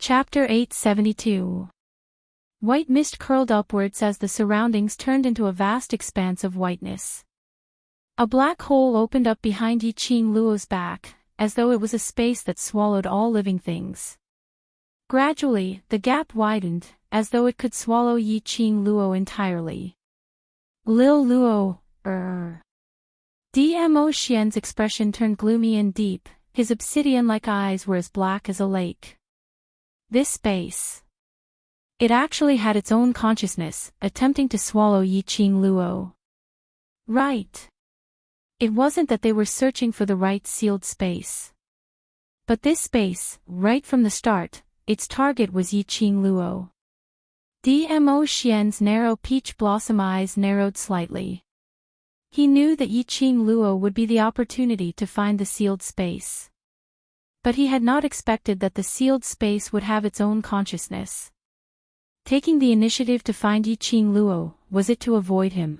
Chapter 872. White mist curled upwards as the surroundings turned into a vast expanse of whiteness. A black hole opened up behind Yi Qing Luo's back, as though it was a space that swallowed all living things. Gradually, the gap widened, as though it could swallow Yi Qing Luo entirely. Lil Luo, Dmo Xian's expression turned gloomy and deep, his obsidian-like eyes were as black as a lake. This space. It actually had its own consciousness, attempting to swallow Yi Qing Luo. Right. It wasn't that they were searching for the right sealed space. But this space, right from the start, its target was Yi Qing Luo. Dmo Xian's narrow peach blossom eyes narrowed slightly. He knew that Yi Qing Luo would be the opportunity to find the sealed space. But he had not expected that the sealed space would have its own consciousness. Taking the initiative to find Yi Qing Luo, was it to avoid him?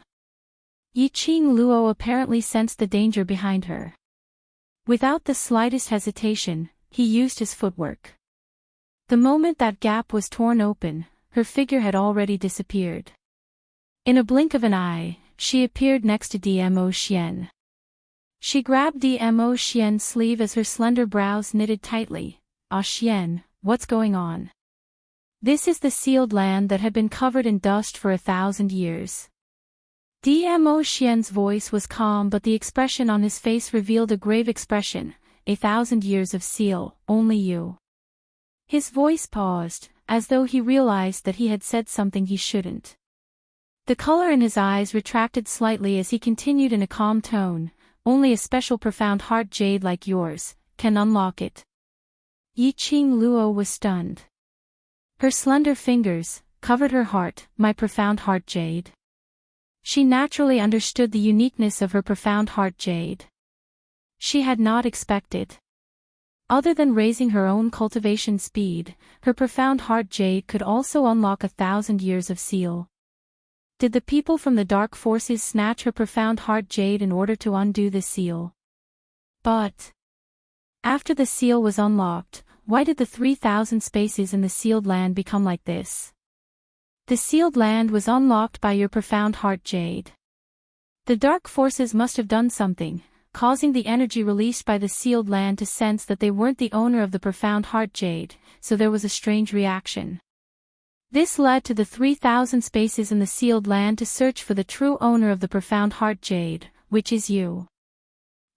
Yi Qing Luo apparently sensed the danger behind her. Without the slightest hesitation, he used his footwork. The moment that gap was torn open, her figure had already disappeared. In a blink of an eye, she appeared next to Dmo Xian. She grabbed Dmo Xian's sleeve as her slender brows knitted tightly. "Ah Xian, what's going on?" "This is the sealed land that had been covered in dust for 1,000 years. Dmo Xian's voice was calm, but the expression on his face revealed a grave expression. 1,000 years of seal, only you." His voice paused, as though he realized that he had said something he shouldn't. The color in his eyes retracted slightly as he continued in a calm tone. "Only a special profound heart jade like yours can unlock it." Yi Qing Luo was stunned. Her slender fingers covered her heart. "My profound heart jade." She naturally understood the uniqueness of her profound heart jade. She had not expected. Other than raising her own cultivation speed, her profound heart jade could also unlock 1,000 years of seal. Did the people from the dark forces snatch her profound heart jade in order to undo the seal? But after the seal was unlocked, why did the 3,000 spaces in the sealed land become like this? The sealed land was unlocked by your profound heart jade. The dark forces must have done something, causing the energy released by the sealed land to sense that they weren't the owner of the profound heart jade, so there was a strange reaction. This led to the 3,000 spaces in the sealed land to search for the true owner of the profound heart jade, which is you.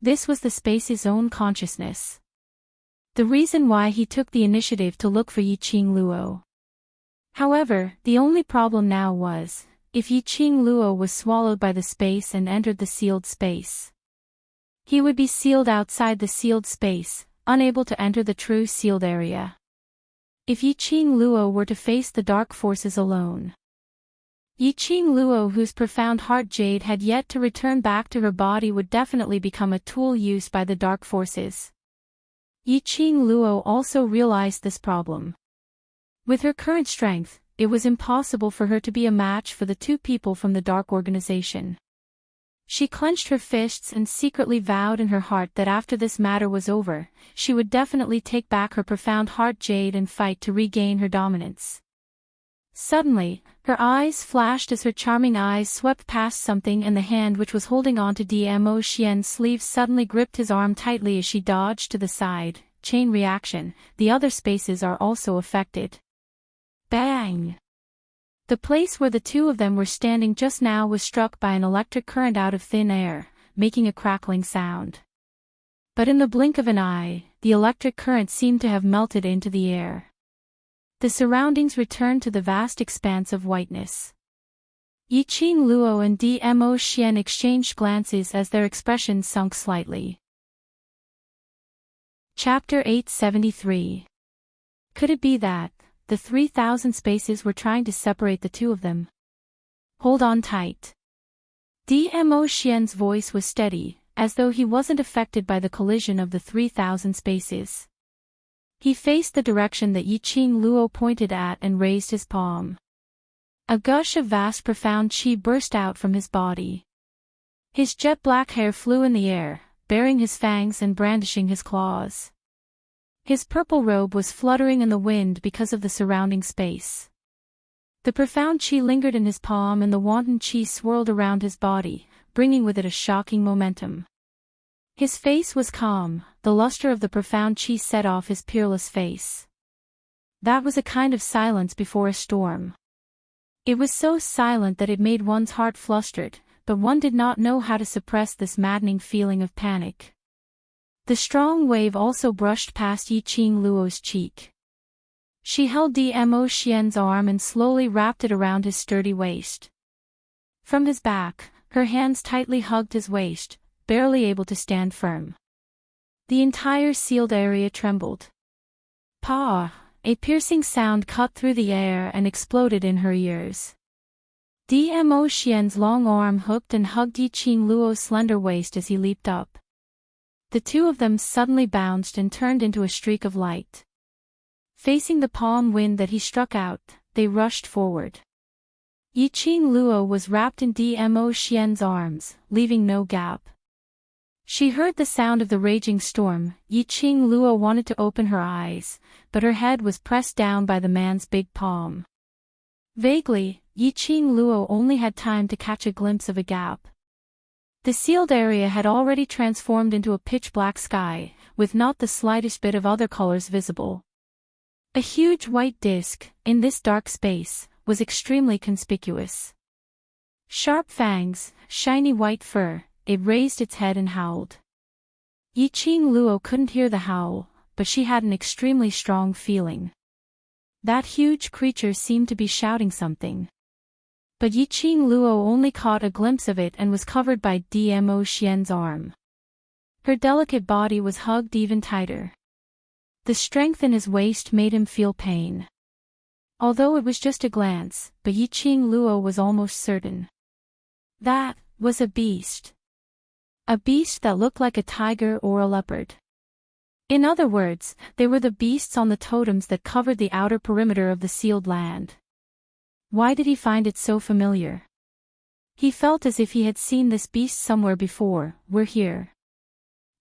This was the space's own consciousness. The reason why he took the initiative to look for Yi Qing Luo. However, the only problem now was, if Yi Qing Luo was swallowed by the space and entered the sealed space, he would be sealed outside the sealed space, unable to enter the true sealed area. If Yi Qing Luo were to face the dark forces alone, Yi Qing Luo, whose profound heart jade had yet to return back to her body, would definitely become a tool used by the dark forces. Yi Qing Luo also realized this problem. With her current strength, it was impossible for her to be a match for the two people from the dark organization. She clenched her fists and secretly vowed in her heart that after this matter was over, she would definitely take back her profound heart jade and fight to regain her dominance. Suddenly, her eyes flashed as her charming eyes swept past something, and the hand which was holding on to Dmo Xian's sleeve suddenly gripped his arm tightly as she dodged to the side. Chain reaction, the other spaces are also affected. Bang! The place where the two of them were standing just now was struck by an electric current out of thin air, making a crackling sound. But in the blink of an eye, the electric current seemed to have melted into the air. The surroundings returned to the vast expanse of whiteness. Yi Qing Luo and Dmo Xian exchanged glances as their expressions sunk slightly. Chapter 873. Could it be that the 3,000 spaces were trying to separate the two of them? Hold on tight. Dmo Xian's voice was steady, as though he wasn't affected by the collision of the 3,000 spaces. He faced the direction that Yi Qing Luo pointed at and raised his palm. A gush of vast profound qi burst out from his body. His jet black hair flew in the air, baring his fangs and brandishing his claws. His purple robe was fluttering in the wind because of the surrounding space. The profound chi lingered in his palm and the wanton chi swirled around his body, bringing with it a shocking momentum. His face was calm, the luster of the profound chi set off his peerless face. That was a kind of silence before a storm. It was so silent that it made one's heart flustered, but one did not know how to suppress this maddening feeling of panic. The strong wave also brushed past Yi-Ching Luo's cheek. She held Dmo Xian's arm and slowly wrapped it around his sturdy waist. From his back, her hands tightly hugged his waist, barely able to stand firm. The entire sealed area trembled. Pa! A piercing sound cut through the air and exploded in her ears. Dmo Xian's long arm hooked and hugged Yi-Ching Luo's slender waist as he leaped up. The two of them suddenly bounced and turned into a streak of light. Facing the palm wind that he struck out, they rushed forward. Yi-Ching Luo was wrapped in Dmo Xian's arms, leaving no gap. She heard the sound of the raging storm. Yi-Ching Luo wanted to open her eyes, but her head was pressed down by the man's big palm. Vaguely, Yi-Ching Luo only had time to catch a glimpse of a gap. The sealed area had already transformed into a pitch-black sky, with not the slightest bit of other colors visible. A huge white disk, in this dark space, was extremely conspicuous. Sharp fangs, shiny white fur, it raised its head and howled. Yi-Ching Luo couldn't hear the howl, but she had an extremely strong feeling. That huge creature seemed to be shouting something. But Yi-Ching Luo only caught a glimpse of it and was covered by Dmo Xian's arm. Her delicate body was hugged even tighter. The strength in his waist made him feel pain. Although it was just a glance, but Yi-Ching Luo was almost certain. That was a beast. A beast that looked like a tiger or a leopard. In other words, they were the beasts on the totems that covered the outer perimeter of the sealed land. Why did he find it so familiar? He felt as if he had seen this beast somewhere before. We're here.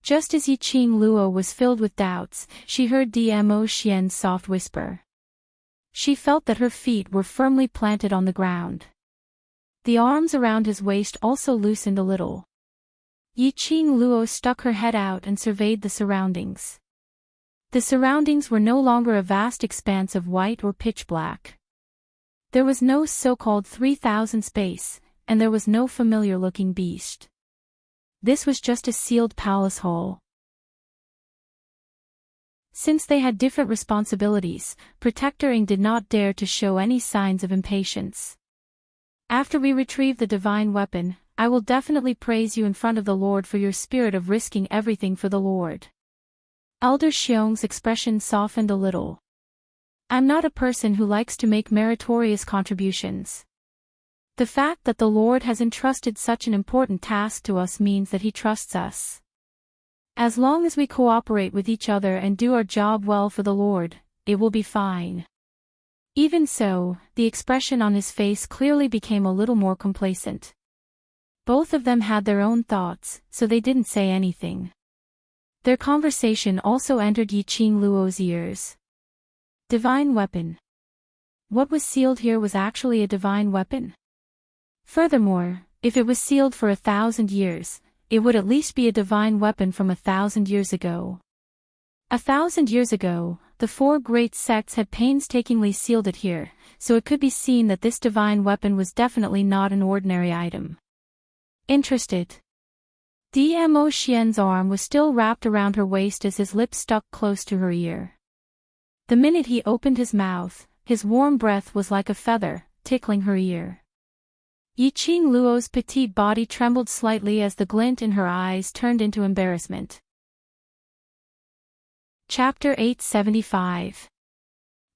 Just as Yi-Ching Luo was filled with doubts, she heard Dmo Xian's soft whisper. She felt that her feet were firmly planted on the ground. The arms around his waist also loosened a little. Yi-Ching Luo stuck her head out and surveyed the surroundings. The surroundings were no longer a vast expanse of white or pitch black. There was no so-called 3000 space, and there was no familiar-looking beast. This was just a sealed palace hall. Since they had different responsibilities, Protector Ing did not dare to show any signs of impatience. After we retrieve the divine weapon, I will definitely praise you in front of the Lord for your spirit of risking everything for the Lord. Elder Xiong's expression softened a little. I'm not a person who likes to make meritorious contributions. The fact that the Lord has entrusted such an important task to us means that He trusts us. As long as we cooperate with each other and do our job well for the Lord, it will be fine. Even so, the expression on his face clearly became a little more complacent. Both of them had their own thoughts, so they didn't say anything. Their conversation also entered Yi-Ching Luo's ears. Divine weapon. What was sealed here was actually a divine weapon? Furthermore, if it was sealed for 1,000 years, it would at least be a divine weapon from 1,000 years ago. 1,000 years ago, the four great sects had painstakingly sealed it here, so it could be seen that this divine weapon was definitely not an ordinary item. Interested? Dmo Xian's arm was still wrapped around her waist as his lips stuck close to her ear. The minute he opened his mouth, his warm breath was like a feather, tickling her ear. Yi-Ching Luo's petite body trembled slightly as the glint in her eyes turned into embarrassment. Chapter 875.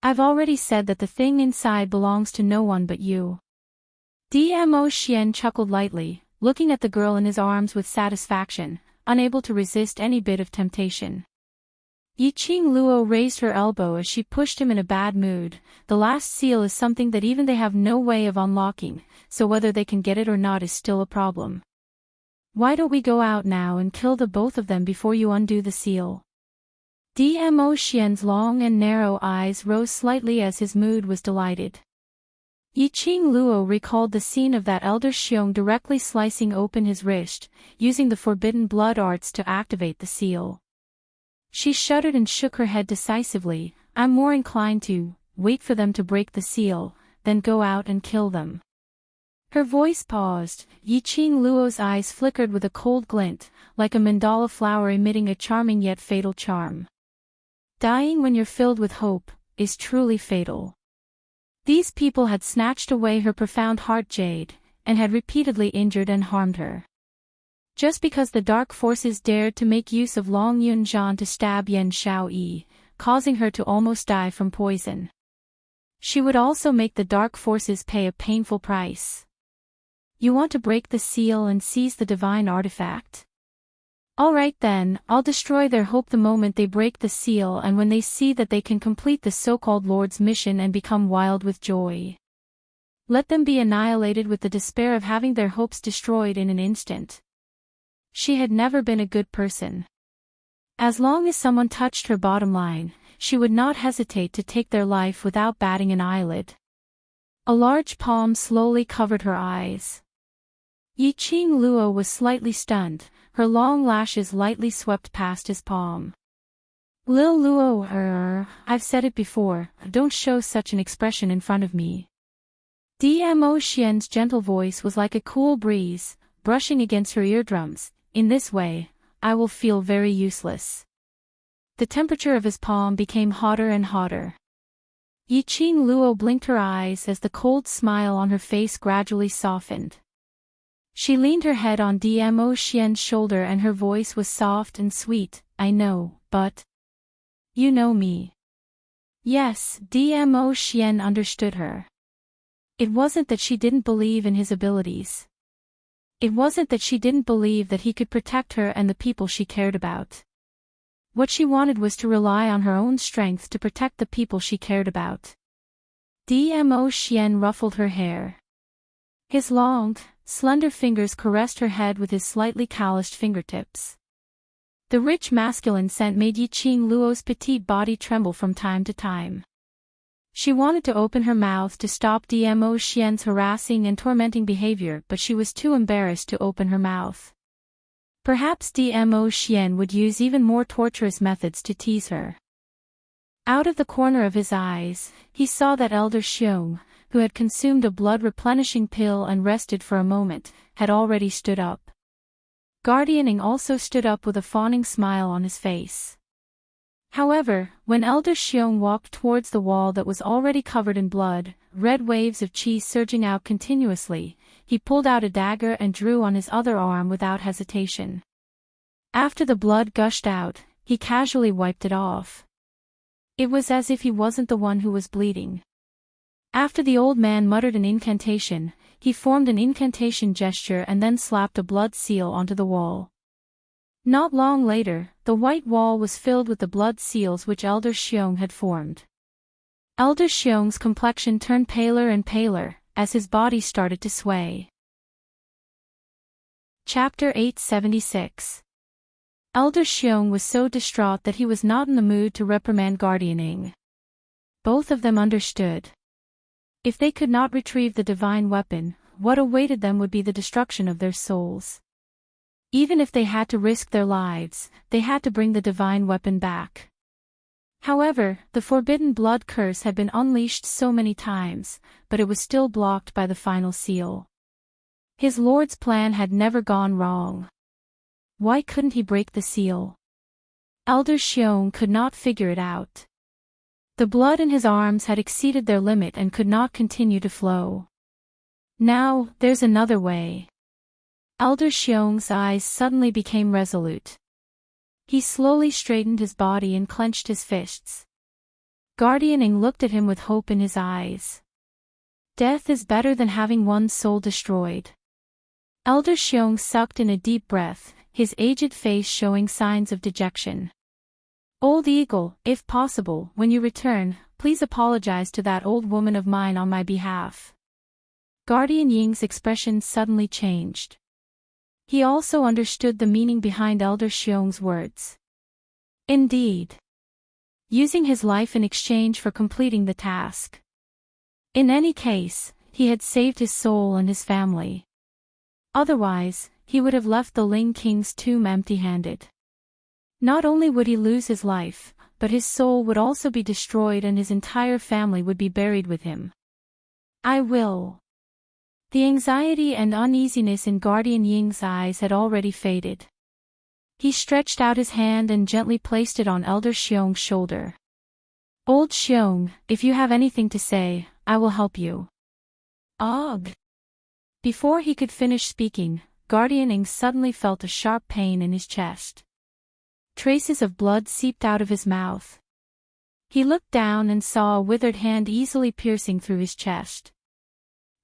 I've already said that the thing inside belongs to no one but you. Dmo Xian chuckled lightly, looking at the girl in his arms with satisfaction, unable to resist any bit of temptation. Yi-Ching Luo raised her elbow as she pushed him in a bad mood. The last seal is something that even they have no way of unlocking, so whether they can get it or not is still a problem. Why don't we go out now and kill the both of them before you undo the seal? Dmo Xian's long and narrow eyes rose slightly as his mood was delighted. Yiqing Luo recalled the scene of that elder Xiong directly slicing open his wrist, using the forbidden blood arts to activate the seal. She shuddered and shook her head decisively. I'm more inclined to wait for them to break the seal, then go out and kill them. Her voice paused. Yiqing Luo's eyes flickered with a cold glint, like a mandala flower emitting a charming yet fatal charm. Dying when you're filled with hope is truly fatal. These people had snatched away her profound heart jade, and had repeatedly injured and harmed her. Just because the dark forces dared to make use of Long Yunzhan to stab Yan Xiaoyi, causing her to almost die from poison. She would also make the dark forces pay a painful price. You want to break the seal and seize the divine artifact? Alright then, I'll destroy their hope the moment they break the seal and when they see that they can complete the so-called Lord's mission and become wild with joy. Let them be annihilated with the despair of having their hopes destroyed in an instant. She had never been a good person. As long as someone touched her bottom line, she would not hesitate to take their life without batting an eyelid. A large palm slowly covered her eyes. Yiqing Luo was slightly stunned. Her long lashes lightly swept past his palm. Lil Luo, I've said it before, don't show such an expression in front of me. Dmo Xian's gentle voice was like a cool breeze, brushing against her eardrums. In this way, I will feel very useless. The temperature of his palm became hotter and hotter. Yiqing Luo blinked her eyes as the cold smile on her face gradually softened. She leaned her head on Dmo Xian's shoulder and her voice was soft and sweet. I know, but... You know me. Yes, Dmo Xian understood her. It wasn't that she didn't believe in his abilities. It wasn't that she didn't believe that he could protect her and the people she cared about. What she wanted was to rely on her own strength to protect the people she cared about. Dmo Xian ruffled her hair. His long, slender fingers caressed her head with his slightly calloused fingertips. The rich masculine scent made Yiqing Luo's petite body tremble from time to time. She wanted to open her mouth to stop Dmo Xian's harassing and tormenting behavior, but she was too embarrassed to open her mouth. Perhaps Dmo Xian would use even more torturous methods to tease her. Out of the corner of his eyes, he saw that elder Xiong, who had consumed a blood-replenishing pill and rested for a moment, had already stood up. Guardianing also stood up with a fawning smile on his face. However, when elder Xiong walked towards the wall that was already covered in blood, red waves of qi surging out continuously, he pulled out a dagger and drew on his other arm without hesitation. After the blood gushed out, he casually wiped it off. It was as if he wasn't the one who was bleeding. After the old man muttered an incantation, he formed an incantation gesture and then slapped a blood seal onto the wall. Not long later, the white wall was filled with the blood seals which Elder Xiong had formed. Elder Xiong's complexion turned paler and paler, as his body started to sway. Chapter 876. Elder Xiong was so distraught that he was not in the mood to reprimand guardianing. Both of them understood. If they could not retrieve the divine weapon, what awaited them would be the destruction of their souls. Even if they had to risk their lives, they had to bring the divine weapon back. However, the forbidden blood curse had been unleashed so many times, but it was still blocked by the final seal. His lord's plan had never gone wrong. Why couldn't he break the seal? Elder Xiong could not figure it out. The blood in his arms had exceeded their limit and could not continue to flow. Now, there's another way. Elder Xiong's eyes suddenly became resolute. He slowly straightened his body and clenched his fists. Guardianing looked at him with hope in his eyes. Death is better than having one's soul destroyed. Elder Xiong sucked in a deep breath, his aged face showing signs of dejection. Old Eagle, if possible, when you return, please apologize to that old woman of mine on my behalf. Guardian Ying's expression suddenly changed. He also understood the meaning behind Elder Xiong's words. Indeed. using his life in exchange for completing the task. In any case, he had saved his soul and his family. Otherwise, he would have left the Ling King's tomb empty-handed. Not only would he lose his life, but his soul would also be destroyed and his entire family would be buried with him. I will. The anxiety and uneasiness in Guardian Ying's eyes had already faded. He stretched out his hand and gently placed it on Elder Xiong's shoulder. Old Xiong, if you have anything to say, I will help you. Ugh. Before he could finish speaking, Guardian Ying suddenly felt a sharp pain in his chest. Traces of blood seeped out of his mouth. He looked down and saw a withered hand easily piercing through his chest.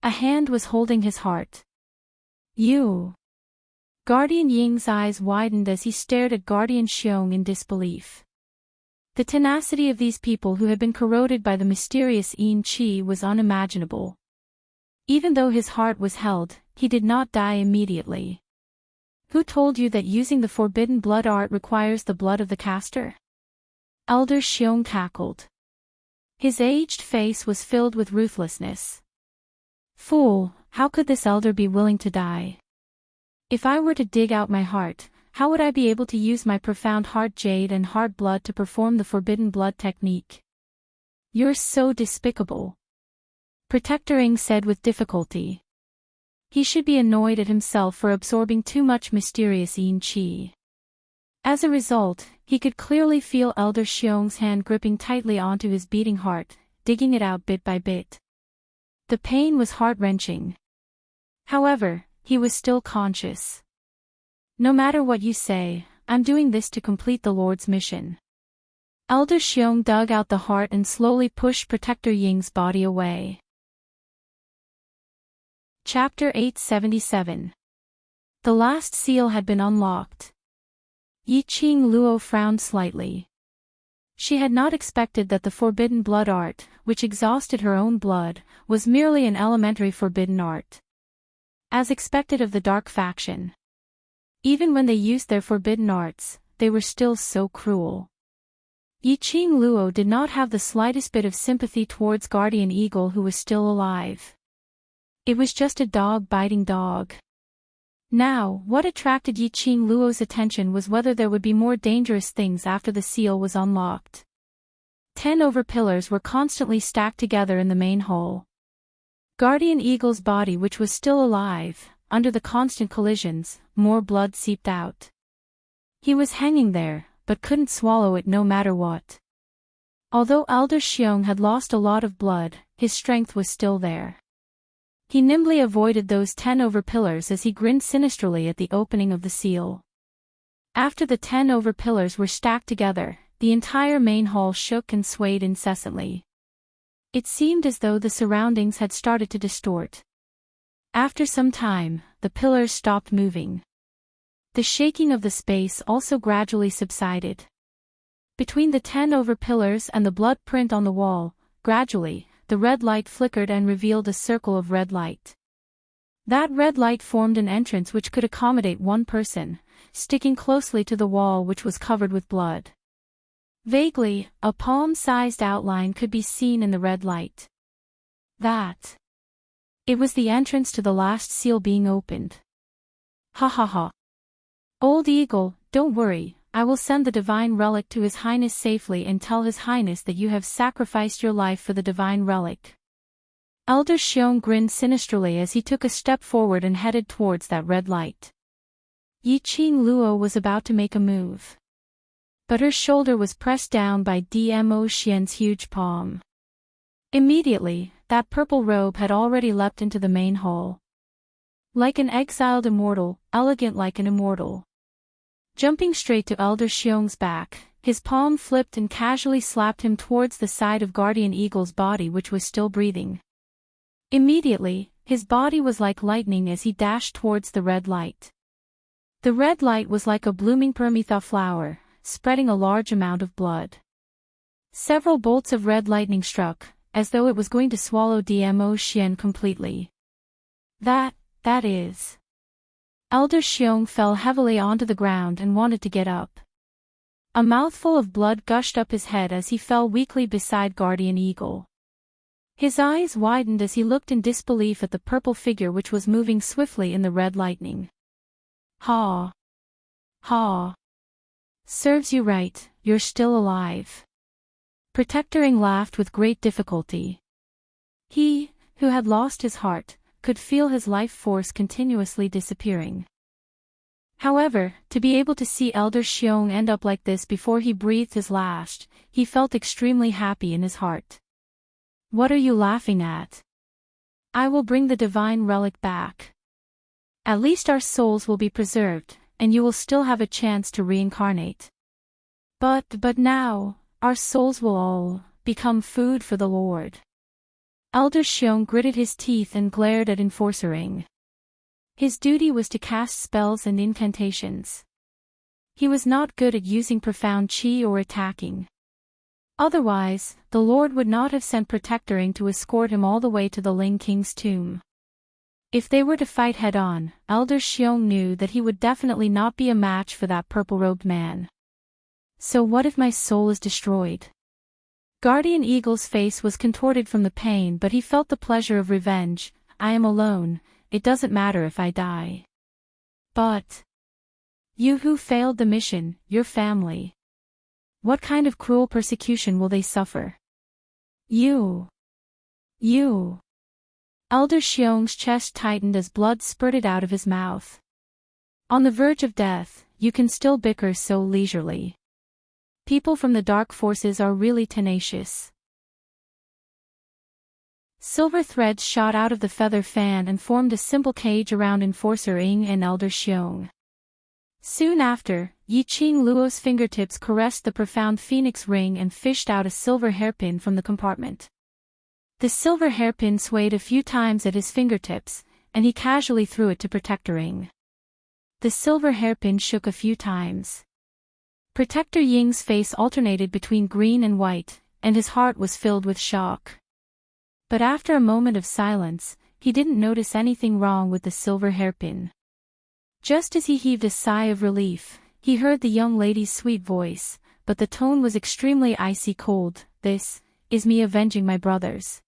A hand was holding his heart. You. Guardian Ying's eyes widened as he stared at Guardian Xiong in disbelief. The tenacity of these people who had been corroded by the mysterious Yin Qi was unimaginable. Even though his heart was held, he did not die immediately. Who told you that using the forbidden blood art requires the blood of the caster? Elder Xiong cackled. His aged face was filled with ruthlessness. Fool, how could this elder be willing to die? If I were to dig out my heart, how would I be able to use my profound heart jade and heart blood to perform the forbidden blood technique? You're so despicable. Protector Ying said with difficulty. He should be annoyed at himself for absorbing too much mysterious Yin Qi. As a result, he could clearly feel Elder Xiong's hand gripping tightly onto his beating heart, digging it out bit by bit. The pain was heart-wrenching. However, he was still conscious. No matter what you say, I'm doing this to complete the Lord's mission. Elder Xiong dug out the heart and slowly pushed Protector Ying's body away. Chapter 877. The last seal had been unlocked. Yi Qing Luo frowned slightly. She had not expected that the forbidden blood art, which exhausted her own blood, was merely an elementary forbidden art. As expected of the dark faction. Even when they used their forbidden arts, they were still so cruel. Yi Qing Luo did not have the slightest bit of sympathy towards Guardian Eagle who was still alive. It was just a dog biting dog. Now, what attracted Yi Qing Luo's attention was whether there would be more dangerous things after the seal was unlocked. 10 over-pillars were constantly stacked together in the main hall. Guardian Eagle's body, which was still alive, under the constant collisions, more blood seeped out. He was hanging there, but couldn't swallow it no matter what. Although Elder Xiong had lost a lot of blood, his strength was still there. He nimbly avoided those 10 over-pillars as he grinned sinisterly at the opening of the seal. After the 10 over-pillars were stacked together, the entire main hall shook and swayed incessantly. It seemed as though the surroundings had started to distort. After some time, the pillars stopped moving. The shaking of the space also gradually subsided. Between the 10 over-pillars and the blood print on the wall, gradually, the red light flickered and revealed a circle of red light. That red light formed an entrance which could accommodate one person, sticking closely to the wall which was covered with blood. Vaguely, a palm-sized outline could be seen in the red light. It was the entrance to the last seal being opened. Ha ha ha. Old Eagle, don't worry. I will send the divine relic to His Highness safely and tell His Highness that you have sacrificed your life for the divine relic. Elder Xiong grinned sinisterly as he took a step forward and headed towards that red light. Yi Qing Luo was about to make a move. But her shoulder was pressed down by Dmo Xian's huge palm. Immediately, that purple robe had already leapt into the main hall. Like an exiled immortal, elegant like an immortal. Jumping straight to Elder Xiong's back, his palm flipped and casually slapped him towards the side of Guardian Eagle's body which was still breathing. Immediately, his body was like lightning as he dashed towards the red light. The red light was like a blooming permitha flower, spreading a large amount of blood. Several bolts of red lightning struck, as though it was going to swallow Dmo Xian completely. That is. Elder Xiong fell heavily onto the ground and wanted to get up. A mouthful of blood gushed up his head as he fell weakly beside Guardian Eagle. His eyes widened as he looked in disbelief at the purple figure which was moving swiftly in the red lightning. Ha! Ha! Serves you right, you're still alive. Protectoring laughed with great difficulty. He, who had lost his heart, could feel his life force continuously disappearing. However, to be able to see Elder Xiong end up like this before he breathed his last, he felt extremely happy in his heart. What are you laughing at? I will bring the divine relic back. At least our souls will be preserved, and you will still have a chance to reincarnate. But now, our souls will all become food for the Lord. Elder Xiong gritted his teeth and glared at Enforcer Ing. His duty was to cast spells and incantations. He was not good at using profound qi or attacking. Otherwise, the Lord would not have sent Protectoring to escort him all the way to the Ling King's tomb. If they were to fight head-on, Elder Xiong knew that he would definitely not be a match for that purple-robed man. So what if my soul is destroyed? Guardian Eagle's face was contorted from the pain, but he felt the pleasure of revenge. I am alone, it doesn't matter if I die. But you who failed the mission, your family. What kind of cruel persecution will they suffer? You. Elder Xiong's chest tightened as blood spurted out of his mouth. On the verge of death, you can still bicker so leisurely. People from the dark forces are really tenacious. Silver threads shot out of the feather fan and formed a simple cage around Enforcer Ing and Elder Xiong. Soon after, Yi Qing Luo's fingertips caressed the profound phoenix ring and fished out a silver hairpin from the compartment. The silver hairpin swayed a few times at his fingertips, and he casually threw it to Protector Ing. The silver hairpin shook a few times. Protector Ying's face alternated between green and white, and his heart was filled with shock. But after a moment of silence, he didn't notice anything wrong with the silver hairpin. Just as he heaved a sigh of relief, he heard the young lady's sweet voice, but the tone was extremely icy cold. This is me avenging my brothers.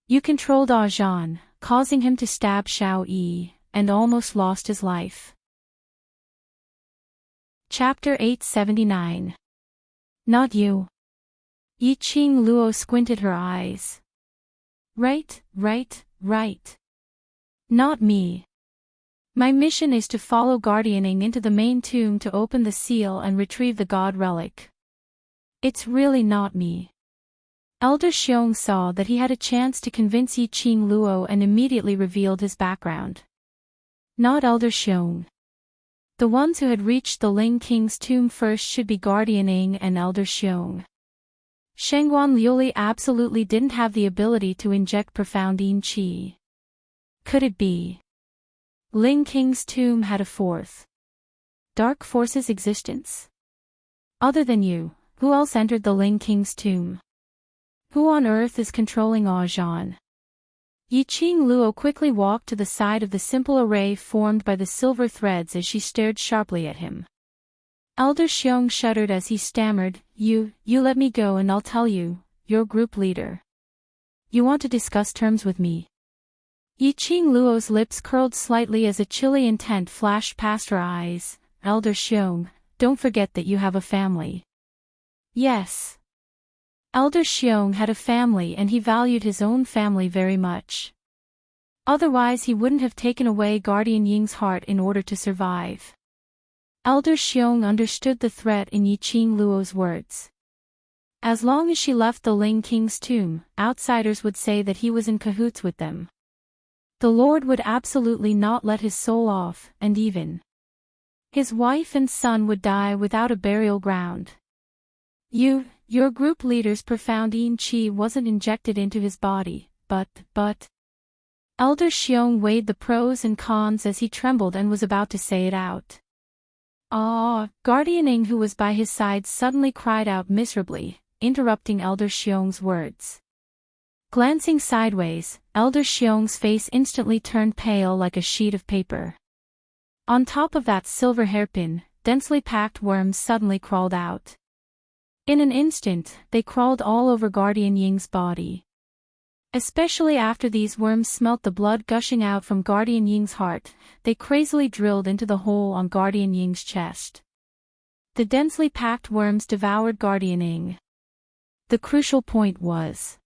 You controlled Ah Zhan, causing him to stab Xiao Yi, and almost lost his life. Chapter 879. Not you. Yi Qing Luo squinted her eyes. Right. Not me. My mission is to follow Guardianing into the main tomb to open the seal and retrieve the god relic. It's really not me. Elder Xiong saw that he had a chance to convince Yi Qing Luo and immediately revealed his background. Not Elder Xiong. The ones who had reached the Ling King's tomb first should be Guardianing and Elder Xiong. Shengguan Liuli absolutely didn't have the ability to inject profound yin qi. Could it be? Ling King's tomb had a fourth dark force's existence? Other than you, who else entered the Ling King's tomb? Who on earth is controlling Ah Zhan? Yi Qing Luo quickly walked to the side of the simple array formed by the silver threads as she stared sharply at him. Elder Xiong shuddered as he stammered, You let me go and I'll tell you, your group leader. You want to discuss terms with me? Yi Qing Luo's lips curled slightly as a chilly intent flashed past her eyes. Elder Xiong, don't forget that you have a family. Yes. Elder Xiong had a family and he valued his own family very much. Otherwise he wouldn't have taken away Guardian Ying's heart in order to survive. Elder Xiong understood the threat in Yi Qing Luo's words. As long as she left the Ling King's tomb, outsiders would say that he was in cahoots with them. The Lord would absolutely not let his soul off, and even his wife and son would die without a burial ground. Your group leader's profound yin qi wasn't injected into his body, but... Elder Xiong weighed the pros and cons as he trembled and was about to say it out. Guardianing who was by his side suddenly cried out miserably, interrupting Elder Xiong's words. Glancing sideways, Elder Xiong's face instantly turned pale like a sheet of paper. On top of that silver hairpin, densely packed worms suddenly crawled out. In an instant, they crawled all over Guardian Ying's body. Especially after these worms smelt the blood gushing out from Guardian Ying's heart, they crazily drilled into the hole on Guardian Ying's chest. The densely packed worms devoured Guardian Ying. The crucial point was,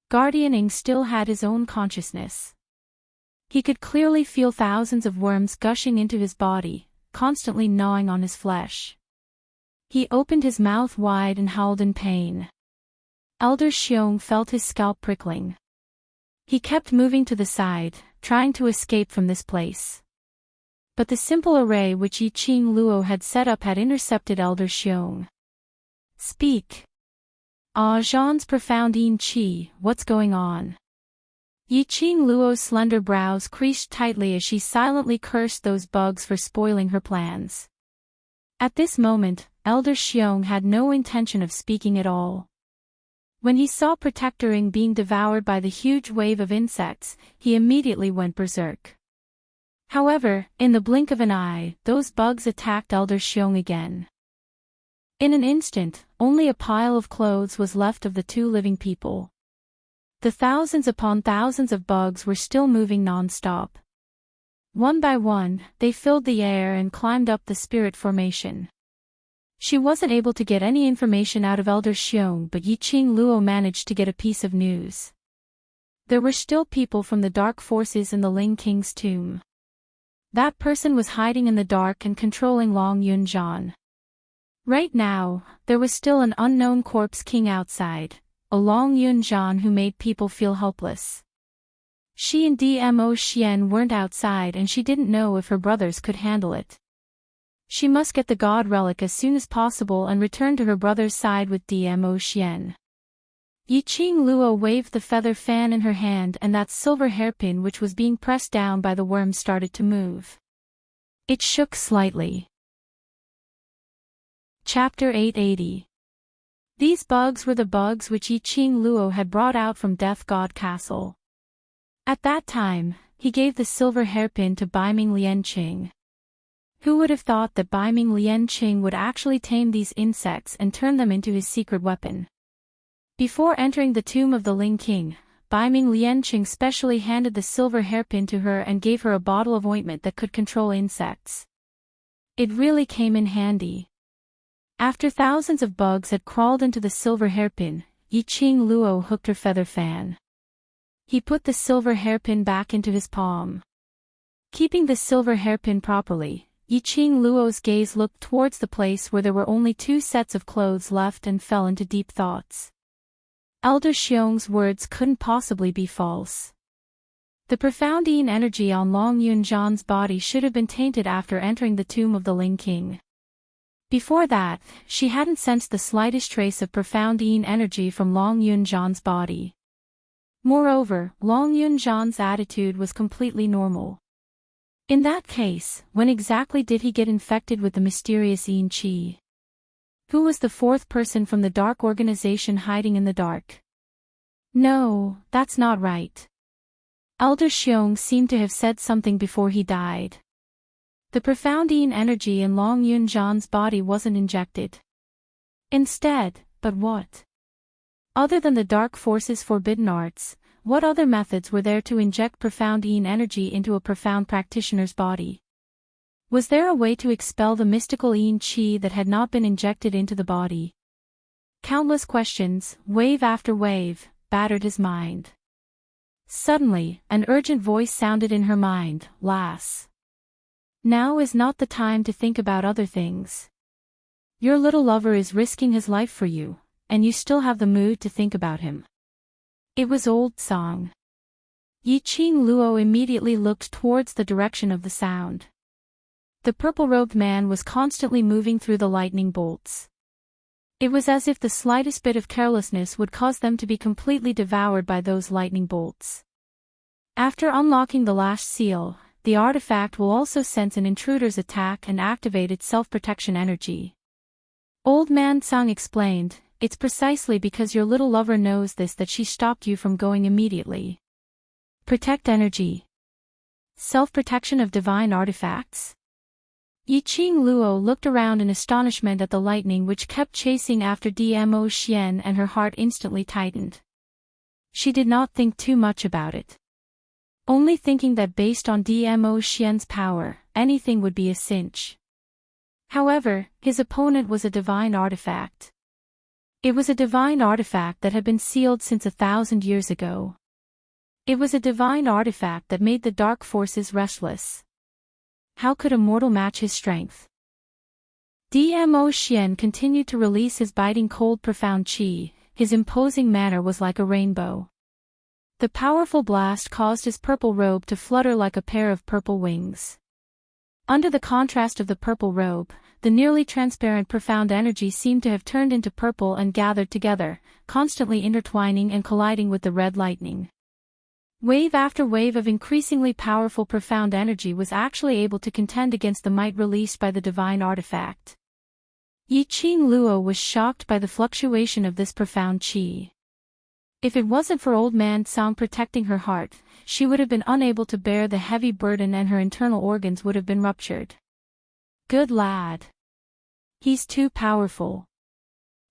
Guardian Ying still had his own consciousness. He could clearly feel thousands of worms gushing into his body, constantly gnawing on his flesh. He opened his mouth wide and howled in pain. Elder Xiong felt his scalp prickling. He kept moving to the side, trying to escape from this place. But the simple array which Yi Qing Luo had set up had intercepted Elder Xiong. Speak. Ah, Zhan's profound Yin Qi, what's going on? Yi Qing Luo's slender brows creased tightly as she silently cursed those bugs for spoiling her plans. At this moment, Elder Xiong had no intention of speaking at all. When he saw Protector Ying being devoured by the huge wave of insects, he immediately went berserk. However, in the blink of an eye, those bugs attacked Elder Xiong again. In an instant, only a pile of clothes was left of the two living people. The thousands upon thousands of bugs were still moving non-stop. One by one, they filled the air and climbed up the spirit formation. She wasn't able to get any information out of Elder Xiong, but Yi Qing Luo managed to get a piece of news. There were still people from the dark forces in the Ling King's tomb. That person was hiding in the dark and controlling Long Yunzhan. Right now, there was still an unknown corpse king outside, a Long Yunzhan who made people feel helpless. She and Dmo Xian weren't outside and she didn't know if her brothers could handle it. She must get the god relic as soon as possible and return to her brother's side with Dmo Xian. Yi Qing Luo waved the feather fan in her hand and that silver hairpin which was being pressed down by the worm started to move. It shook slightly. Chapter 880. These bugs were the bugs which Yi Qing Luo had brought out from Death God Castle. At that time, he gave the silver hairpin to Baiming Lianqing. Who would have thought that Baiming Lianqing would actually tame these insects and turn them into his secret weapon? Before entering the tomb of the Ling King, Baiming Lianqing specially handed the silver hairpin to her and gave her a bottle of ointment that could control insects. It really came in handy. After thousands of bugs had crawled into the silver hairpin, Yi Qing Luo hooked her feather fan. He put the silver hairpin back into his palm. Keeping the silver hairpin properly, Yi Qing Luo's gaze looked towards the place where there were only 2 sets of clothes left and fell into deep thoughts. Elder Xiong's words couldn't possibly be false. The profound Yin energy on Long Yunzhan's body should have been tainted after entering the tomb of the Ling King. Before that, she hadn't sensed the slightest trace of profound Yin energy from Long Yunzhan's body. Moreover, Long Yunzhan's attitude was completely normal. In that case, when exactly did he get infected with the mysterious Yin Qi? Who was the 4th person from the dark organization hiding in the dark? No, that's not right. Elder Xiong seemed to have said something before he died. The profound Yin energy in Long Yunzhan's body wasn't injected. Instead, but what? Other than the dark forces' forbidden arts, what other methods were there to inject profound Yin energy into a profound practitioner's body? Was there a way to expel the mystical Yin Qi that had not been injected into the body? Countless questions, wave after wave, battered his mind. Suddenly, an urgent voice sounded in her mind, "Lass. Now is not the time to think about other things. Your little lover is risking his life for you, and you still have the mood to think about him." It was old song. Yi Qing Luo immediately looked towards the direction of the sound. The purple-robed man was constantly moving through the lightning bolts. It was as if the slightest bit of carelessness would cause them to be completely devoured by those lightning bolts. After unlocking the last seal, the artifact will also sense an intruder's attack and activate its self-protection energy. Old Man Tsang explained, "It's precisely because your little lover knows this that she stopped you from going immediately." Protect energy. Self-protection of divine artifacts. Yiqing Luo looked around in astonishment at the lightning which kept chasing after Dmo Xian, and her heart instantly tightened. She did not think too much about it, only thinking that based on Dmo Xian's power, anything would be a cinch. However, his opponent was a divine artifact. It was a divine artifact that had been sealed since 1,000 years ago. It was a divine artifact that made the dark forces restless. How could a mortal match his strength? Dmo Xian continued to release his biting cold profound qi. His imposing manner was like a rainbow. The powerful blast caused his purple robe to flutter like a pair of purple wings. Under the contrast of the purple robe, the nearly transparent profound energy seemed to have turned into purple and gathered together, constantly intertwining and colliding with the red lightning. Wave after wave of increasingly powerful profound energy was actually able to contend against the might released by the divine artifact. Yiqing Luo was shocked by the fluctuation of this profound qi. If it wasn't for Old Man Song protecting her heart, she would have been unable to bear the heavy burden and her internal organs would have been ruptured. Good lad. He's too powerful.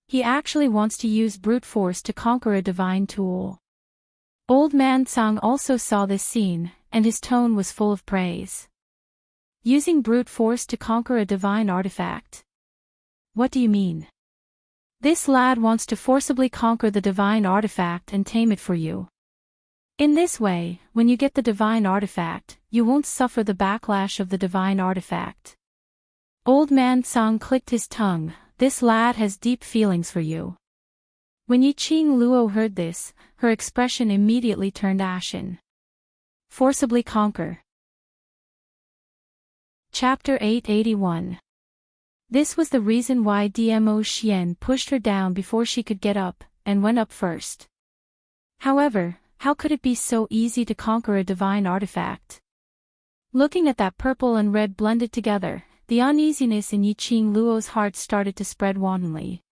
He actually wants to use brute force to conquer a divine tool. Old Man Song also saw this scene, and his tone was full of praise. Using brute force to conquer a divine artifact. What do you mean? This lad wants to forcibly conquer the divine artifact and tame it for you. In this way, when you get the divine artifact, you won't suffer the backlash of the divine artifact. Old Man Song clicked his tongue. This lad has deep feelings for you. When Yiqing Luo heard this, her expression immediately turned ashen. Forcibly conquer. Chapter 881. This was the reason why Dmo Xian pushed her down before she could get up, and went up first. However, how could it be so easy to conquer a divine artifact? Looking at that purple and red blended together, the uneasiness in Yiqing Luo's heart started to spread wantonly.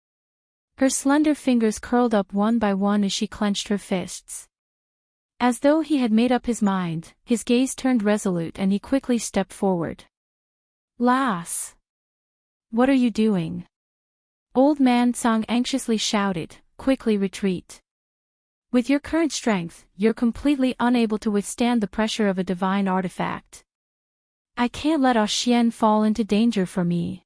Her slender fingers curled up one by one as she clenched her fists. As though he had made up his mind, his gaze turned resolute and he quickly stepped forward. Lass! What are you doing? Old Man Song anxiously shouted, quickly retreat. With your current strength, you're completely unable to withstand the pressure of a divine artifact. I can't let Xian fall into danger for me.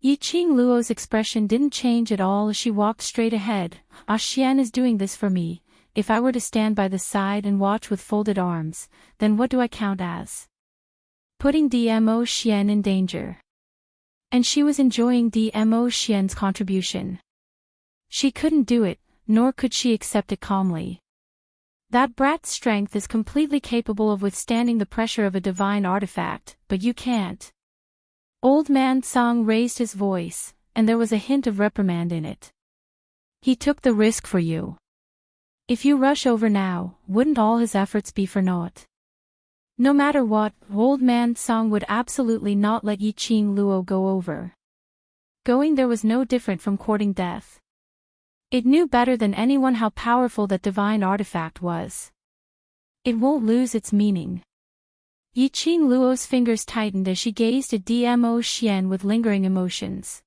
Yiqing Luo's expression didn't change at all as she walked straight ahead. Xian is doing this for me. If I were to stand by the side and watch with folded arms, then what do I count as? Putting Dmo Xian in danger. And she was enjoying Dmo Xian's contribution. She couldn't do it, nor could she accept it calmly. That brat's strength is completely capable of withstanding the pressure of a divine artifact, but you can't. Old Man Song raised his voice, and there was a hint of reprimand in it. He took the risk for you. If you rush over now, wouldn't all his efforts be for naught? No matter what, Old Man Song would absolutely not let Yiqing Luo go over. Going there was no different from courting death. It knew better than anyone how powerful that divine artifact was. It won't lose its meaning. Yiqing Luo's fingers tightened as she gazed at Dmo Xian with lingering emotions.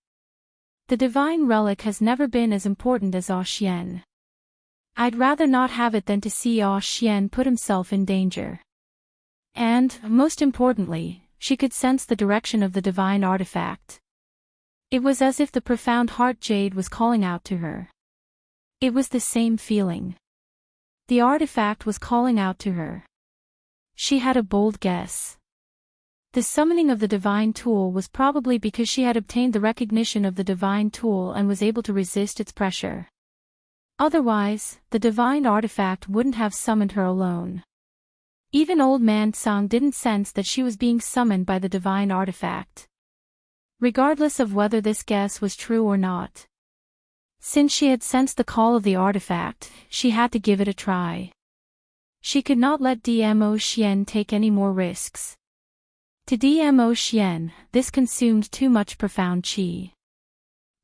The divine relic has never been as important as Xian. I'd rather not have it than to see Xian put himself in danger. And, most importantly, she could sense the direction of the divine artifact. It was as if the profound heart jade was calling out to her. It was the same feeling. The artifact was calling out to her. She had a bold guess. The summoning of the divine tool was probably because she had obtained the recognition of the divine tool and was able to resist its pressure. Otherwise, the divine artifact wouldn't have summoned her alone. Even Old Man Song didn't sense that she was being summoned by the divine artifact. Regardless of whether this guess was true or not. Since she had sensed the call of the artifact, she had to give it a try. She could not let Dmo Xian take any more risks. To Dmo Xian, this consumed too much profound qi.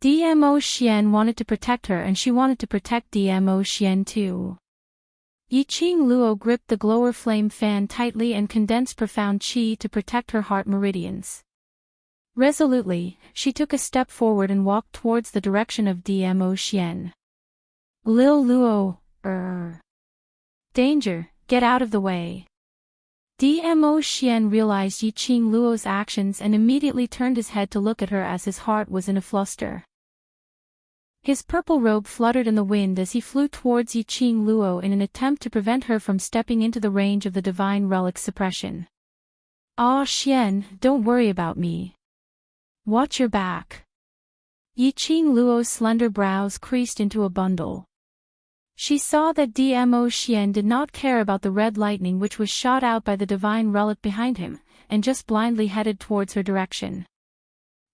Dmo Xian wanted to protect her and she wanted to protect Dmo Xian too. Yiqing Luo gripped the glower flame fan tightly and condensed profound qi to protect her heart meridians. Resolutely, she took a step forward and walked towards the direction of Dmo Xian. Lil Luo, Danger, get out of the way. Dmo Xian realized Yiqing Luo's actions and immediately turned his head to look at her as his heart was in a fluster. His purple robe fluttered in the wind as he flew towards Yiqing Luo in an attempt to prevent her from stepping into the range of the divine relic's suppression. Ah Xian, don't worry about me. Watch your back. Yiqing Luo's slender brows creased into a bundle. She saw that Dmo Xian did not care about the red lightning which was shot out by the divine relic behind him, and just blindly headed towards her direction.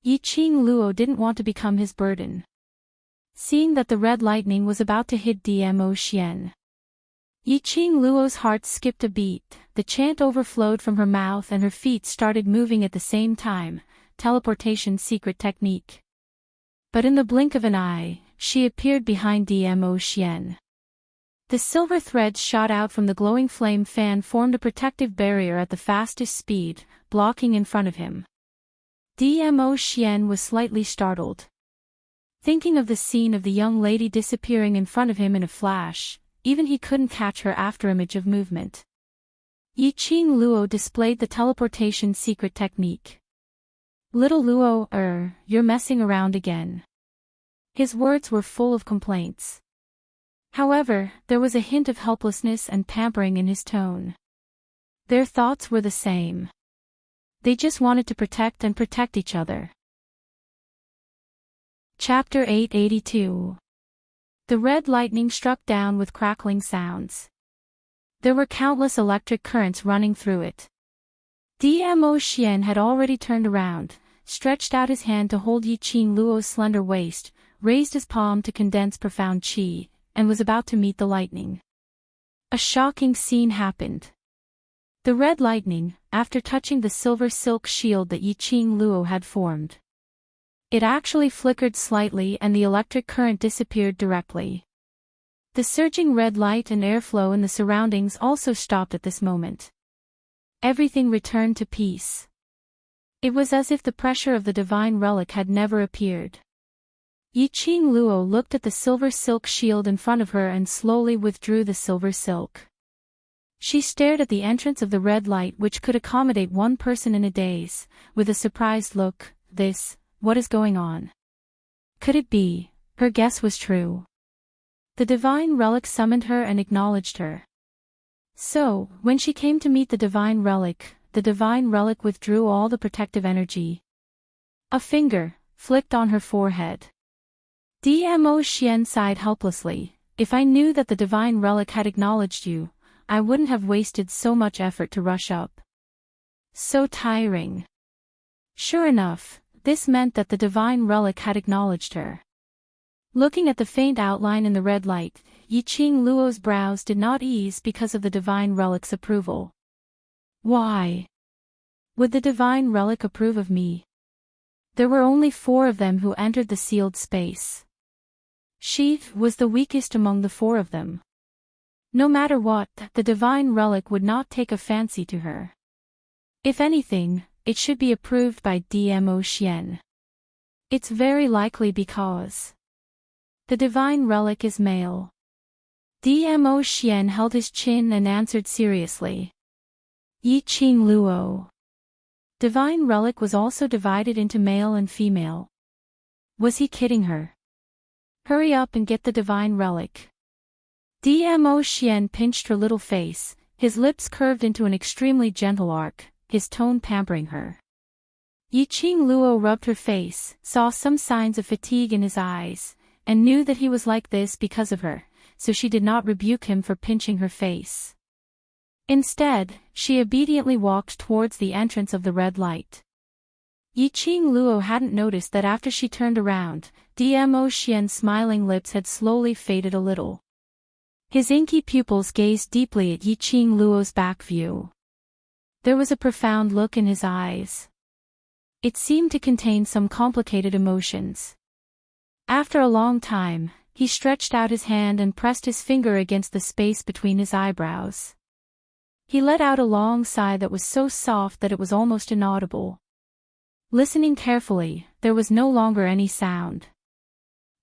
Yiqing Luo didn't want to become his burden. Seeing that the red lightning was about to hit Dmo Xian, Yiqing Luo's heart skipped a beat, the chant overflowed from her mouth and her feet started moving at the same time, teleportation secret technique. But in the blink of an eye, she appeared behind Dmo Xian. The silver threads shot out from the glowing flame fan formed a protective barrier at the fastest speed, blocking in front of him. Dmo Xian was slightly startled. Thinking of the scene of the young lady disappearing in front of him in a flash, even he couldn't catch her afterimage of movement. Yiqing Luo displayed the teleportation secret technique. Little Luo, you're messing around again. His words were full of complaints. However, there was a hint of helplessness and pampering in his tone. Their thoughts were the same. They just wanted to protect each other. Chapter 882. The red lightning struck down with crackling sounds. There were countless electric currents running through it. Dmo Xian had already turned around, stretched out his hand to hold Yiqing Luo's slender waist, raised his palm to condense profound qi, and was about to meet the lightning. A shocking scene happened. The red lightning, after touching the silver silk shield that Yiqing Luo had formed, it actually flickered slightly and the electric current disappeared directly. The surging red light and airflow in the surroundings also stopped at this moment. Everything returned to peace. It was as if the pressure of the divine relic had never appeared. Yiqing Luo looked at the silver silk shield in front of her and slowly withdrew the silver silk. She stared at the entrance of the red light which could accommodate one person in a daze, with a surprised look. What is going on? Could it be? Her guess was true. The divine relic summoned her and acknowledged her. So, when she came to meet the divine relic withdrew all the protective energy. A finger flicked on her forehead. Dmo Xian sighed helplessly. If I knew that the divine relic had acknowledged you, I wouldn't have wasted so much effort to rush up. So tiring. Sure enough, this meant that the divine relic had acknowledged her. Looking at the faint outline in the red light, Yiqing Luo's brows did not ease because of the divine relic's approval. Why would the divine relic approve of me? There were only 4 of them who entered the sealed space. She was the weakest among the 4 of them. No matter what, the divine relic would not take a fancy to her. If anything, it should be approved by Dmo Xian. It's very likely because the divine relic is male. Dmo Xian held his chin and answered seriously. Yiqing Luo. Divine relic was also divided into male and female. Was he kidding her? Hurry up and get the divine relic. Dmo Xian pinched her little face, his lips curved into an extremely gentle arc, his tone pampering her. Yiqing Luo rubbed her face, saw some signs of fatigue in his eyes, and knew that he was like this because of her, so she did not rebuke him for pinching her face. Instead, she obediently walked towards the entrance of the red light. Yiqing Luo hadn't noticed that after she turned around, Dmo Xian's smiling lips had slowly faded a little. His inky pupils gazed deeply at Yiqing Luo's back view. There was a profound look in his eyes. It seemed to contain some complicated emotions. After a long time, he stretched out his hand and pressed his finger against the space between his eyebrows. He let out a long sigh that was so soft that it was almost inaudible. Listening carefully, there was no longer any sound.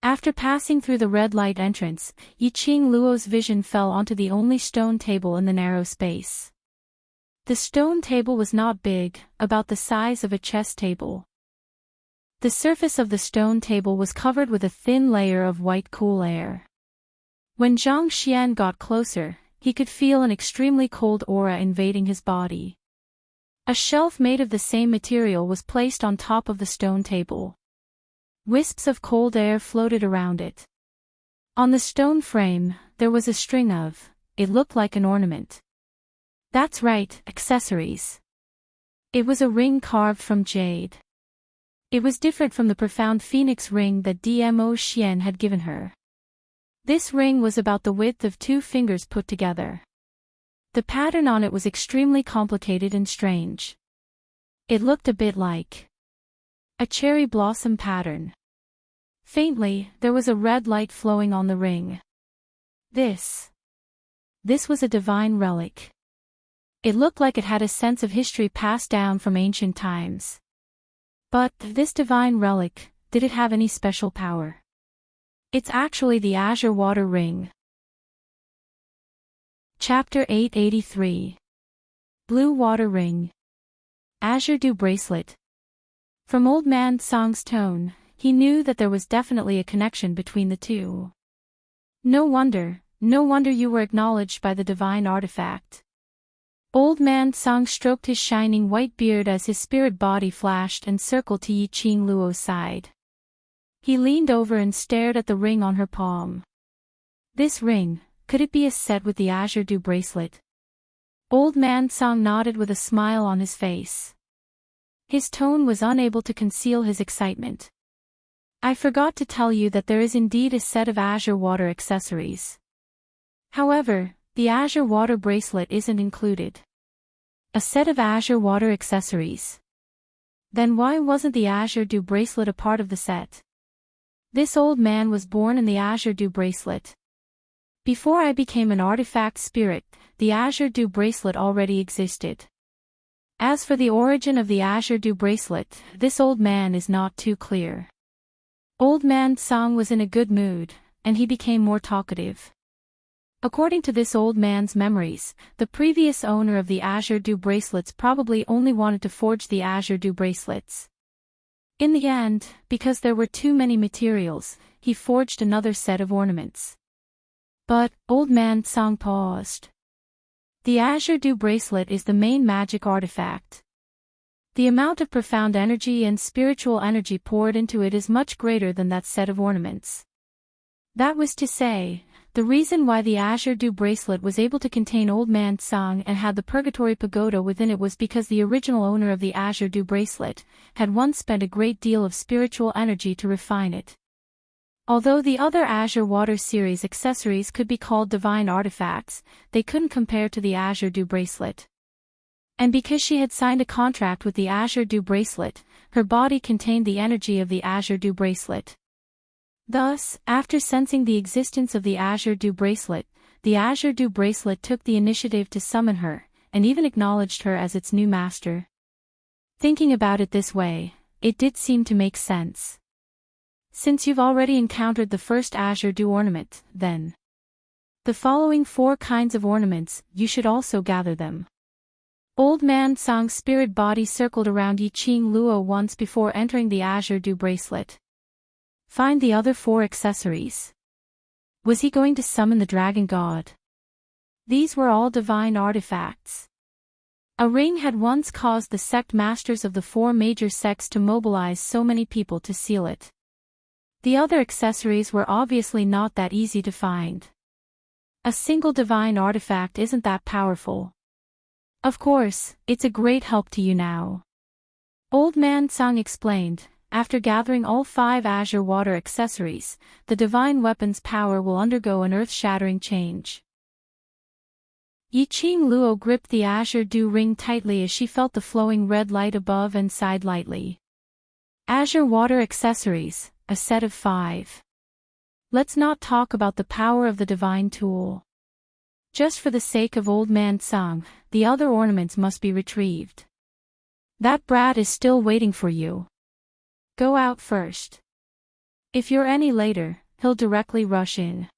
After passing through the red light entrance, Yiqing Luo's vision fell onto the only stone table in the narrow space. The stone table was not big, about the size of a chess table. The surface of the stone table was covered with a thin layer of white cool air. When Zhang Xian got closer, he could feel an extremely cold aura invading his body. A shelf made of the same material was placed on top of the stone table. Wisps of cold air floated around it. On the stone frame, there was a string of, it looked like an ornament. That's right, accessories. It was a ring carved from jade. It was different from the profound phoenix ring that Dmo Xian had given her. This ring was about the width of 2 fingers put together. The pattern on it was extremely complicated and strange. It looked a bit like a cherry blossom pattern. Faintly, there was a red light flowing on the ring. This was a divine relic. It looked like it had a sense of history passed down from ancient times. But, this divine relic, did it have any special power? It's actually the azure water ring. Chapter 883. Blue Water Ring. Azure Dew Bracelet. From Old Man Song's tone, he knew that there was definitely a connection between the two. No wonder you were acknowledged by the divine artifact. Old Man Song stroked his shining white beard as his spirit body flashed and circled to Yiqing Luo's side. He leaned over and stared at the ring on her palm. This ring, could it be a set with the Azure Dew bracelet? Old Man Song nodded with a smile on his face. His tone was unable to conceal his excitement. I forgot to tell you that there is indeed a set of azure water accessories. However, the azure water bracelet isn't included. A set of azure water accessories. Then why wasn't the Azure Dew bracelet a part of the set? This old man was born in the Azure Dew bracelet. Before I became an artifact spirit, the Azure Dew bracelet already existed. As for the origin of the Azure Dew bracelet, this old man is not too clear. Old Man Song was in a good mood, and he became more talkative. According to this old man's memories, the previous owner of the Azure Dew bracelets probably only wanted to forge the Azure Dew bracelets. In the end, because there were too many materials, he forged another set of ornaments. But, Old Man Song paused. The Azure Dew bracelet is the main magic artifact. The amount of profound energy and spiritual energy poured into it is much greater than that set of ornaments. That was to say, the reason why the Azure Dew bracelet was able to contain Old Man Song and had the Purgatory Pagoda within it was because the original owner of the Azure Dew bracelet had once spent a great deal of spiritual energy to refine it. Although the other Azure Water series accessories could be called divine artifacts, they couldn't compare to the Azure Dew bracelet. And because she had signed a contract with the Azure Dew bracelet, her body contained the energy of the Azure Dew bracelet. Thus, after sensing the existence of the Azure Dew bracelet, the Azure Dew bracelet took the initiative to summon her, and even acknowledged her as its new master. Thinking about it this way, it did seem to make sense. Since you've already encountered the first Azure Dew ornament, then the following 4 kinds of ornaments, you should also gather them. Old Man Song's spirit body circled around Yiqing Luo once before entering the Azure Dew bracelet. Find the other 4 accessories. Was he going to summon the dragon god? These were all divine artifacts. A ring had once caused the sect masters of the 4 major sects to mobilize so many people to seal it. The other accessories were obviously not that easy to find. A single divine artifact isn't that powerful. Of course, it's a great help to you now. Old Man Song explained. After gathering all 5 azure water accessories, the divine weapon's power will undergo an earth-shattering change. Yiqing Luo gripped the Azure Dew ring tightly as she felt the flowing red light above and sighed lightly. Azure water accessories, a set of 5. Let's not talk about the power of the divine tool. Just for the sake of Old Man Song, the other ornaments must be retrieved. That brat is still waiting for you. Go out first. If you're any later, he'll directly rush in.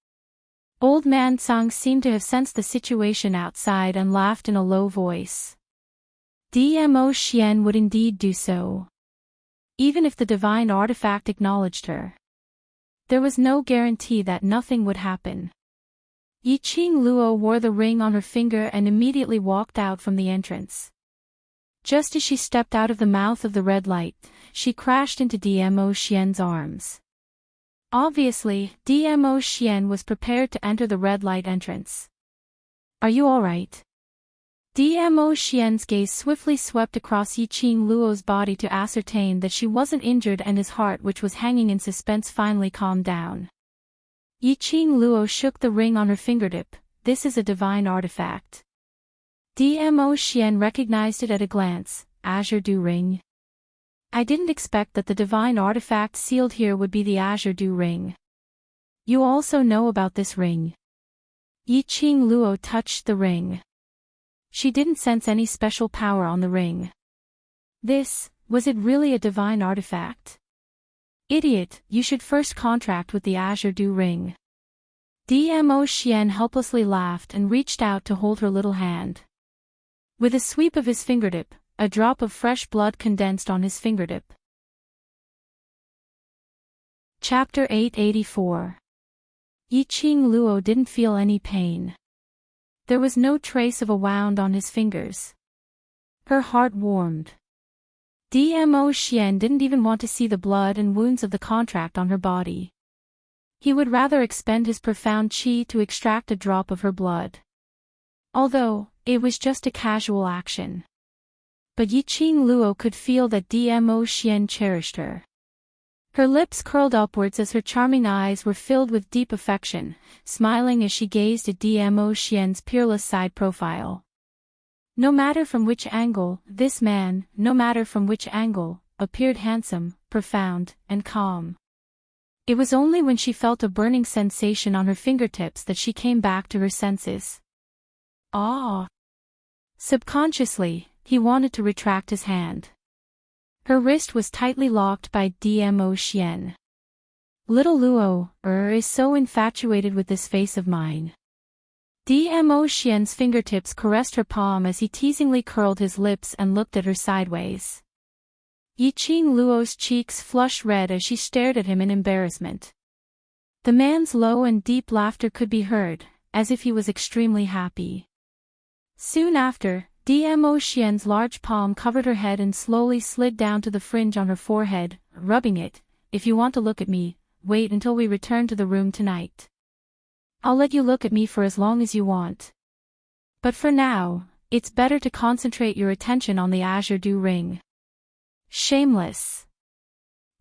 Old man Tsang seemed to have sensed the situation outside and laughed in a low voice. Dmo Xian would indeed do so. Even if the divine artifact acknowledged her, there was no guarantee that nothing would happen. Yiqing Luo wore the ring on her finger and immediately walked out from the entrance. Just as she stepped out of the mouth of the red light, she crashed into Dmo Xian's arms. Obviously, Dmo Xian was prepared to enter the red light entrance. Are you alright? Dmo Xian's gaze swiftly swept across Yiqing Luo's body to ascertain that she wasn't injured, and his heart, which was hanging in suspense, finally calmed down. Yiqing Luo shook the ring on her fingertip. This is a divine artifact. Dmo Xian recognized it at a glance. Azure Dew Ring. I didn't expect that the divine artifact sealed here would be the Azure Dew Ring. You also know about this ring. Yiqing Luo touched the ring. She didn't sense any special power on the ring. Was it really a divine artifact? Idiot, you should first contract with the Azure Dew Ring. Dmo Xian helplessly laughed and reached out to hold her little hand. With a sweep of his fingertip, a drop of fresh blood condensed on his fingertip. Chapter 884. Yiqing Luo didn't feel any pain. There was no trace of a wound on his fingers. Her heart warmed. Dmo Xian didn't even want to see the blood and wounds of the contract on her body. He would rather expend his profound qi to extract a drop of her blood. Although, it was just a casual action. But Yiqing Luo could feel that Dmo Xian cherished her. Her lips curled upwards as her charming eyes were filled with deep affection, smiling as she gazed at Dmo Xian's peerless side profile. No matter from which angle, this man, appeared handsome, profound, and calm. It was only when she felt a burning sensation on her fingertips that she came back to her senses. Ah! Subconsciously, he wanted to retract his hand. Her wrist was tightly locked by Dmo Xian. Little Luo is so infatuated with this face of mine. Dmo Xian's fingertips caressed her palm as he teasingly curled his lips and looked at her sideways. Yiqing Luo's cheeks flushed red as she stared at him in embarrassment. The man's low and deep laughter could be heard, as if he was extremely happy. Soon after, Dmo Xian's large palm covered her head and slowly slid down to the fringe on her forehead, rubbing it. If you want to look at me, wait until we return to the room tonight. I'll let you look at me for as long as you want. But for now, it's better to concentrate your attention on the Azure Dew Ring. Shameless.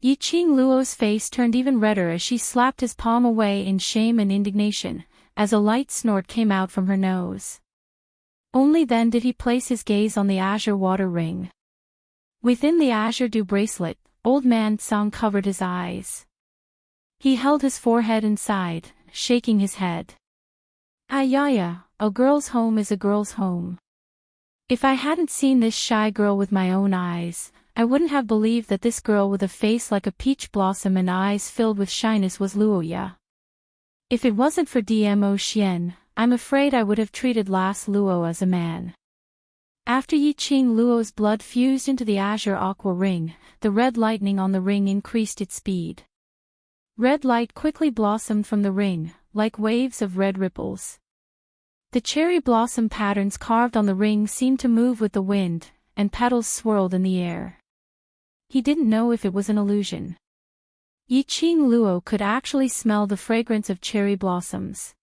Yiqing Luo's face turned even redder as she slapped his palm away in shame and indignation, as a light snort came out from her nose. Only then did he place his gaze on the azure water ring. Within the azure dew bracelet, old man Tsang covered his eyes. He held his forehead and sighed, shaking his head. Ayaya, a girl's home is a girl's home. If I hadn't seen this shy girl with my own eyes, I wouldn't have believed that this girl with a face like a peach blossom and eyes filled with shyness was Luoya. If it wasn't for Dmo Xian, I'm afraid I would have treated Las Luo as a man. After Yiqing Luo's blood fused into the azure aqua ring, the red lightning on the ring increased its speed. Red light quickly blossomed from the ring, like waves of red ripples. The cherry blossom patterns carved on the ring seemed to move with the wind, and petals swirled in the air. He didn't know if it was an illusion. Yiqing Luo could actually smell the fragrance of cherry blossoms.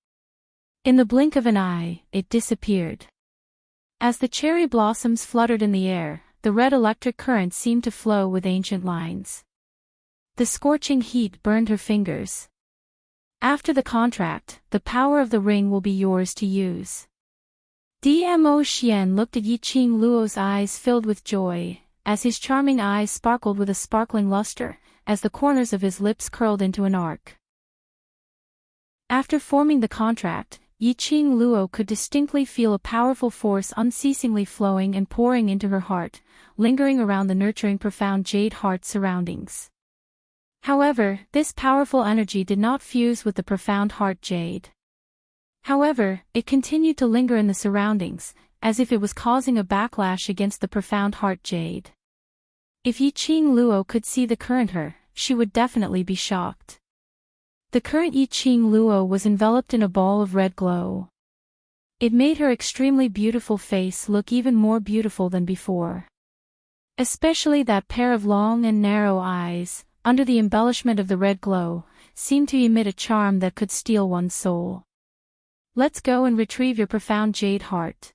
In the blink of an eye, it disappeared. As the cherry blossoms fluttered in the air, the red electric current seemed to flow with ancient lines. The scorching heat burned her fingers. After the contract, the power of the ring will be yours to use. Dmo Xian looked at Yiqing Luo's eyes filled with joy, as his charming eyes sparkled with a sparkling luster, as the corners of his lips curled into an arc. After forming the contract, Yiqing Luo could distinctly feel a powerful force unceasingly flowing and pouring into her heart, lingering around the nurturing profound jade heart surroundings. However, this powerful energy did not fuse with the profound heart jade. However, it continued to linger in the surroundings, as if it was causing a backlash against the profound heart jade. If Yiqing Luo could see the current her, she would definitely be shocked. The current Yiqing Luo was enveloped in a ball of red glow. It made her extremely beautiful face look even more beautiful than before. Especially that pair of long and narrow eyes, under the embellishment of the red glow, seemed to emit a charm that could steal one's soul. Let's go and retrieve your profound jade heart.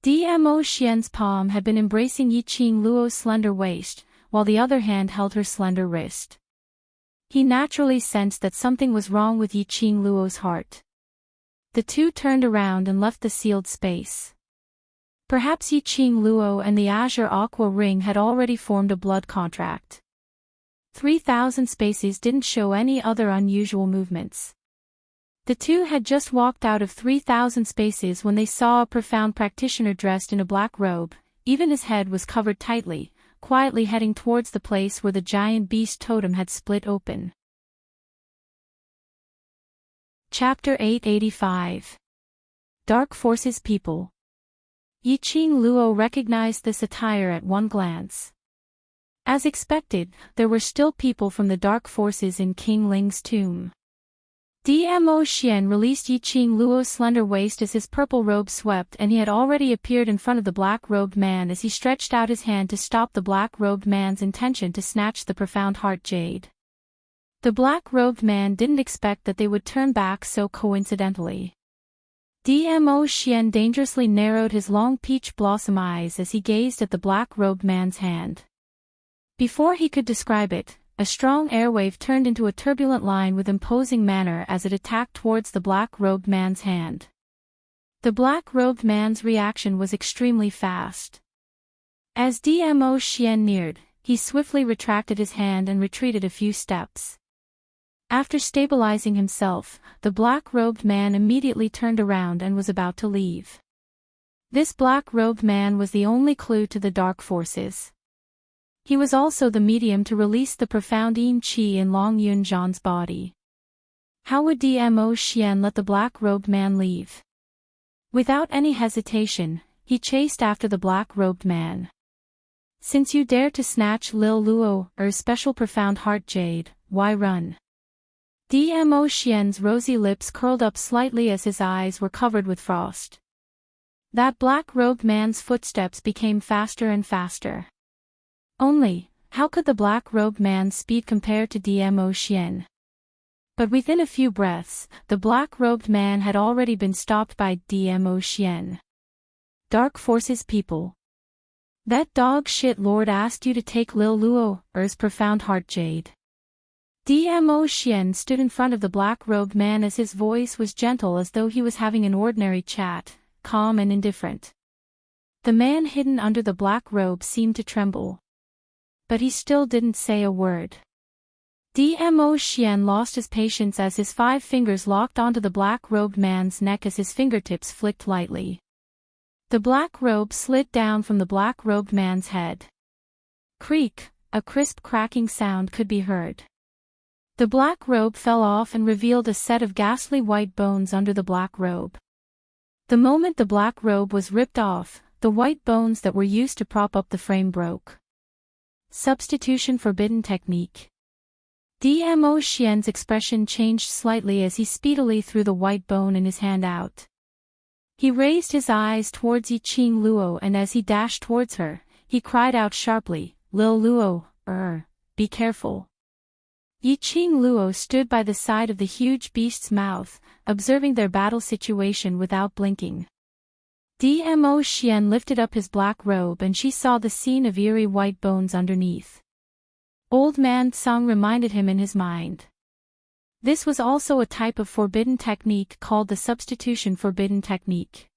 Dmo Xian's palm had been embracing Yiqing Luo's slender waist, while the other hand held her slender wrist. He naturally sensed that something was wrong with Yiqing Luo's heart. The two turned around and left the sealed space. Perhaps Yiqing Luo and the azure aqua ring had already formed a blood contract. 3,000 spaces didn't show any other unusual movements. The two had just walked out of 3,000 spaces when they saw a profound practitioner dressed in a black robe, even his head was covered tightly, quietly heading towards the place where the giant beast totem had split open. Chapter 885. Dark Forces People. Yiqing Luo recognized this attire at one glance. As expected, there were still people from the dark forces in King Ling's tomb. Dmo Xian released Yiqing Luo's slender waist as his purple robe swept, and he had already appeared in front of the black-robed man as he stretched out his hand to stop the black-robed man's intention to snatch the profound heart jade. The black-robed man didn't expect that they would turn back so coincidentally. Dmo Xian dangerously narrowed his long peach blossom eyes as he gazed at the black-robed man's hand. Before he could describe it, a strong airwave turned into a turbulent line with imposing manner as it attacked towards the black-robed man's hand. The black-robed man's reaction was extremely fast. As Dmo Xian neared, he swiftly retracted his hand and retreated a few steps. After stabilizing himself, the black-robed man immediately turned around and was about to leave. This black-robed man was the only clue to the dark forces. He was also the medium to release the profound yin qi in Long Yunzhan's body. How would Dmo Xian let the black-robed man leave? Without any hesitation, he chased after the black-robed man. Since you dare to snatch Lil Luo's special profound heart jade, why run? Dmo Xian's rosy lips curled up slightly as his eyes were covered with frost. That black-robed man's footsteps became faster and faster. Only, how could the black-robed man's speed compare to Dmo Xian? But within a few breaths, the black-robed man had already been stopped by Dmo Xian. Dark Forces People. That dog shit lord asked you to take Lil Luo's profound heart jade. Dmo Xian stood in front of the black-robed man as his voice was gentle as though he was having an ordinary chat, calm and indifferent. The man hidden under the black robe seemed to tremble. But he still didn't say a word. Dmo Xian lost his patience as his 5 fingers locked onto the black-robed man's neck as his fingertips flicked lightly. The black robe slid down from the black-robed man's head. Creak, a crisp cracking sound could be heard. The black robe fell off and revealed a set of ghastly white bones under the black robe. The moment the black robe was ripped off, the white bones that were used to prop up the frame broke. Substitution forbidden technique. Dmo Xian's expression changed slightly as he speedily threw the white bone in his hand out. He raised his eyes towards Yiqing Luo, and as he dashed towards her, he cried out sharply, "Lil Luo, be careful." Yiqing Luo stood by the side of the huge beast's mouth, observing their battle situation without blinking. Dmo Xian lifted up his black robe and she saw the scene of eerie white bones underneath. Old Man Tsang reminded him in his mind. This was also a type of forbidden technique called the substitution forbidden technique.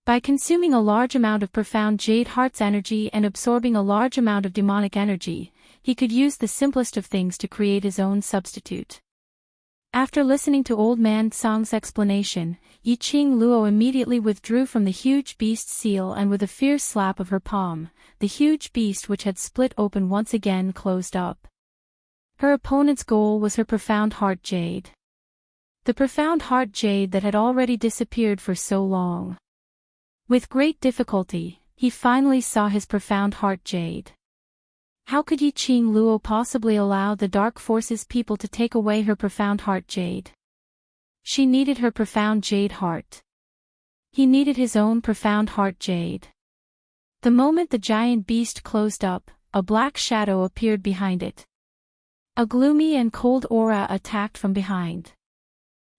By consuming a large amount of profound jade heart's energy and absorbing a large amount of demonic energy, he could use the simplest of things to create his own substitute. After listening to Old Man Tsang's explanation, Yiqing Luo immediately withdrew from the huge beast's seal, and with a fierce slap of her palm, the huge beast which had split open once again closed up. Her opponent's goal was her profound heart jade. The profound heart jade that had already disappeared for so long. With great difficulty, he finally saw his profound heart jade. How could Yiqing Luo possibly allow the dark forces people to take away her profound heart jade? She needed her profound jade heart. He needed his own profound heart jade. The moment the giant beast closed up, a black shadow appeared behind it. A gloomy and cold aura attacked from behind.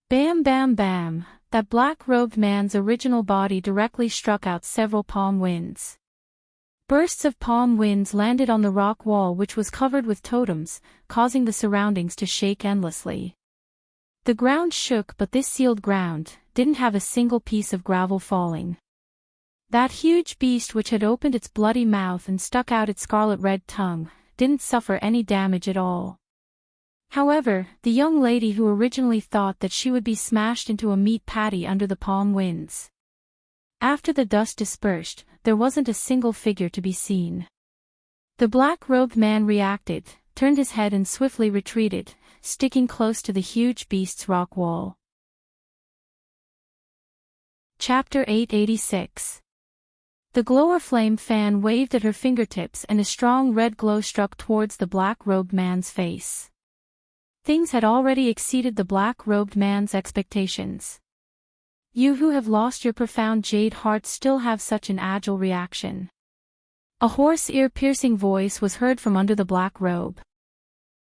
Bam bam bam, that black-robed man's original body directly struck out several palm winds. Bursts of palm winds landed on the rock wall, which was covered with totems, causing the surroundings to shake endlessly. The ground shook, but this sealed ground didn't have a single piece of gravel falling. That huge beast, which had opened its bloody mouth and stuck out its scarlet-red tongue, didn't suffer any damage at all. However, the young lady who originally thought that she would be smashed into a meat patty under the palm winds. After the dust dispersed, there wasn't a single figure to be seen. The black-robed man reacted, turned his head and swiftly retreated, sticking close to the huge beast's rock wall. Chapter 886. The glower flame fan waved at her fingertips and a strong red glow struck towards the black-robed man's face. Things had already exceeded the black-robed man's expectations. You who have lost your profound jade heart still have such an agile reaction. A hoarse ear-piercing voice was heard from under the black robe.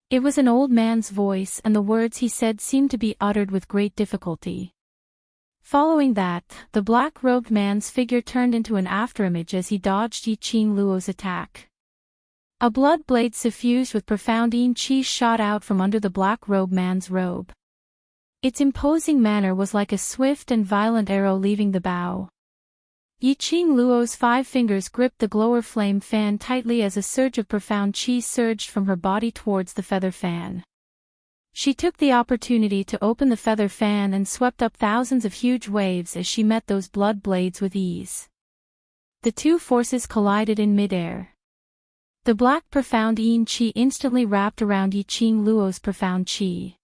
It was an old man's voice, and the words he said seemed to be uttered with great difficulty. Following that, the black-robed man's figure turned into an afterimage as he dodged Yiqing Luo's attack. A blood blade suffused with profound yin qi shot out from under the black-robed man's robe. Its imposing manner was like a swift and violent arrow leaving the bow. Yiqing Luo's 5 fingers gripped the glower flame fan tightly as a surge of profound qi surged from her body towards the feather fan. She took the opportunity to open the feather fan and swept up thousands of huge waves as she met those blood blades with ease. The two forces collided in midair. The black profound yin qi instantly wrapped around Yiqing Luo's profound qi.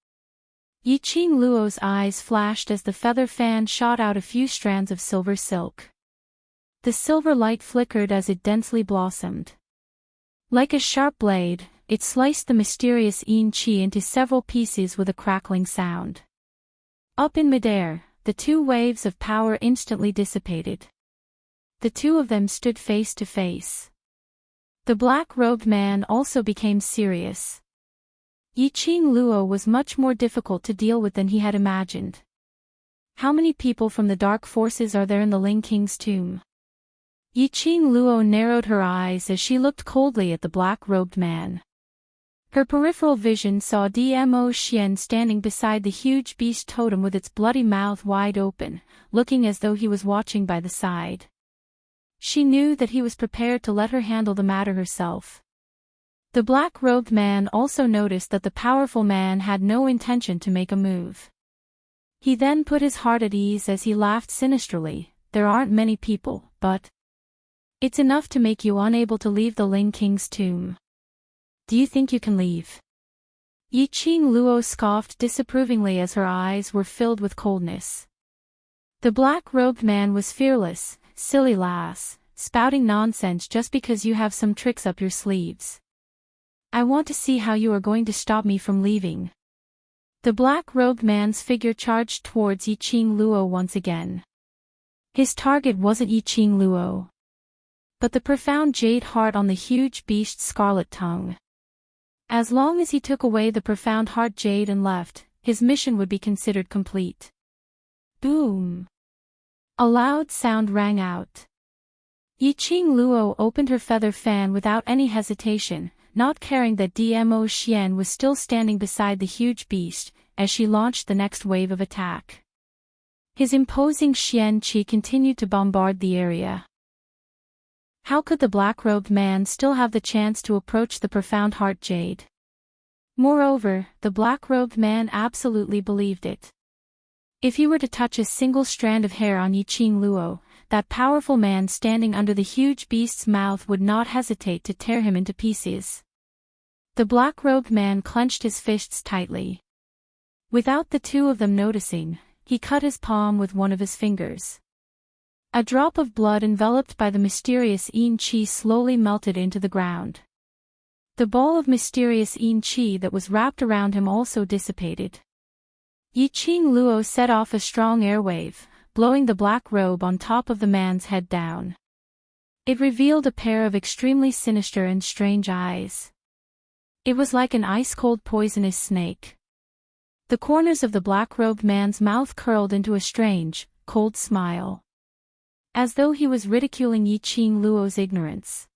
Yiqing Luo's eyes flashed as the feather fan shot out a few strands of silver silk. The silver light flickered as it densely blossomed. Like a sharp blade, it sliced the mysterious yin qi into several pieces with a crackling sound. Up in midair, the two waves of power instantly dissipated. The two of them stood face to face. The black-robed man also became serious. Yiqing Luo was much more difficult to deal with than he had imagined. How many people from the dark forces are there in the Ling King's tomb? Yiqing Luo narrowed her eyes as she looked coldly at the black-robed man. Her peripheral vision saw Dmo Xian standing beside the huge beast totem with its bloody mouth wide open, looking as though he was watching by the side. She knew that he was prepared to let her handle the matter herself. The black-robed man also noticed that the powerful man had no intention to make a move. He then put his heart at ease as he laughed sinisterly. There aren't many people, but it's enough to make you unable to leave the Ling King's tomb. Do you think you can leave? Yiqing Luo scoffed disapprovingly as her eyes were filled with coldness. The black-robed man was fearless. Silly lass, spouting nonsense just because you have some tricks up your sleeves. I want to see how you are going to stop me from leaving. The black-robed man's figure charged towards Yiqing Luo once again. His target wasn't Yiqing Luo, but the profound jade heart on the huge beast's scarlet tongue. As long as he took away the profound heart jade and left, his mission would be considered complete. Boom! A loud sound rang out. Yiqing Luo opened her feather fan without any hesitation, not caring that Dmo Xian was still standing beside the huge beast, as she launched the next wave of attack. His imposing Xian Qi continued to bombard the area. How could the black-robed man still have the chance to approach the profound heart jade? Moreover, the black-robed man absolutely believed it. If he were to touch a single strand of hair on Yiqing Luo, that powerful man standing under the huge beast's mouth would not hesitate to tear him into pieces. The black-robed man clenched his fists tightly. Without the two of them noticing, he cut his palm with one of his fingers. A drop of blood enveloped by the mysterious yin qi slowly melted into the ground. The ball of mysterious yin qi that was wrapped around him also dissipated. Yiqing Luo set off a strong airwave, blowing the black robe on top of the man's head down. It revealed a pair of extremely sinister and strange eyes. It was like an ice-cold poisonous snake. The corners of the black-robed man's mouth curled into a strange, cold smile, as though he was ridiculing Yiqing Luo's ignorance.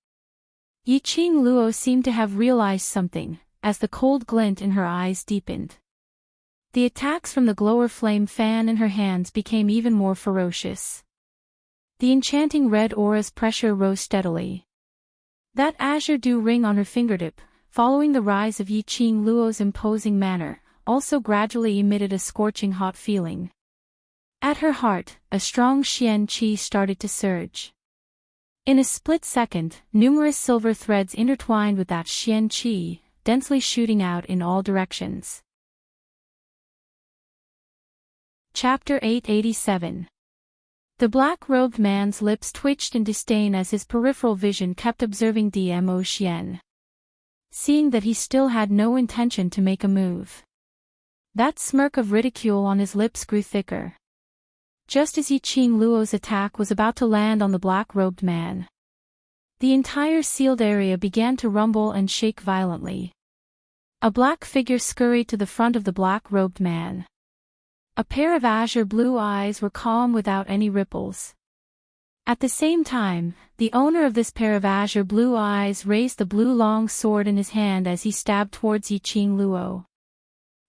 Yiqing Luo seemed to have realized something, as the cold glint in her eyes deepened. The attacks from the glower flame fan in her hands became even more ferocious. The enchanting red aura's pressure rose steadily. That azure dew ring on her fingertip, following the rise of Yiqing Luo's imposing manner, also gradually emitted a scorching hot feeling. At her heart, a strong xian qi started to surge. In a split second, numerous silver threads intertwined with that xian qi, densely shooting out in all directions. Chapter 887. The black-robed man's lips twitched in disdain as his peripheral vision kept observing Dmo Xian. Seeing that he still had no intention to make a move, that smirk of ridicule on his lips grew thicker. Just as Yiqing Luo's attack was about to land on the black-robed man, the entire sealed area began to rumble and shake violently. A black figure scurried to the front of the black-robed man. A pair of azure blue eyes were calm without any ripples. At the same time, the owner of this pair of azure blue eyes raised the blue long sword in his hand as he stabbed towards Yiqing Luo.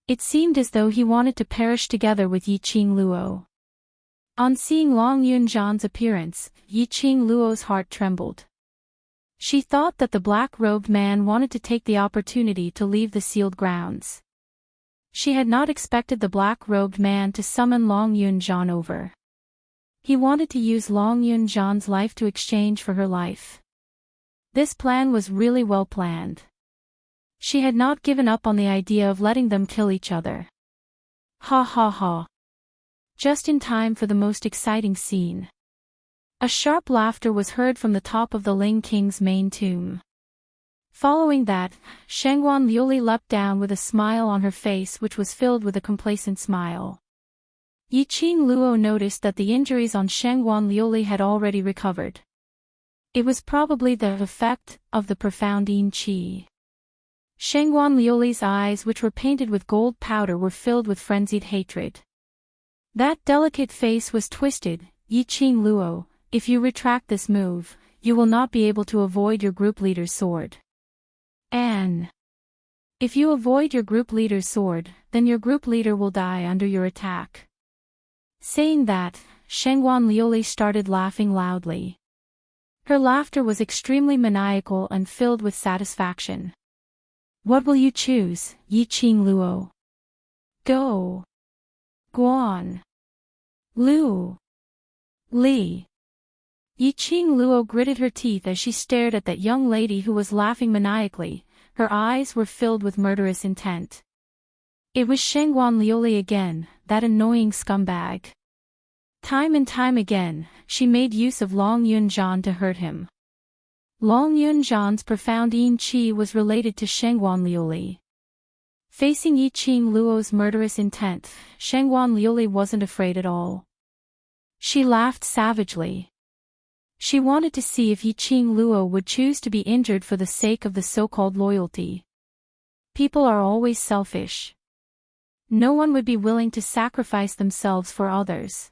It seemed as though he wanted to perish together with Yiqing Luo. On seeing Long Yunzhan's appearance, Yiqing Luo's heart trembled. She thought that the black-robed man wanted to take the opportunity to leave the sealed grounds. She had not expected the black-robed man to summon Long Yunzhan over. He wanted to use Long Yunzhan's life to exchange for her life. This plan was really well planned. She had not given up on the idea of letting them kill each other. Ha ha ha. Just in time for the most exciting scene. A sharp laughter was heard from the top of the Ling King's main tomb. Following that, Shangguan Liuli leapt down with a smile on her face which was filled with a complacent smile. Yiqing Luo noticed that the injuries on Shangguan Liuli had already recovered. It was probably the effect of the profound yin qi. Shangguan Liuli's eyes, which were painted with gold powder, were filled with frenzied hatred. That delicate face was twisted. Yiqing Luo, if you retract this move, you will not be able to avoid your group leader's sword. And if you avoid your group leader's sword, then your group leader will die under your attack. Saying that, Shangguan Liuli started laughing loudly. Her laughter was extremely maniacal and filled with satisfaction. What will you choose, Yiqing Luo? Go. Guan. Lu. Li. Yiqing Luo gritted her teeth as she stared at that young lady who was laughing maniacally. Her eyes were filled with murderous intent. It was Shangguan Liuli again, that annoying scumbag. Time and time again, she made use of Long Yunzhan to hurt him. Long Yunzhan's profound yin qi was related to Shangguan Liuli. Facing Yiqing Luo's murderous intent, Shangguan Liuli wasn't afraid at all. She laughed savagely. She wanted to see if Yiqing Luo would choose to be injured for the sake of the so-called loyalty. People are always selfish. No one would be willing to sacrifice themselves for others.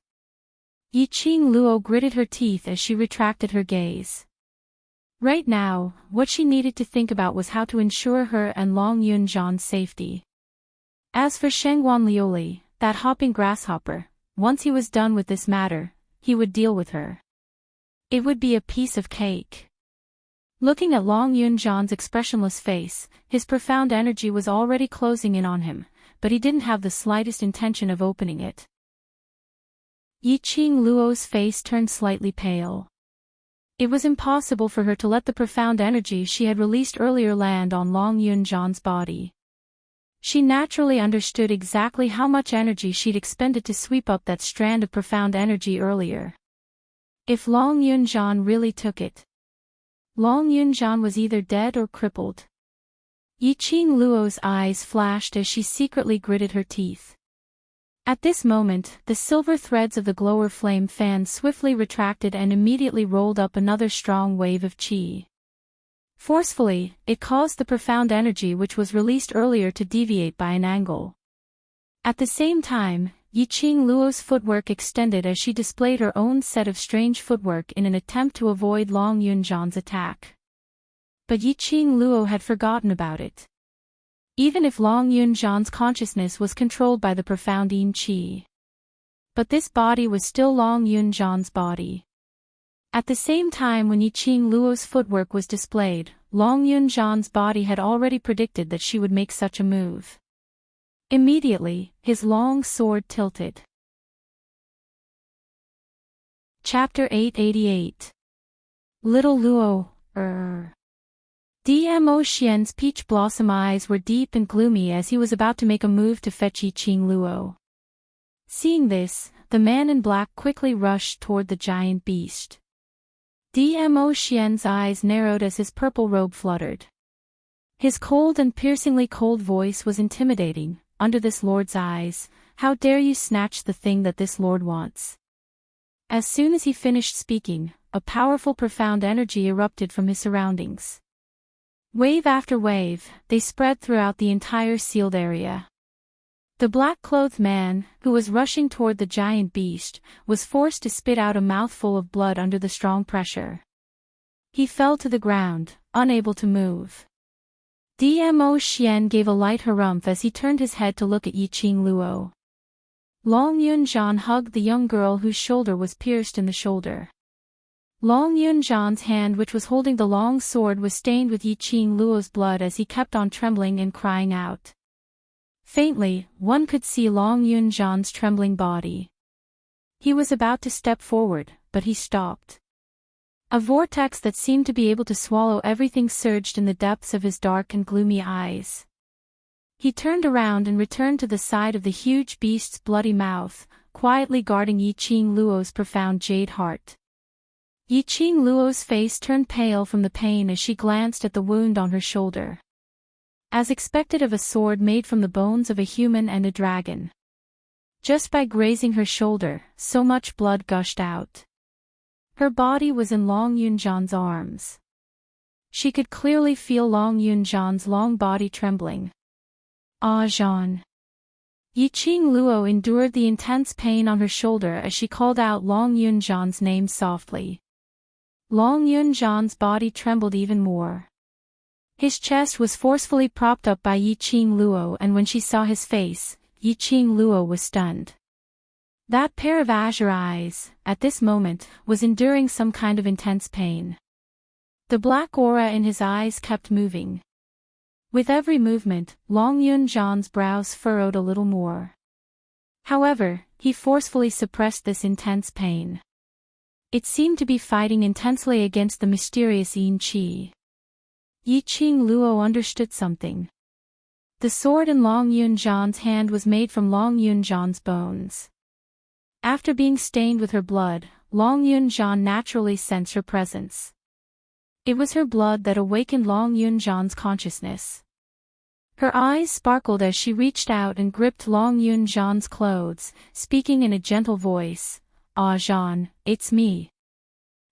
Yiqing Luo gritted her teeth as she retracted her gaze. Right now, what she needed to think about was how to ensure her and Long Yunzhan's safety. As for Shangguan Liuli, that hopping grasshopper, once he was done with this matter, he would deal with her. It would be a piece of cake. Looking at Long Yunjan's expressionless face, his profound energy was already closing in on him, but he didn't have the slightest intention of opening it. Yiqing Luo's face turned slightly pale. It was impossible for her to let the profound energy she had released earlier land on Long Yunjan's body. She naturally understood exactly how much energy she'd expended to sweep up that strand of profound energy earlier. If Long Yunjan really took it, Long Yunjan was either dead or crippled. Yiqing Luo's eyes flashed as she secretly gritted her teeth. At this moment, the silver threads of the glower flame fan swiftly retracted and immediately rolled up another strong wave of qi. Forcefully, it caused the profound energy which was released earlier to deviate by an angle. At the same time, Yiqing Luo's footwork extended as she displayed her own set of strange footwork in an attempt to avoid Long Yunjan's attack. But Yiqing Luo had forgotten about it. Even if Long Yunjan's consciousness was controlled by the profound yin qi. But this body was still Long Yunjan's body. At the same time when Yiqing Luo's footwork was displayed, Long Yunjan's body had already predicted that she would make such a move. Immediately, his long sword tilted. Chapter 888. Little Luo, Dmo Xian's peach blossom eyes were deep and gloomy as he was about to make a move to fetch Yiqing Luo. Seeing this, the man in black quickly rushed toward the giant beast. Dmo Xian's eyes narrowed as his purple robe fluttered. His cold and piercingly cold voice was intimidating. Under this lord's eyes, how dare you snatch the thing that this lord wants? As soon as he finished speaking, a powerful profound energy erupted from his surroundings. Wave after wave, they spread throughout the entire sealed area. The black-clothed man, who was rushing toward the giant beast, was forced to spit out a mouthful of blood under the strong pressure. He fell to the ground, unable to move. Dmo Xian gave a light harumph as he turned his head to look at Yiqing Luo. Long Yunjan hugged the young girl whose shoulder was pierced in the shoulder. Long Yunjan's hand which was holding the long sword was stained with Yiqing Luo's blood as he kept on trembling and crying out. Faintly, one could see Long Yunjan's trembling body. He was about to step forward, but he stopped. A vortex that seemed to be able to swallow everything surged in the depths of his dark and gloomy eyes. He turned around and returned to the side of the huge beast's bloody mouth, quietly guarding Yiqing Luo's profound jade heart. Yiqing Luo's face turned pale from the pain as she glanced at the wound on her shoulder. As expected of a sword made from the bones of a human and a dragon. Just by grazing her shoulder, so much blood gushed out. Her body was in Long Yunjan's arms. She could clearly feel Long Yunjan's long body trembling. Ah Jean. Yiqing Luo endured the intense pain on her shoulder as she called out Long Yunjan's name softly. Long Yunjan's body trembled even more. His chest was forcefully propped up by Yiqing Luo, and when she saw his face, Yiqing Luo was stunned. That pair of azure eyes, at this moment, was enduring some kind of intense pain. The black aura in his eyes kept moving. With every movement, Long Yunjan's brows furrowed a little more. However, he forcefully suppressed this intense pain. It seemed to be fighting intensely against the mysterious yin qi. Yiqing Luo understood something. The sword in Long Yunjan's hand was made from Long Yunjan's bones. After being stained with her blood, Long Yunjan naturally sensed her presence. It was her blood that awakened Long Yunjan's consciousness. Her eyes sparkled as she reached out and gripped Long Yunjan's clothes, speaking in a gentle voice, "Ah Jean, it's me.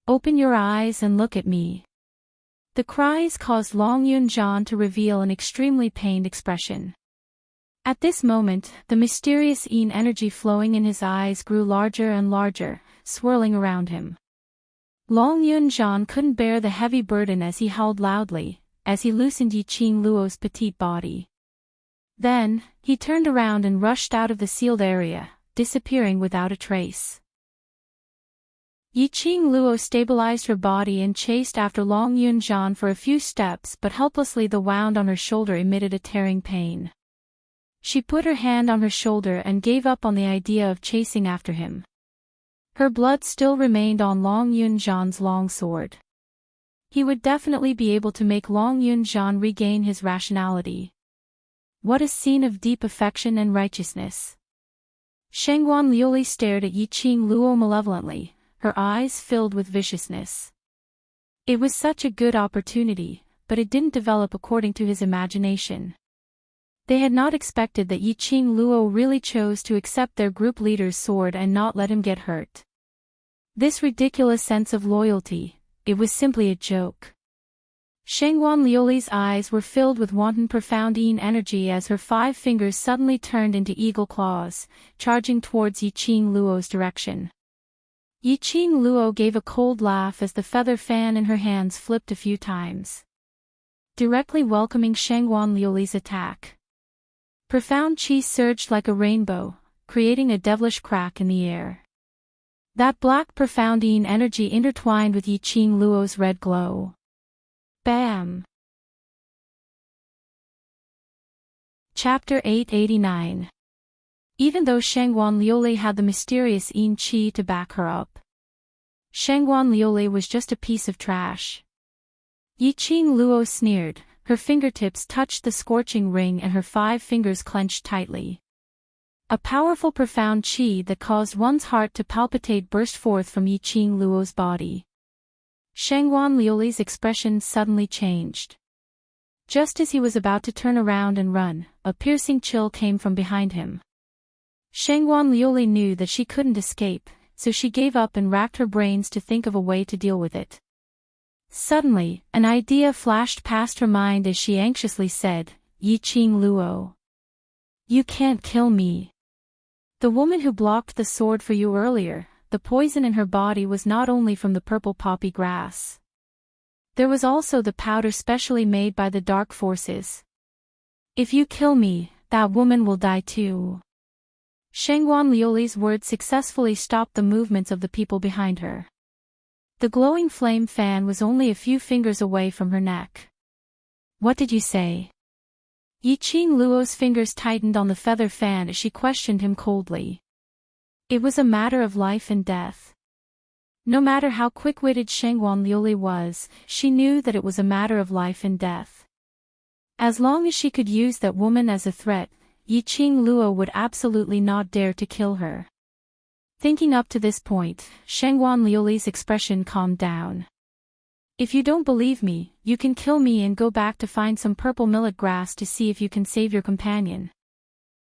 Open your eyes and look at me." The cries caused Long Yunjan to reveal an extremely pained expression. At this moment, the mysterious yin energy flowing in his eyes grew larger and larger, swirling around him. Long Yunjan couldn't bear the heavy burden as he howled loudly, as he loosened Yiqing Luo's petite body. Then, he turned around and rushed out of the sealed area, disappearing without a trace. Yiqing Luo stabilized her body and chased after Long Yunjian for a few steps, but helplessly the wound on her shoulder emitted a tearing pain. She put her hand on her shoulder and gave up on the idea of chasing after him. Her blood still remained on Long Yunjian's long sword. He would definitely be able to make Long Yunjian regain his rationality. What a scene of deep affection and righteousness. Shengguan Liuli stared at Yiqing Luo malevolently, her eyes filled with viciousness. It was such a good opportunity, but it didn't develop according to his imagination. They had not expected that Yiqing Luo really chose to accept their group leader's sword and not let him get hurt. This ridiculous sense of loyalty, it was simply a joke. Shengguan Liuli's eyes were filled with wanton profound yin energy as her 5 fingers suddenly turned into eagle claws, charging towards Yiqing Luo's direction. Yiqing Luo gave a cold laugh as the feather fan in her hands flipped a few times, directly welcoming Shengguan Liuli's attack. Profound qi surged like a rainbow, creating a devilish crack in the air. That black profound yin energy intertwined with Yiqing Luo's red glow. Bam! Chapter 889. Even though Shengguan Liuli had the mysterious yin qi to back her up, Shengguan Liuli was just a piece of trash. Yiqing Luo sneered, her fingertips touched the scorching ring and her 5 fingers clenched tightly. A powerful profound qi that caused one's heart to palpitate burst forth from Yiqing Luo's body. Shengguan Liuli's expression suddenly changed. Just as he was about to turn around and run, a piercing chill came from behind him. Shengguan Liuli knew that she couldn't escape, so she gave up and racked her brains to think of a way to deal with it. Suddenly, an idea flashed past her mind as she anxiously said, "Yiqing Luo, you can't kill me. The woman who blocked the sword for you earlier, the poison in her body was not only from the purple poppy grass. There was also the powder specially made by the dark forces. If you kill me, that woman will die too." Shengguan Liuli's words successfully stopped the movements of the people behind her. The glowing flame fan was only a few fingers away from her neck. "What did you say?" Yiqing Luo's fingers tightened on the feather fan as she questioned him coldly. It was a matter of life and death. No matter how quick-witted Shengguan Liuli was, she knew that it was a matter of life and death. As long as she could use that woman as a threat, Yiqing Luo would absolutely not dare to kill her. Thinking up to this point, Shengguan Liuli's expression calmed down. "If you don't believe me, you can kill me and go back to find some purple millet grass to see if you can save your companion."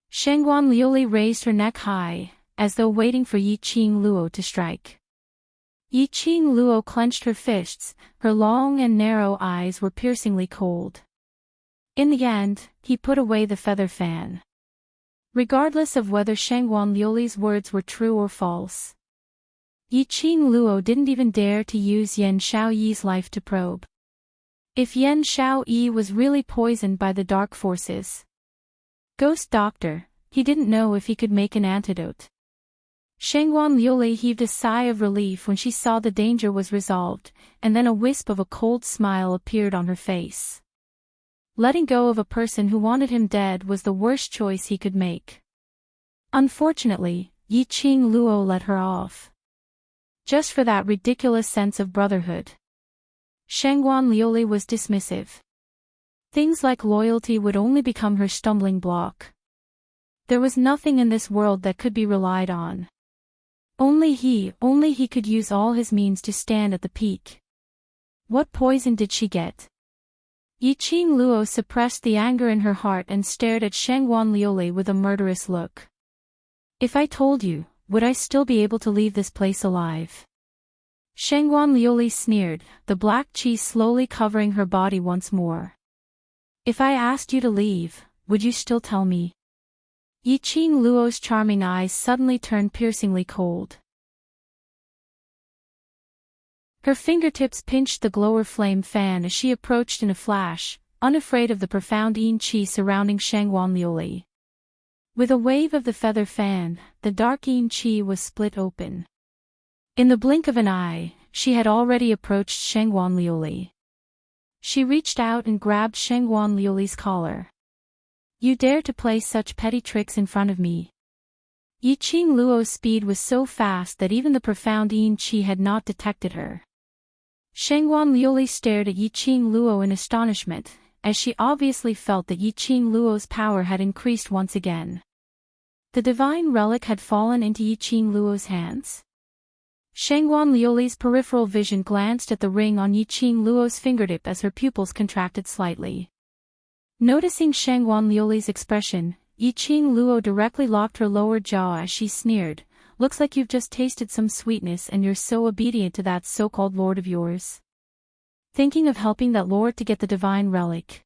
Shengguan Liuli raised her neck high, as though waiting for Yiqing Luo to strike. Yiqing Luo clenched her fists, her long and narrow eyes were piercingly cold. In the end, he put away the feather fan. Regardless of whether Shengguan Liuli's words were true or false, Yiqing Luo didn't even dare to use Yan Shaoyi's life to probe. If Yan Shaoyi was really poisoned by the dark forces, Ghost Doctor, he didn't know if he could make an antidote. Shengguan Liuli heaved a sigh of relief when she saw the danger was resolved, and then a wisp of a cold smile appeared on her face. Letting go of a person who wanted him dead was the worst choice he could make. Unfortunately, Yiqing Luo let her off. Just for that ridiculous sense of brotherhood. Shengguan Liuli was dismissive. Things like loyalty would only become her stumbling block. There was nothing in this world that could be relied on. Only he could use all his means to stand at the peak. What poison did she get? Yiqing Luo suppressed the anger in her heart and stared at Shengguan Liuli with a murderous look. "If I told you, would I still be able to leave this place alive?" Shengguan Liuli sneered, the black qi slowly covering her body once more. "If I asked you to leave, would you still tell me?" Yiqing Luo's charming eyes suddenly turned piercingly cold. Her fingertips pinched the glower flame fan as she approached in a flash, unafraid of the profound yin qi surrounding Shengguan Liuli. With a wave of the feather fan, the dark yin qi was split open. In the blink of an eye, she had already approached Shangguan Liuli. She reached out and grabbed Shangguan Liuli's collar. "You dare to play such petty tricks in front of me?" Yiqing Luo's speed was so fast that even the profound Yin Qi had not detected her. Shangguan Liuli stared at Yiqing Luo in astonishment, as she obviously felt that Yiqing Luo's power had increased once again. The divine relic had fallen into Yiqing Luo's hands. Shangguan Liuli's peripheral vision glanced at the ring on Yiqing Luo's fingertip as her pupils contracted slightly. Noticing Shangguan Liuli's expression, Yiqing Luo directly locked her lower jaw as she sneered, "Looks like you've just tasted some sweetness and you're so obedient to that so-called lord of yours. Thinking of helping that lord to get the divine relic."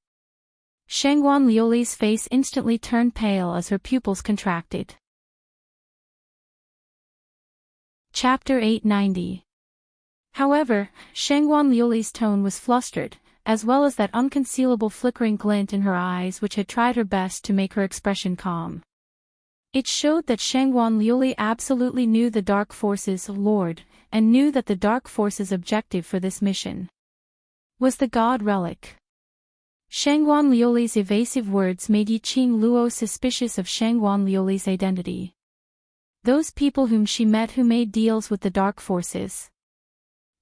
Shangguan Liuli's face instantly turned pale as her pupils contracted. Chapter 890. However, Shangguan Liuli's tone was flustered, as well as that unconcealable flickering glint in her eyes which had tried her best to make her expression calm. It showed that Shangguan Liuli absolutely knew the dark forces' lord, and knew that the dark forces' objective for this mission was the god relic. Shangguan Liuli's evasive words made Yiqing Luo suspicious of Shangguan Liuli's identity. Those people whom she met who made deals with the dark forces.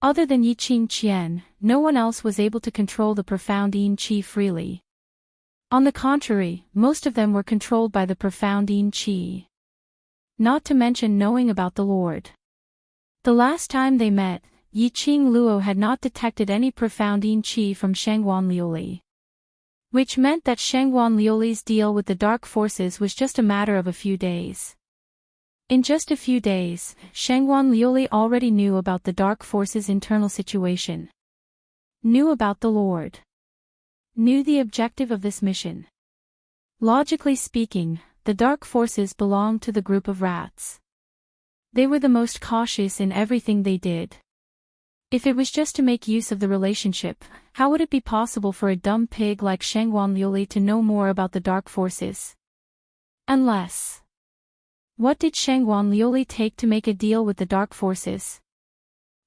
Other than Yiqing Qian, no one else was able to control the profound Yin Qi freely. On the contrary, most of them were controlled by the profound Yin Qi. Not to mention knowing about the Lord. The last time they met, Yiqing Luo had not detected any profound Yin Qi from Shangguan Liuli. Which meant that Shangguan Liuli's deal with the dark forces was just a matter of a few days. In just a few days, Shangguan Liuli already knew about the dark forces' internal situation. Knew about the Lord. Knew the objective of this mission. Logically speaking, the dark forces belonged to the group of rats. They were the most cautious in everything they did. If it was just to make use of the relationship, how would it be possible for a dumb pig like Shangguan Liuli to know more about the dark forces? Unless... What did Shangguan Liuli take to make a deal with the dark forces?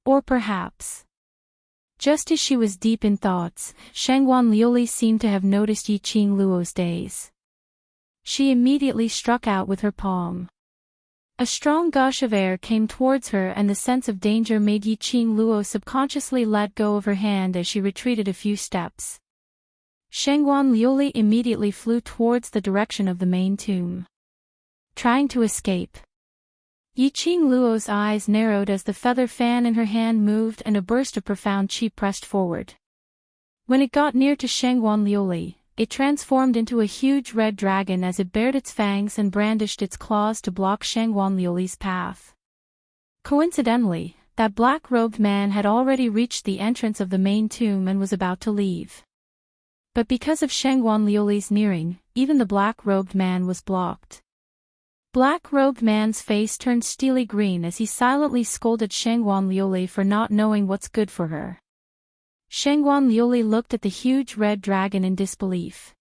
Or perhaps... Just as she was deep in thoughts, Shangguan Liuli seemed to have noticed Yiqing Luo's daze. She immediately struck out with her palm. A strong gush of air came towards her and the sense of danger made Yiqing Luo subconsciously let go of her hand as she retreated a few steps. Shangguan Liuli immediately flew towards the direction of the main tomb. Trying to escape. Yiqing Luo's eyes narrowed as the feather fan in her hand moved and a burst of profound qi pressed forward. When it got near to Shangguan Liuli, it transformed into a huge red dragon as it bared its fangs and brandished its claws to block Shangguan Liuli's path. Coincidentally, that black-robed man had already reached the entrance of the main tomb and was about to leave. But because of Shangguan Liuli's nearing, even the black-robed man was blocked. Black-robed man's face turned steely green as he silently scolded Shangguan Liuli for not knowing what's good for her. Shangguan Liuli looked at the huge red dragon in disbelief.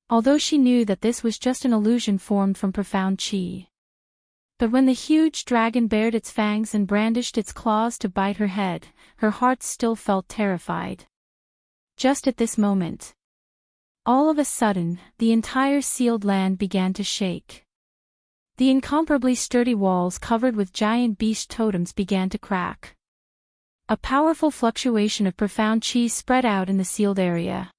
Although she knew that this was just an illusion formed from profound qi. But when the huge dragon bared its fangs and brandished its claws to bite her head, her heart still felt terrified. Just at this moment. All of a sudden, the entire sealed land began to shake. The incomparably sturdy walls covered with giant beast totems began to crack. A powerful fluctuation of profound qi spread out in the sealed area.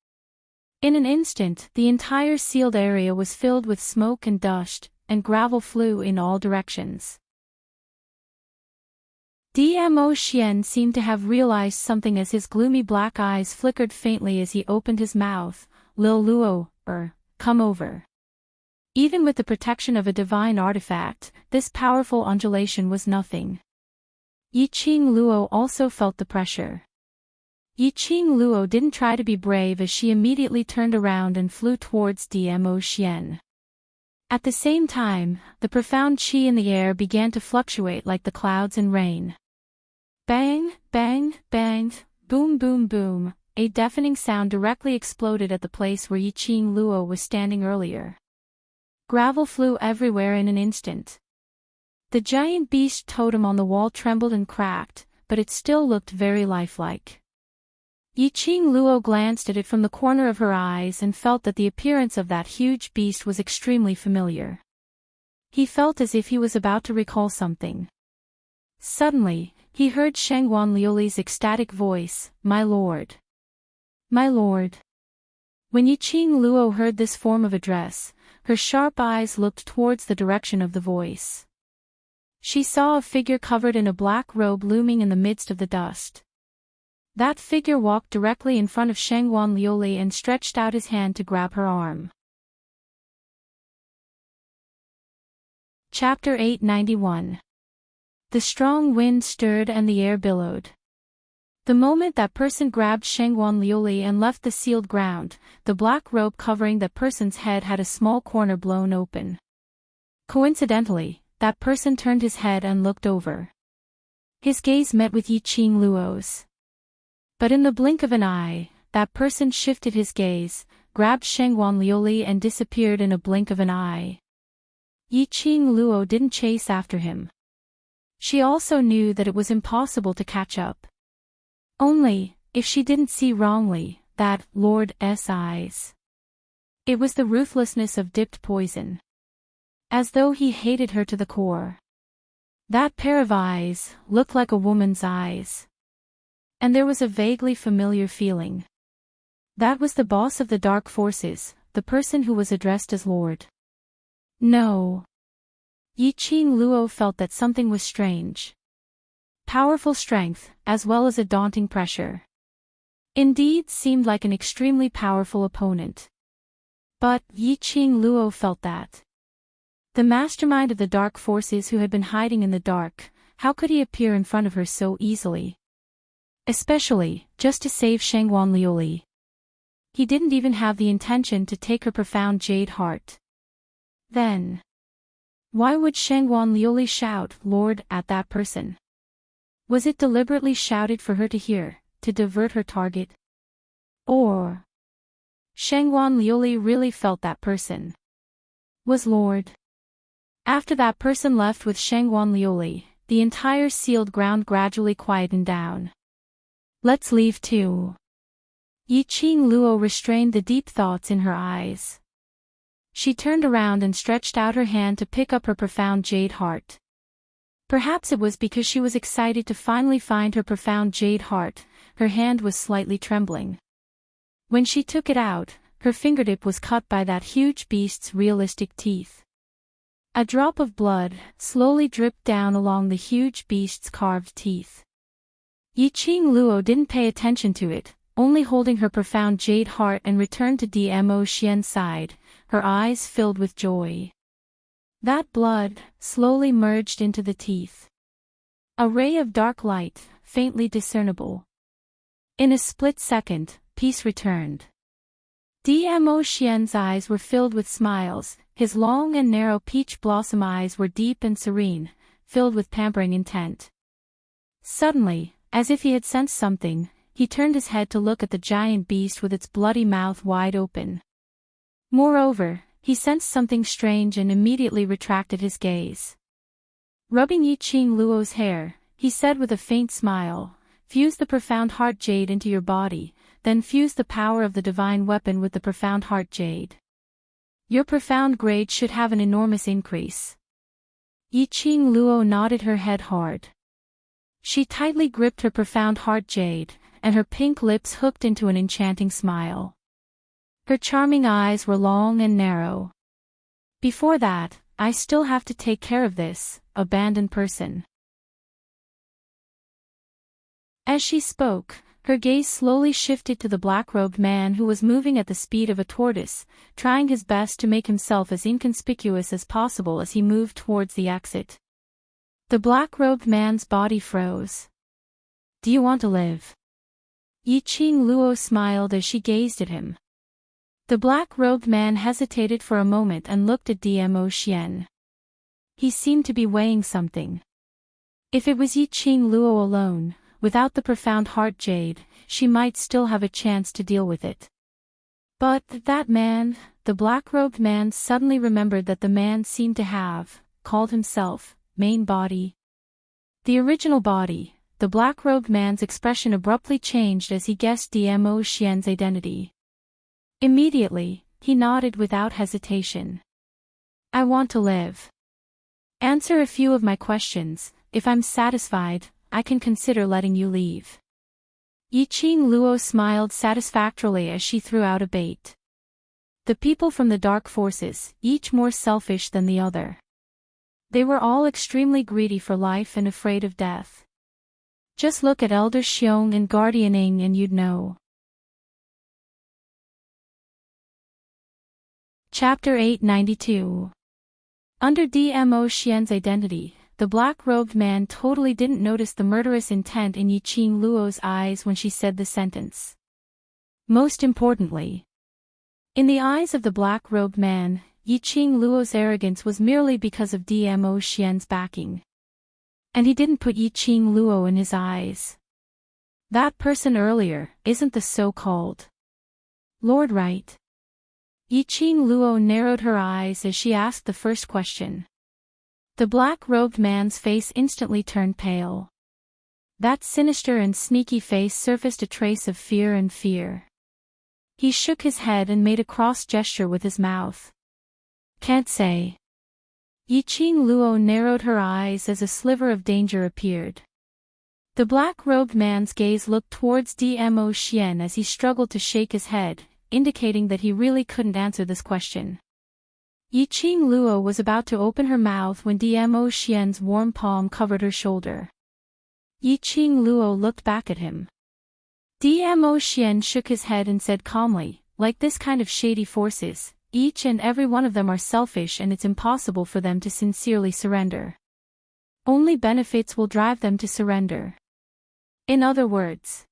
In an instant, the entire sealed area was filled with smoke and dust, and gravel flew in all directions. Dmo Xian seemed to have realized something as his gloomy black eyes flickered faintly as he opened his mouth. "Lil Luo, come over." Even with the protection of a divine artifact, this powerful undulation was nothing. Yiqing Luo also felt the pressure. Yiqing Luo didn't try to be brave as she immediately turned around and flew towards Dmo Xian. At the same time, the profound qi in the air began to fluctuate like the clouds in rain. Bang, bang, bang, boom boom boom, a deafening sound directly exploded at the place where Yiqing Luo was standing earlier. Gravel flew everywhere in an instant. The giant beast totem on the wall trembled and cracked, but it still looked very lifelike. Yiqing Luo glanced at it from the corner of her eyes and felt that the appearance of that huge beast was extremely familiar. He felt as if he was about to recall something. Suddenly, he heard Shangguan Liuli's ecstatic voice, "My lord! My lord!" When Yiqing Luo heard this form of address, her sharp eyes looked towards the direction of the voice. She saw a figure covered in a black robe looming in the midst of the dust. That figure walked directly in front of Shangguan Liuli and stretched out his hand to grab her arm. Chapter 891. The strong wind stirred and the air billowed. The moment that person grabbed Shangguan Liuli and left the sealed ground, the black robe covering that person's head had a small corner blown open. Coincidentally, that person turned his head and looked over. His gaze met with Yiqing Luo's. But in the blink of an eye, that person shifted his gaze, grabbed Shangguan Liuli and disappeared in a blink of an eye. Yiqing Luo didn't chase after him. She also knew that it was impossible to catch up. Only, if she didn't see wrongly, that Lord's eyes. It was the ruthlessness of dipped poison. As though he hated her to the core. That pair of eyes looked like a woman's eyes. And there was a vaguely familiar feeling. That was the boss of the dark forces, the person who was addressed as Lord. No. Yiqing Luo felt that something was strange. Powerful strength, as well as a daunting pressure. Indeed seemed like an extremely powerful opponent. But Yiqing Luo felt that. The mastermind of the dark forces who had been hiding in the dark, how could he appear in front of her so easily? Especially, just to save Shangguan Liuli. He didn't even have the intention to take her profound jade heart. Then, why would Shangguan Liuli shout, "Lord," at that person? Was it deliberately shouted for her to hear, to divert her target? Or Shangguan Liuli really felt that person was Lord. After that person left with Shangguan Liuli, the entire sealed ground gradually quietened down. Let's leave too. Yiqing Luo restrained the deep thoughts in her eyes. She turned around and stretched out her hand to pick up her profound jade heart. Perhaps it was because she was excited to finally find her profound jade heart, her hand was slightly trembling. When she took it out, her fingertip was cut by that huge beast's realistic teeth. A drop of blood slowly dripped down along the huge beast's carved teeth. Yiqing Luo didn't pay attention to it, only holding her profound jade heart and returned to Dmo Xian's side, her eyes filled with joy. That blood slowly merged into the teeth. A ray of dark light, faintly discernible. In a split second, peace returned. Dmo Xian's eyes were filled with smiles, his long and narrow peach blossom eyes were deep and serene, filled with pampering intent. Suddenly, as if he had sensed something, he turned his head to look at the giant beast with its bloody mouth wide open. Moreover, he sensed something strange and immediately retracted his gaze. Rubbing Yiqing Luo's hair, he said with a faint smile, "Fuse the profound heart jade into your body, then fuse the power of the divine weapon with the profound heart jade. Your profound grade should have an enormous increase." Yiqing Luo nodded her head hard. She tightly gripped her profound heart jade, and her pink lips hooked into an enchanting smile. Her charming eyes were long and narrow. "Before that, I still have to take care of this abandoned person." As she spoke, her gaze slowly shifted to the black-robed man who was moving at the speed of a tortoise, trying his best to make himself as inconspicuous as possible as he moved towards the exit. The black-robed man's body froze. "Do you want to live?" Yiqing Luo smiled as she gazed at him. The black-robed man hesitated for a moment and looked at Dmo Xian. He seemed to be weighing something. If it was Yiqing Luo alone, without the profound heart jade, she might still have a chance to deal with it. But that man, the black-robed man suddenly remembered that the man seemed to have called himself main body. The original body, the black-robed man's expression abruptly changed as he guessed Dmo Xian's identity. Immediately, he nodded without hesitation. I want to live. Answer a few of my questions. If I'm satisfied, I can consider letting you leave. Yiqing Luo smiled satisfactorily as she threw out a bait. The people from the dark forces, each more selfish than the other. They were all extremely greedy for life and afraid of death. Just look at Elder Xiong and Guardian Ing and you'd know. Chapter 892. Under Dmo Xian's identity, the black-robed man totally didn't notice the murderous intent in Yiqing Luo's eyes when she said the sentence. Most importantly, in the eyes of the black-robed man, Yiqing Luo's arrogance was merely because of Dmo Xian's backing. And he didn't put Yiqing Luo in his eyes. That person earlier isn't the so-called Lord, right? Yiqing Luo narrowed her eyes as she asked the first question. The black-robed man's face instantly turned pale. That sinister and sneaky face surfaced a trace of fear and fear. He shook his head and made a cross gesture with his mouth. Can't say. Yiqing Luo narrowed her eyes as a sliver of danger appeared. The black-robed man's gaze looked towards Dmo Xian as he struggled to shake his head, indicating that he really couldn't answer this question. Yiqing Luo was about to open her mouth when Dmo Xian's warm palm covered her shoulder. Yiqing Luo looked back at him. Dmo Xian shook his head and said calmly, like this kind of shady forces, each and every one of them are selfish and it's impossible for them to sincerely surrender. Only benefits will drive them to surrender. In other words,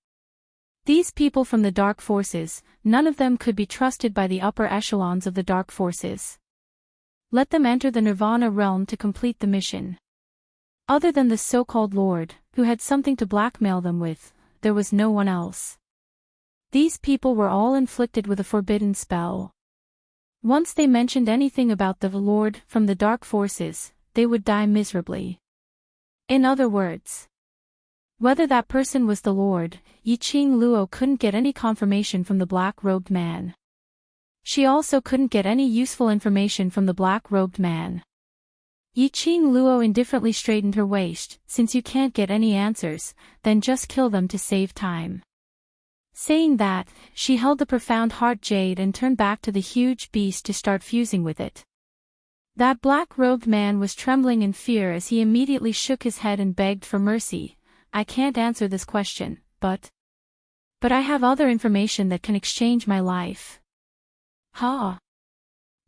these people from the dark forces, none of them could be trusted by the upper echelons of the dark forces. Let them enter the Nirvana realm to complete the mission. Other than the so-called Lord, who had something to blackmail them with, there was no one else. These people were all inflicted with a forbidden spell. Once they mentioned anything about the Lord from the dark forces, they would die miserably. In other words, whether that person was the Lord, Yiqing Luo couldn't get any confirmation from the black-robed man. She also couldn't get any useful information from the black-robed man. Yiqing Luo indifferently straightened her waist. Since you can't get any answers, then just kill them to save time. Saying that, she held the profound heart jade and turned back to the huge beast to start fusing with it. That black-robed man was trembling in fear as he immediately shook his head and begged for mercy. I can't answer this question, but I have other information that can exchange my life. Ha!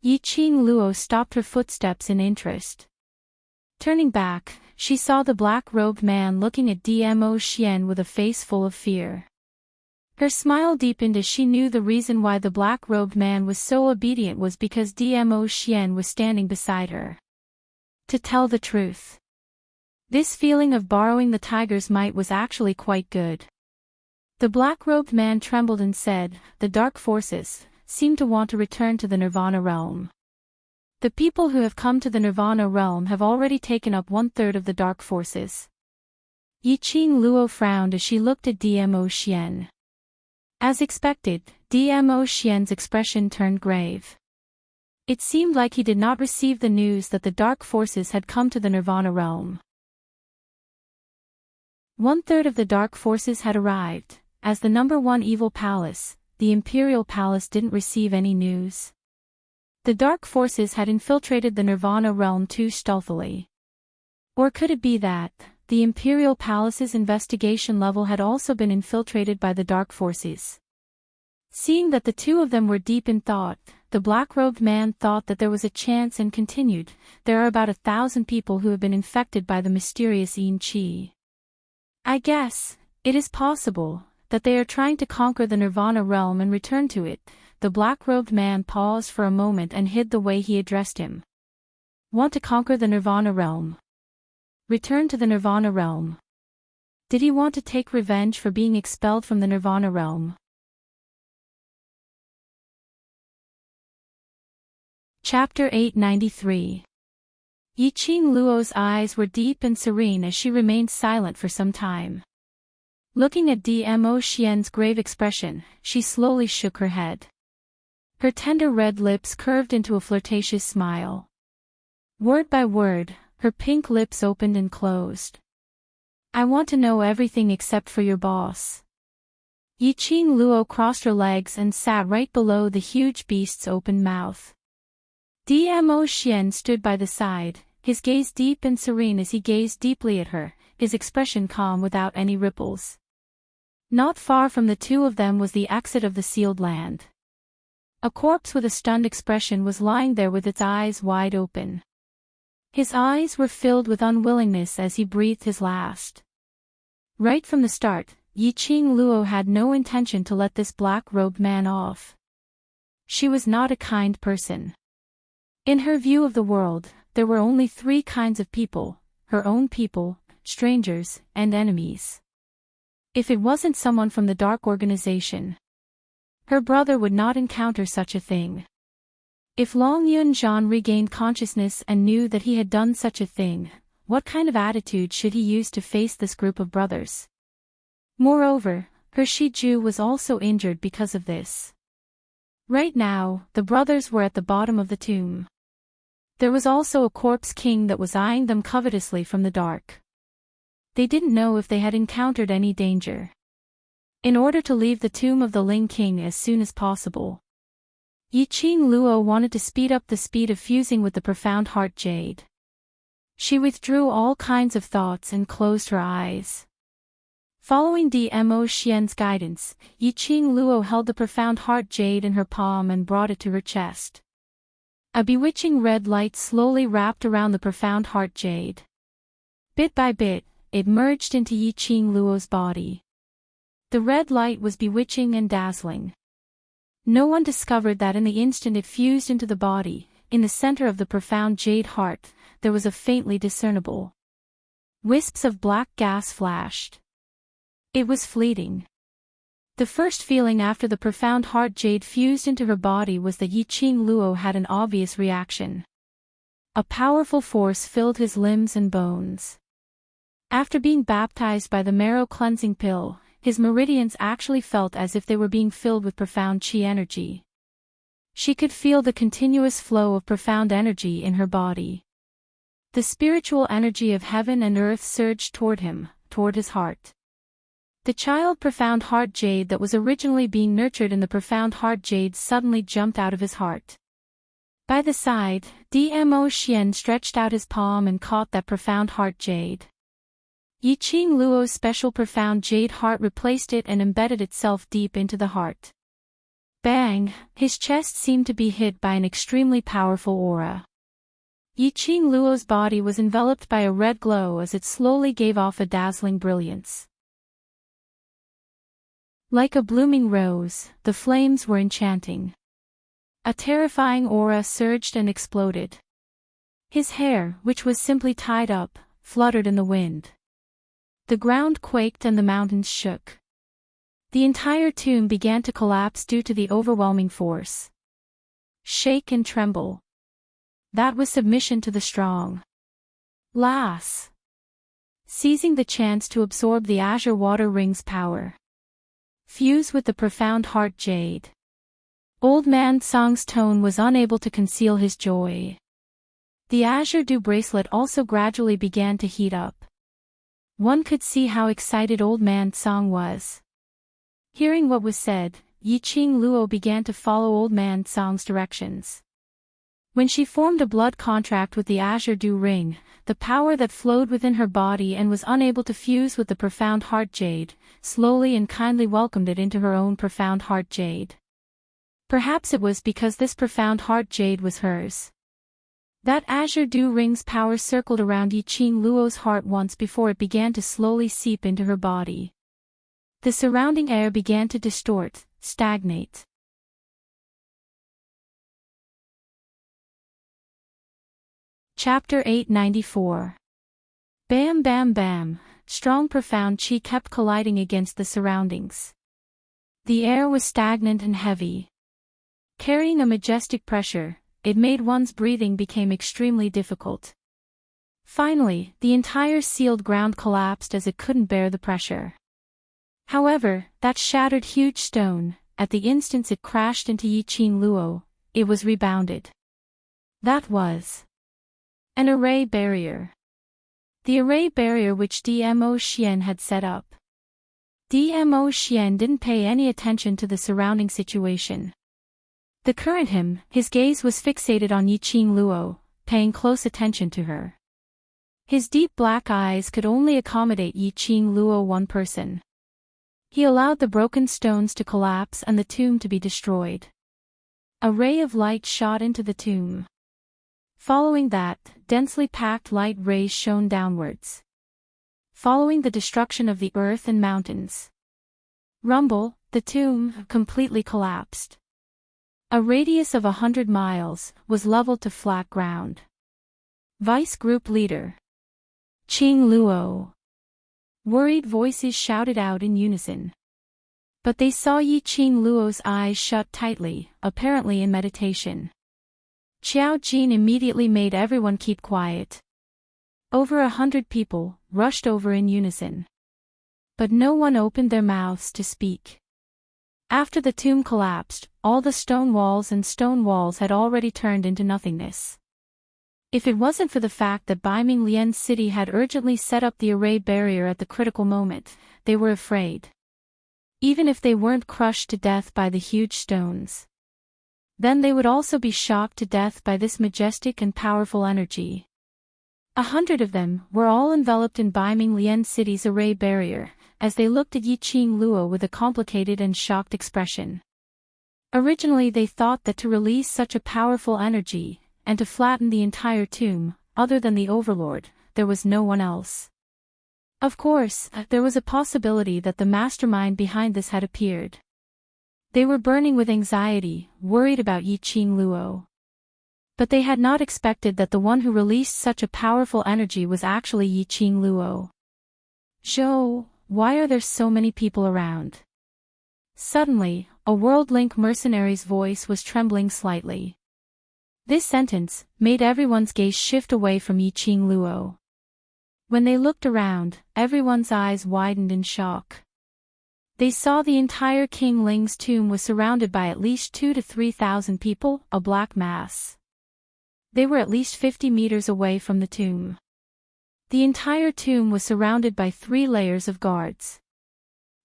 Yiqing Luo stopped her footsteps in interest. Turning back, she saw the black-robed man looking at Dmo Xian with a face full of fear. Her smile deepened as she knew the reason why the black-robed man was so obedient was because Dmo Xian was standing beside her. To tell the truth, this feeling of borrowing the tiger's might was actually quite good. The black-robed man trembled and said, the dark forces seem to want to return to the Nirvana realm. The people who have come to the Nirvana realm have already taken up 1/3 of the dark forces. Yiqing Luo frowned as she looked at Dmo Xian. As expected, Dmo Xian's expression turned grave. It seemed like he did not receive the news that the dark forces had come to the Nirvana realm. 1/3 of the dark forces had arrived. As the number 1 evil palace, the Imperial Palace didn't receive any news. The dark forces had infiltrated the Nirvana realm too stealthily. Or could it be that the Imperial Palace's investigation level had also been infiltrated by the dark forces? Seeing that the two of them were deep in thought, the black-robed man thought that there was a chance and continued, there are about 1,000 people who have been infected by the mysterious Yin Qi. I guess it is possible that they are trying to conquer the Nirvana realm and return to it. The black-robed man paused for a moment and hid the way he addressed him. Want to conquer the Nirvana realm? Return to the Nirvana realm. Did he want to take revenge for being expelled from the Nirvana realm? Chapter 893. Yiqing Luo's eyes were deep and serene as she remained silent for some time. Looking at Dmo Xian's grave expression, she slowly shook her head. Her tender red lips curved into a flirtatious smile. Word by word, her pink lips opened and closed. I want to know everything except for your boss. Yiqing Luo crossed her legs and sat right below the huge beast's open mouth. Dmo Xian stood by the side, his gaze deep and serene as he gazed deeply at her, his expression calm without any ripples. Not far from the two of them was the exit of the sealed land. A corpse with a stunned expression was lying there with its eyes wide open. His eyes were filled with unwillingness as he breathed his last. Right from the start, Yiqing Luo had no intention to let this black-robed man off. She was not a kind person. In her view of the world, there were only three kinds of people: her own people, strangers, and enemies. If it wasn't someone from the dark organization, her brother would not encounter such a thing. If Long Yunzhan regained consciousness and knew that he had done such a thing, what kind of attitude should he use to face this group of brothers? Moreover, her Shiju was also injured because of this. Right now, the brothers were at the bottom of the tomb. There was also a corpse king that was eyeing them covetously from the dark. They didn't know if they had encountered any danger. In order to leave the tomb of the Ling King as soon as possible, Yiqing Luo wanted to speed up the speed of fusing with the profound heart jade. She withdrew all kinds of thoughts and closed her eyes. Following Dmo Xian's guidance, Yiqing Luo held the profound heart jade in her palm and brought it to her chest. A bewitching red light slowly wrapped around the profound heart jade. Bit by bit, it merged into Yiqing Luo's body. The red light was bewitching and dazzling. No one discovered that in the instant it fused into the body, in the center of the profound jade heart, there was a faintly discernible wisps of black gas flashed. It was fleeting. The first feeling after the profound heart jade fused into her body was that Yiqing Luo had an obvious reaction. A powerful force filled his limbs and bones. After being baptized by the marrow cleansing pill, his meridians actually felt as if they were being filled with profound chi energy. She could feel the continuous flow of profound energy in her body. The spiritual energy of heaven and earth surged toward him, toward his heart. The child profound heart jade that was originally being nurtured in the profound heart jade suddenly jumped out of his heart. By the side, Dmo Xian stretched out his palm and caught that profound heart jade. Yiqing Luo's special profound jade heart replaced it and embedded itself deep into the heart. Bang! His chest seemed to be hit by an extremely powerful aura. Yiqing Luo's body was enveloped by a red glow as it slowly gave off a dazzling brilliance. Like a blooming rose, the flames were enchanting. A terrifying aura surged and exploded. His hair, which was simply tied up, fluttered in the wind. The ground quaked and the mountains shook. The entire tomb began to collapse due to the overwhelming force. Shake and tremble. That was submission to the strong. Lass. Seizing the chance to absorb the azure water ring's power. Fuse with the profound heart jade. Old Man Song's tone was unable to conceal his joy. The azure dew bracelet also gradually began to heat up. One could see how excited Old Man Song was. Hearing what was said, Yiqing Luo began to follow Old Man Song's directions. When she formed a blood contract with the azure dew ring, the power that flowed within her body and was unable to fuse with the profound heart jade, slowly and kindly welcomed it into her own profound heart jade. Perhaps it was because this profound heart jade was hers. That azure dew ring's power circled around Yiqing Luo's heart once before it began to slowly seep into her body. The surrounding air began to distort, stagnate. Chapter 894. Bam bam bam, strong profound chi kept colliding against the surroundings. The air was stagnant and heavy. Carrying a majestic pressure, it made one's breathing become extremely difficult. Finally, the entire sealed ground collapsed as it couldn't bear the pressure. However, that shattered huge stone, at the instant it crashed into Yiqing Luo, it was rebounded. That was an array barrier. The array barrier which Dmo Xian had set up. Dmo Xian didn't pay any attention to the surrounding situation. The current his gaze was fixated on Yiqing Luo, paying close attention to her. His deep black eyes could only accommodate Yiqing Luo one person. He allowed the broken stones to collapse and the tomb to be destroyed. A ray of light shot into the tomb. Following that, densely packed light rays shone downwards. Following the destruction of the earth and mountains. Rumble, the tomb completely collapsed. A radius of 100 miles was leveled to flat ground. Vice Group Leader Qing Luo. Worried voices shouted out in unison. But they saw Yiqing Luo's eyes shut tightly, apparently in meditation. Qiao Jin immediately made everyone keep quiet. Over 100 people rushed over in unison. But no one opened their mouths to speak. After the tomb collapsed, all the stone walls had already turned into nothingness. If it wasn't for the fact that Baiming Lian's city had urgently set up the array barrier at the critical moment, they were afraid. Even if they weren't crushed to death by the huge stones, then they would also be shocked to death by this majestic and powerful energy. 100 of them were all enveloped in Baiming Lian's city's array barrier, as they looked at Yiqing Luo with a complicated and shocked expression. Originally they thought that to release such a powerful energy, and to flatten the entire tomb, other than the Overlord, there was no one else. Of course, there was a possibility that the mastermind behind this had appeared. They were burning with anxiety, worried about Yiqing Luo. But they had not expected that the one who released such a powerful energy was actually Yiqing Luo. Zhou, why are there so many people around? Suddenly, a WorldLink mercenary's voice was trembling slightly. This sentence made everyone's gaze shift away from Yiqing Luo. When they looked around, everyone's eyes widened in shock. They saw the entire King Ling's tomb was surrounded by at least 2,000 to 3,000 people, a black mass. They were at least 50 meters away from the tomb. The entire tomb was surrounded by 3 layers of guards.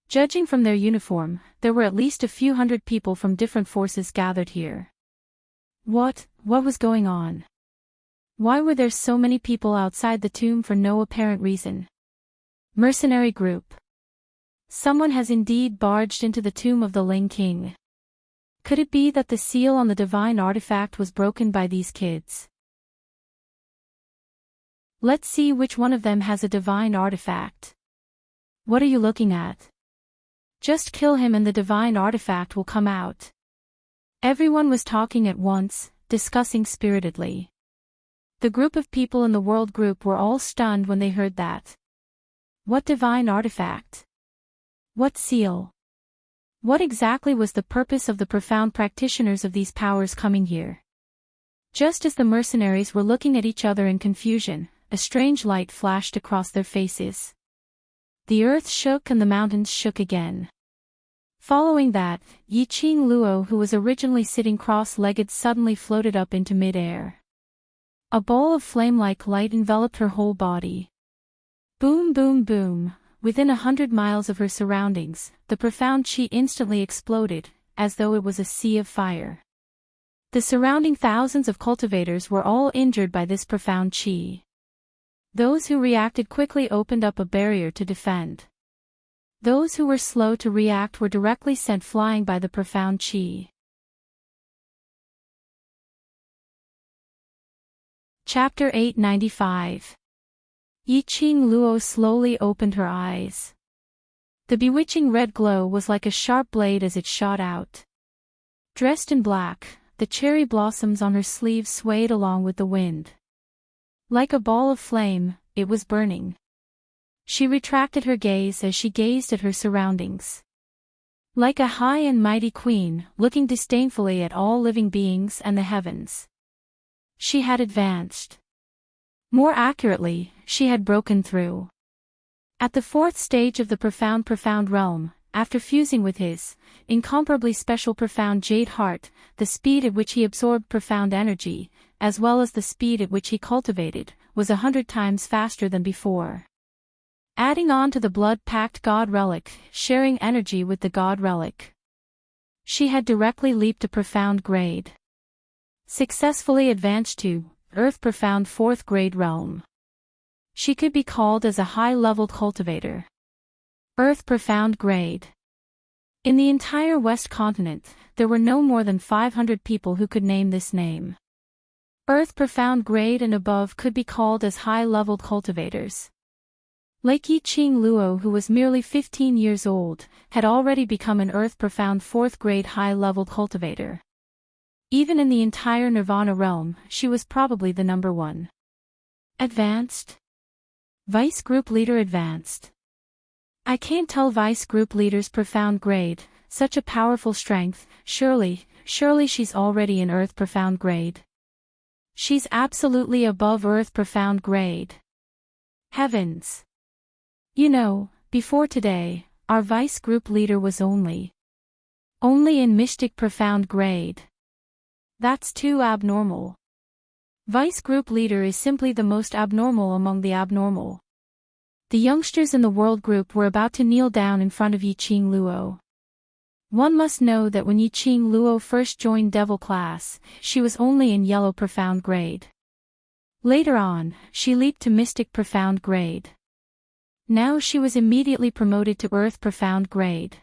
Judging from their uniform, there were at least a few hundred people from different forces gathered here. What was going on? Why were there so many people outside the tomb for no apparent reason? Mercenary group. Someone has indeed barged into the tomb of the Ling King. Could it be that the seal on the divine artifact was broken by these kids? Let's see which one of them has a divine artifact. What are you looking at? Just kill him and the divine artifact will come out. Everyone was talking at once, discussing spiritedly. The group of people in the world group were all stunned when they heard that. What divine artifact? What seal? What exactly was the purpose of the profound practitioners of these powers coming here? Just as the mercenaries were looking at each other in confusion, a strange light flashed across their faces. The earth shook and the mountains shook again. Following that, Yiqing Luo, who was originally sitting cross-legged, suddenly floated up into mid-air. A ball of flame-like light enveloped her whole body. Boom, boom, boom. Within 100 miles of her surroundings, the profound qi instantly exploded, as though it was a sea of fire. The surrounding thousands of cultivators were all injured by this profound qi. Those who reacted quickly opened up a barrier to defend. Those who were slow to react were directly sent flying by the profound qi. Chapter 895. Yiqing Luo slowly opened her eyes. The bewitching red glow was like a sharp blade as it shot out. Dressed in black, the cherry blossoms on her sleeves swayed along with the wind. Like a ball of flame, it was burning. She retracted her gaze as she gazed at her surroundings. Like a high and mighty queen, looking disdainfully at all living beings and the heavens. She had advanced. More accurately, she had broken through. At the fourth stage of the profound realm, after fusing with his incomparably special profound jade heart, the speed at which he absorbed profound energy, as well as the speed at which he cultivated, was 100 times faster than before. Adding on to the blood-packed God relic, sharing energy with the God relic, she had directly leaped to profound grade. Successfully advanced to Earth profound fourth grade realm. She could be called as a high-leveled cultivator. Earth profound grade. In the entire West continent, there were no more than 500 people who could name this name. Earth profound grade and above could be called as high-leveled cultivators. Like Yi-Ching Luo, who was merely 15 years old, had already become an Earth profound fourth grade high-leveled cultivator. Even in the entire Nirvana realm, she was probably the number one. Advanced. Vice Group Leader advanced. I can't tell Vice Group Leader's profound grade, such a powerful strength, surely she's already in Earth profound grade. She's absolutely above Earth profound grade. Heavens! You know, before today, our Vice Group Leader was only in Mystic profound grade. That's too abnormal. Vice Group Leader is simply the most abnormal among the abnormal. The youngsters in the World Group were about to kneel down in front of Yi-Ching Luo. One must know that when Yi-Ching Luo first joined Devil Class, she was only in Yellow profound grade. Later on, she leaped to Mystic profound grade. Now she was immediately promoted to Earth profound grade.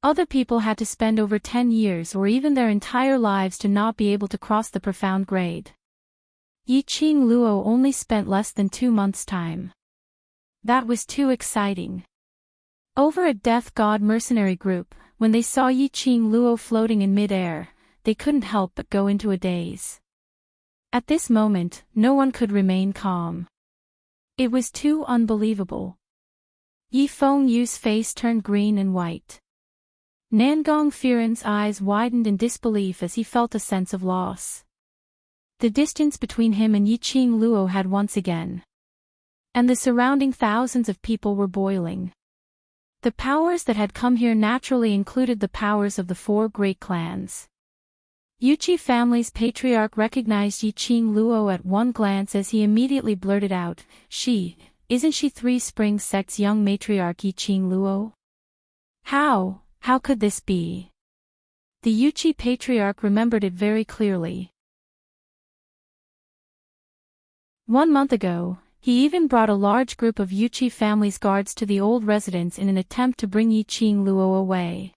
Other people had to spend over 10 years or even their entire lives to not be able to cross the profound grade. Yi-Ching Luo only spent less than 2 months' time. That was too exciting. Over at Death God Mercenary Group, when they saw Yi-Ching Luo floating in mid-air, they couldn't help but go into a daze. At this moment, no one could remain calm. It was too unbelievable. Yi Feng Yu's face turned green and white. Nangong Firen's eyes widened in disbelief as he felt a sense of loss. The distance between him and Yi-Ching Luo had once again. And the surrounding thousands of people were boiling. The powers that had come here naturally included the powers of the 4 great clans. Yuchi family's patriarch recognized Yi-Ching Luo at one glance as he immediately blurted out, Isn't she Three Springs sect's young matriarch Yi-Ching Luo? How could this be? The Yuchi patriarch remembered it very clearly. 1 month ago, he even brought a large group of Yuchi family's guards to the old residence in an attempt to bring Yi-Ching Luo away.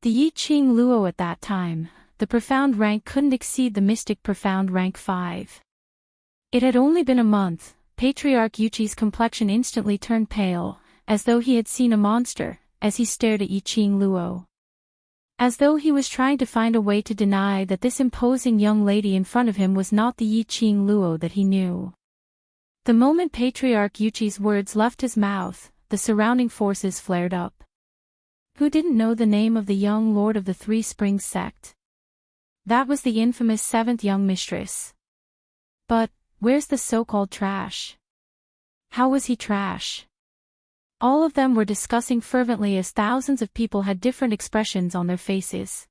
The Yi-Ching Luo at that time, the profound rank couldn't exceed the mystic profound rank 5. It had only been a month. Patriarch Yuchi's complexion instantly turned pale, as though he had seen a monster, as he stared at Yi-Ching Luo. As though he was trying to find a way to deny that this imposing young lady in front of him was not the Yi-Ching Luo that he knew. The moment Patriarch Yuchi's words left his mouth, the surrounding forces flared up. Who didn't know the name of the young lord of the Three Springs sect? That was the infamous 7th young mistress. But, where's the so-called trash? How was he trash? All of them were discussing fervently as thousands of people had different expressions on their faces.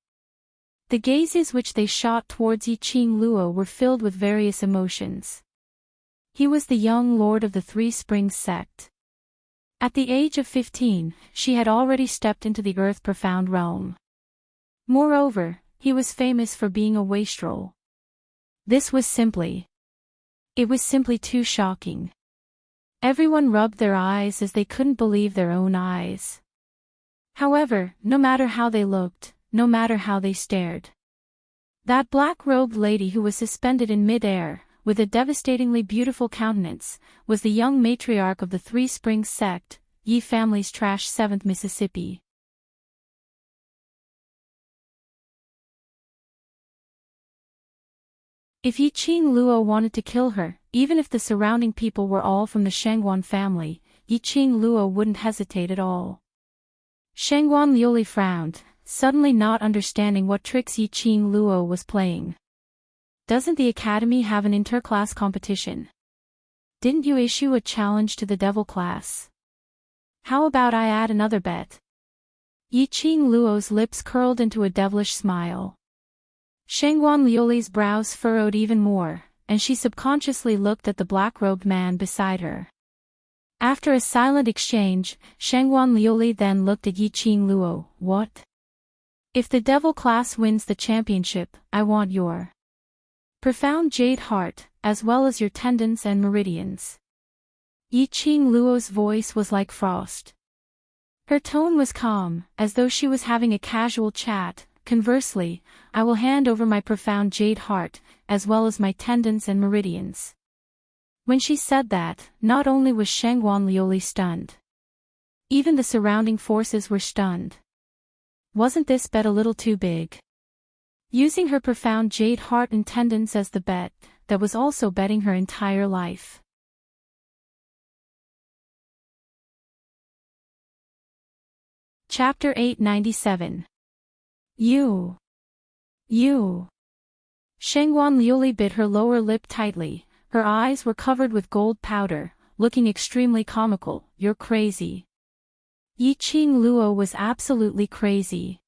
The gazes which they shot towards Yi-Ching Luo were filled with various emotions. He was the young lord of the Three Springs sect. At the age of 15, she had already stepped into the Earth profound realm. Moreover, he was famous for being a wastrel. It was simply too shocking. Everyone rubbed their eyes as they couldn't believe their own eyes. However, no matter how they looked, no matter how they stared, that black-robed lady who was suspended in mid-air, with a devastatingly beautiful countenance, was the young matriarch of the Three Springs sect, Yi family's trash 7th Mississippi. If Yi-Ching Luo wanted to kill her, even if the surrounding people were all from the Shangguan family, Yi-Ching Luo wouldn't hesitate at all. Shangguan Liuli frowned, suddenly not understanding what tricks Yi-Ching Luo was playing. Doesn't the academy have an interclass competition? Didn't you issue a challenge to the devil class? How about I add another bet? Yiqing Luo's lips curled into a devilish smile. Shangguan Liuli's brows furrowed even more, and she subconsciously looked at the black-robed man beside her. After a silent exchange, Shangguan Liuli then looked at Yiqing Luo. What? If the devil class wins the championship, I want your profound jade heart, as well as your tendons and meridians. Yiqing Luo's voice was like frost. Her tone was calm, as though she was having a casual chat. Conversely, I will hand over my profound jade heart, as well as my tendons and meridians. When she said that, not only was Shangguan Liuli stunned. Even the surrounding forces were stunned. Wasn't this bet a little too big? Using her profound jade heart and tendons as the bet, that was also betting her entire life. Chapter 897. You. Shangguan Liuli bit her lower lip tightly. Her eyes were covered with gold powder, looking extremely comical. You're crazy. Yiqing Luo was absolutely crazy.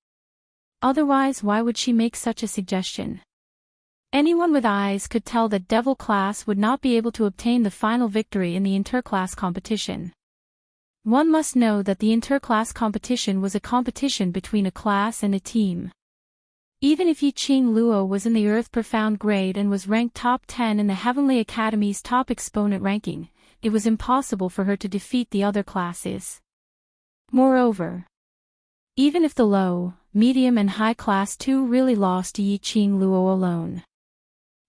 Otherwise, why would she make such a suggestion? Anyone with eyes could tell that devil class would not be able to obtain the final victory in the interclass competition. One must know that the interclass competition was a competition between a class and a team. Even if Yiqing Luo was in the Earth Profound grade and was ranked top 10 in the Heavenly Academy's top exponent ranking, it was impossible for her to defeat the other classes. Moreover, even if the low, medium and high class too really lost to Yiqing Luo alone,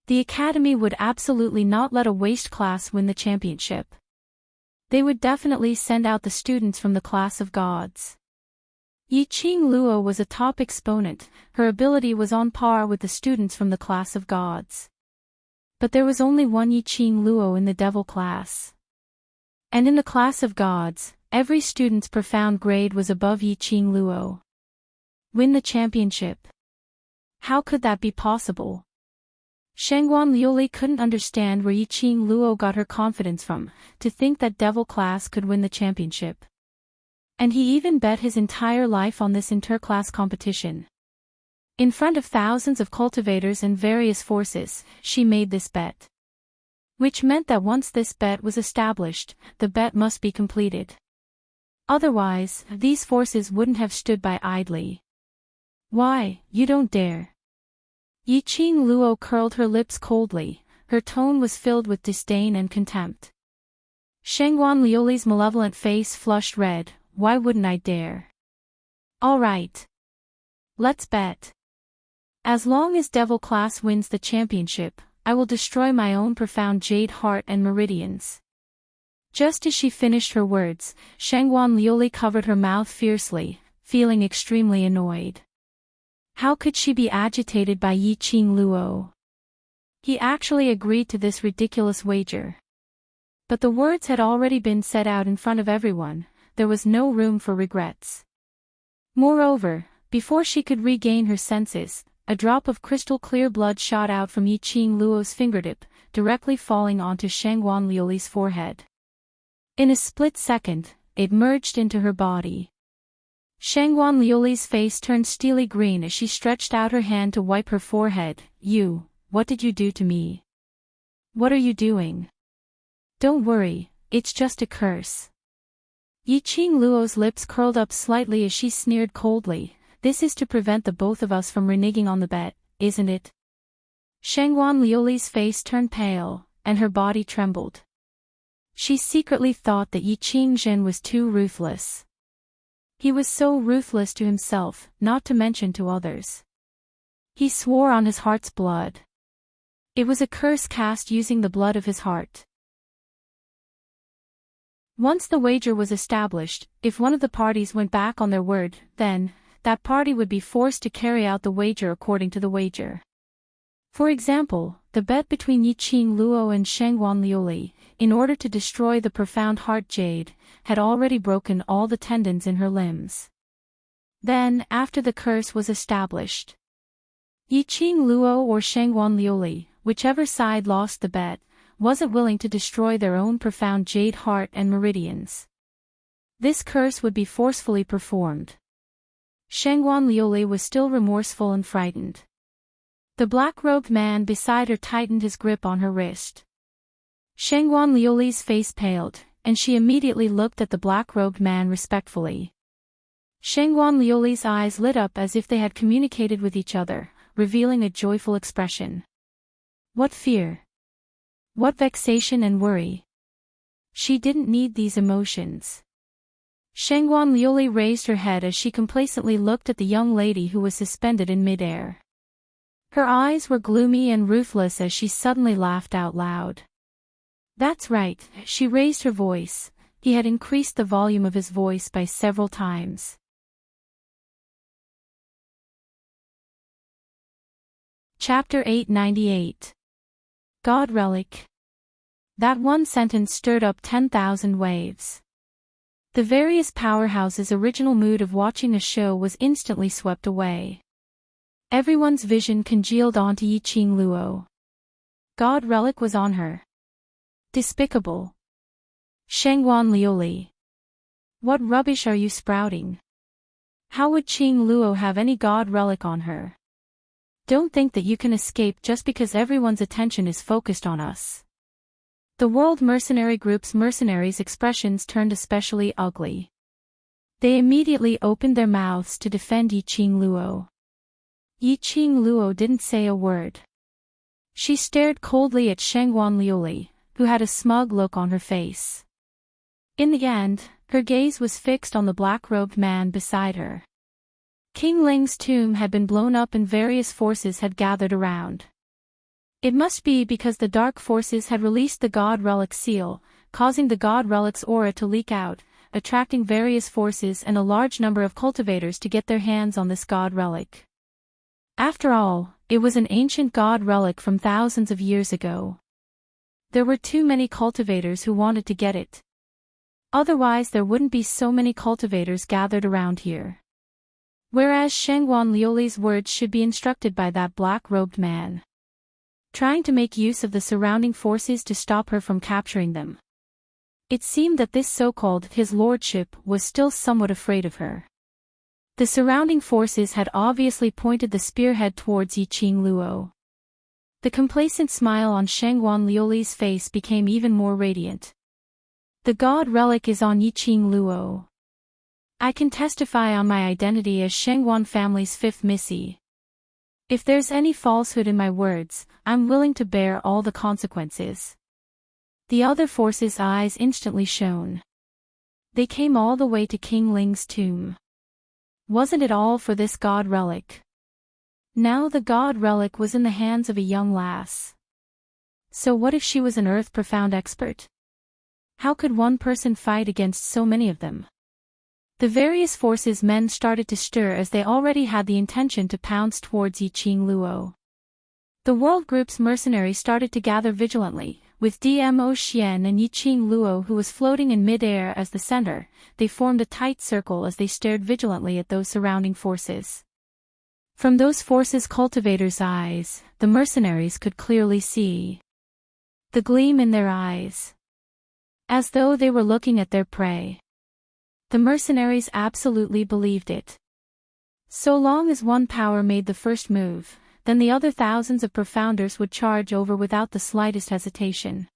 the Academy would absolutely not let a waste class win the championship. They would definitely send out the students from the class of gods. Yiqing Luo was a top exponent, her ability was on par with the students from the class of gods. But there was only one Yiqing Luo in the devil class. And in the class of gods, every student's profound grade was above Yiqing Luo. Win the championship. How could that be possible? Shangguan Liuli couldn't understand where Yiqing Luo got her confidence from, to think that devil class could win the championship. And he even bet his entire life on this interclass competition. In front of thousands of cultivators and various forces, she made this bet. Which meant that once this bet was established, the bet must be completed. Otherwise, these forces wouldn't have stood by idly. Why, you don't dare. Yiqing Luo curled her lips coldly, her tone was filled with disdain and contempt. Shangguan Liuli's malevolent face flushed red. Why wouldn't I dare? All right. Let's bet. As long as devil class wins the championship, I will destroy my own profound jade heart and meridians. Just as she finished her words, Shangguan Liuli covered her mouth fiercely, feeling extremely annoyed. How could she be agitated by Yiqing Luo? He actually agreed to this ridiculous wager. But the words had already been said out in front of everyone, there was no room for regrets. Moreover, before she could regain her senses, a drop of crystal-clear blood shot out from Yiqing Luo's fingertip, directly falling onto Shangguan Liuli's forehead. In a split second, it merged into her body. Shangguan Liuli's face turned steely green as she stretched out her hand to wipe her forehead. What did you do to me? What are you doing? Don't worry, it's just a curse. Yiqing Luo's lips curled up slightly as she sneered coldly. This is to prevent the both of us from reneging on the bet, isn't it? Shangguan Liuli's face turned pale, and her body trembled. She secretly thought that Yiqing Zhen was too ruthless. He was so ruthless to himself, not to mention to others. He swore on his heart's blood. It was a curse cast using the blood of his heart. Once the wager was established, if one of the parties went back on their word, then, that party would be forced to carry out the wager according to the wager. For example, the bet between Yiqing Luo and Shangguan Liuli, in order to destroy the profound heart jade, had already broken all the tendons in her limbs. Then, after the curse was established, Yiqing Luo or Shangguan Liuli, whichever side lost the bet, wasn't willing to destroy their own profound jade heart and meridians. This curse would be forcefully performed. Shangguan Liuli was still remorseful and frightened. The black-robed man beside her tightened his grip on her wrist. Shangguan Liuli's face paled, and she immediately looked at the black-robed man respectfully. Shangguan Liuli's eyes lit up as if they had communicated with each other, revealing a joyful expression. What fear! What vexation and worry! She didn't need these emotions. Shangguan Liuli raised her head as she complacently looked at the young lady who was suspended in midair. Her eyes were gloomy and ruthless as she suddenly laughed out loud. That's right, she raised her voice. He had increased the volume of his voice by several times. Chapter 898. God Relic. That one sentence stirred up 10,000 waves. The various powerhouses' original mood of watching a show was instantly swept away. Everyone's vision congealed onto Yiqing Luo. God Relic was on her. Despicable. Shangguan Liuli. What rubbish are you sprouting? How would Qing Luo have any God Relic on her? Don't think that you can escape just because everyone's attention is focused on us. The World Mercenary Group's mercenaries' expressions turned especially ugly. They immediately opened their mouths to defend Yiqing Luo. Yiqing Luo didn't say a word. She stared coldly at Shangguan Liuli, who had a smug look on her face. In the end, her gaze was fixed on the black-robed man beside her. King Ling's tomb had been blown up and various forces had gathered around. It must be because the dark forces had released the God Relic seal, causing the God Relic's aura to leak out, attracting various forces and a large number of cultivators to get their hands on this God Relic. After all, it was an ancient God Relic from thousands of years ago. There were too many cultivators who wanted to get it. Otherwise there wouldn't be so many cultivators gathered around here. Whereas Shangguan Liuli's words should be instructed by that black-robed man, trying to make use of the surrounding forces to stop her from capturing them. It seemed that this so-called his lordship was still somewhat afraid of her. The surrounding forces had obviously pointed the spearhead towards Yiqing Luo. The complacent smile on Shangguan Liuli's face became even more radiant. The God Relic is on Yiqing Luo. I can testify on my identity as Shangguan family's fifth Missy. If there's any falsehood in my words, I'm willing to bear all the consequences. The other forces' eyes instantly shone. They came all the way to King Ling's tomb. Wasn't it all for this God Relic? Now the God Relic was in the hands of a young lass. So what if she was an earth-profound expert? How could one person fight against so many of them? The various forces' men started to stir as they already had the intention to pounce towards Yiqing Luo. The World Group's mercenaries started to gather vigilantly, with Dmo Xian and Yiqing Luo who was floating in mid-air as the center. They formed a tight circle as they stared vigilantly at those surrounding forces. From those forces' cultivators' eyes, the mercenaries could clearly see the gleam in their eyes, as though they were looking at their prey. The mercenaries absolutely believed it. So long as one power made the first move, then the other thousands of profounders would charge over without the slightest hesitation.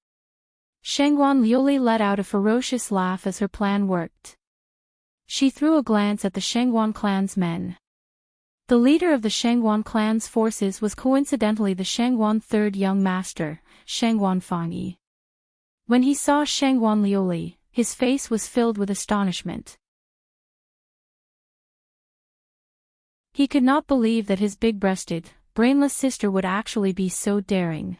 Shangguan Liuli let out a ferocious laugh as her plan worked. She threw a glance at the Shangguan clan's men. The leader of the Shangguan clan's forces was coincidentally the Shangguan third young master, Shangguan Fangyi. When he saw Shangguan Liuli, his face was filled with astonishment. He could not believe that his big-breasted, brainless sister would actually be so daring.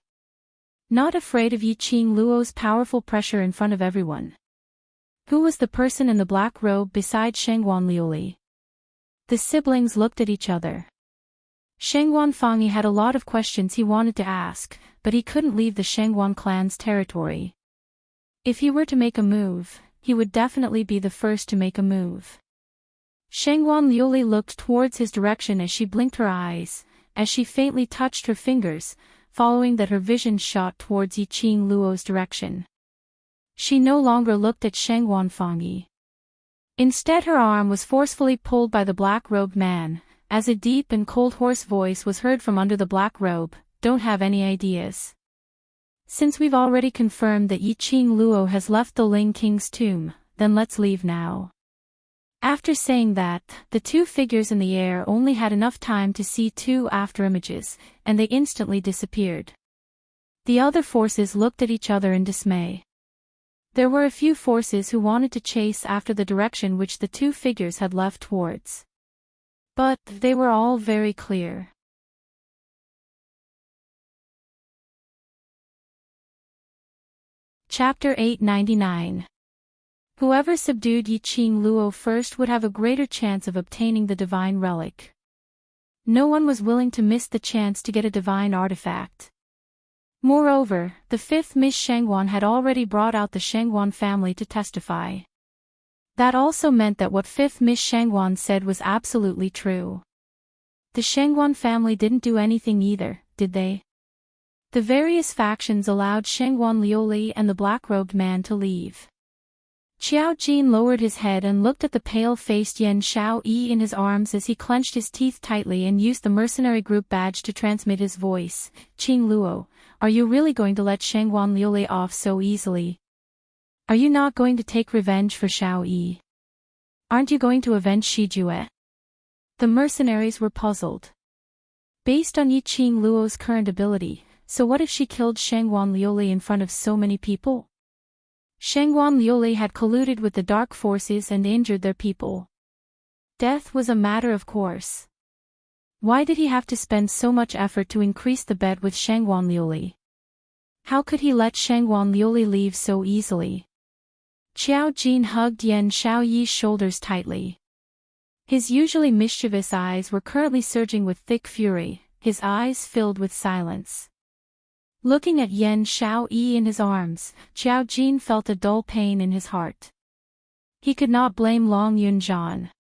Not afraid of Yiqing Luo's powerful pressure in front of everyone. Who was the person in the black robe beside Shangguan Liuli? The siblings looked at each other. Shangguan Fangyi had a lot of questions he wanted to ask, but he couldn't leave the Shangguan clan's territory. If he were to make a move, he would definitely be the first to make a move. Shangguan Liuli looked towards his direction as she blinked her eyes, as she faintly touched her fingers. following that her vision shot towards Yiqing Luo's direction. She no longer looked at Shangguan Fangyi. Instead her arm was forcefully pulled by the black-robed man, as a deep and cold hoarse voice was heard from under the black robe, "Don't have any ideas. Since we've already confirmed that Yiqing Luo has left the Ling King's tomb, then let's leave now." After saying that, the two figures in the air only had enough time to see two afterimages, and they instantly disappeared. The other forces looked at each other in dismay. There were a few forces who wanted to chase after the direction which the two figures had left towards. But they were all very clear. Chapter 899. Whoever subdued Yiqing Luo first would have a greater chance of obtaining the divine relic. No one was willing to miss the chance to get a divine artifact. Moreover, the fifth Miss Shangguan had already brought out the Shangguan family to testify. That also meant that what fifth Miss Shangguan said was absolutely true. The Shangguan family didn't do anything either, did they? The various factions allowed Shangguan Liuli and the black-robed man to leave. Qiao Jin lowered his head and looked at the pale-faced Yan Shao Yi in his arms as he clenched his teeth tightly and used the mercenary group badge to transmit his voice. "Qing Luo, are you really going to let Shangguan Liuli off so easily? Are you not going to take revenge for Shao Yi? Aren't you going to avenge Shijue?" The mercenaries were puzzled. Based on Yiqing Luo's current ability, so what if she killed Shangguan Liuli in front of so many people? Shangguan Liuli had colluded with the dark forces and injured their people. Death was a matter of course. Why did he have to spend so much effort to increase the bet with Shangguan Liuli? How could he let Shangguan Liuli leave so easily? Qiao Jin hugged Yan Shaoyi's shoulders tightly. His usually mischievous eyes were currently surging with thick fury, his eyes filled with silence. Looking at Yan Shao-yi in his arms, Qiao Jin felt a dull pain in his heart. He could not blame Long Yunjian.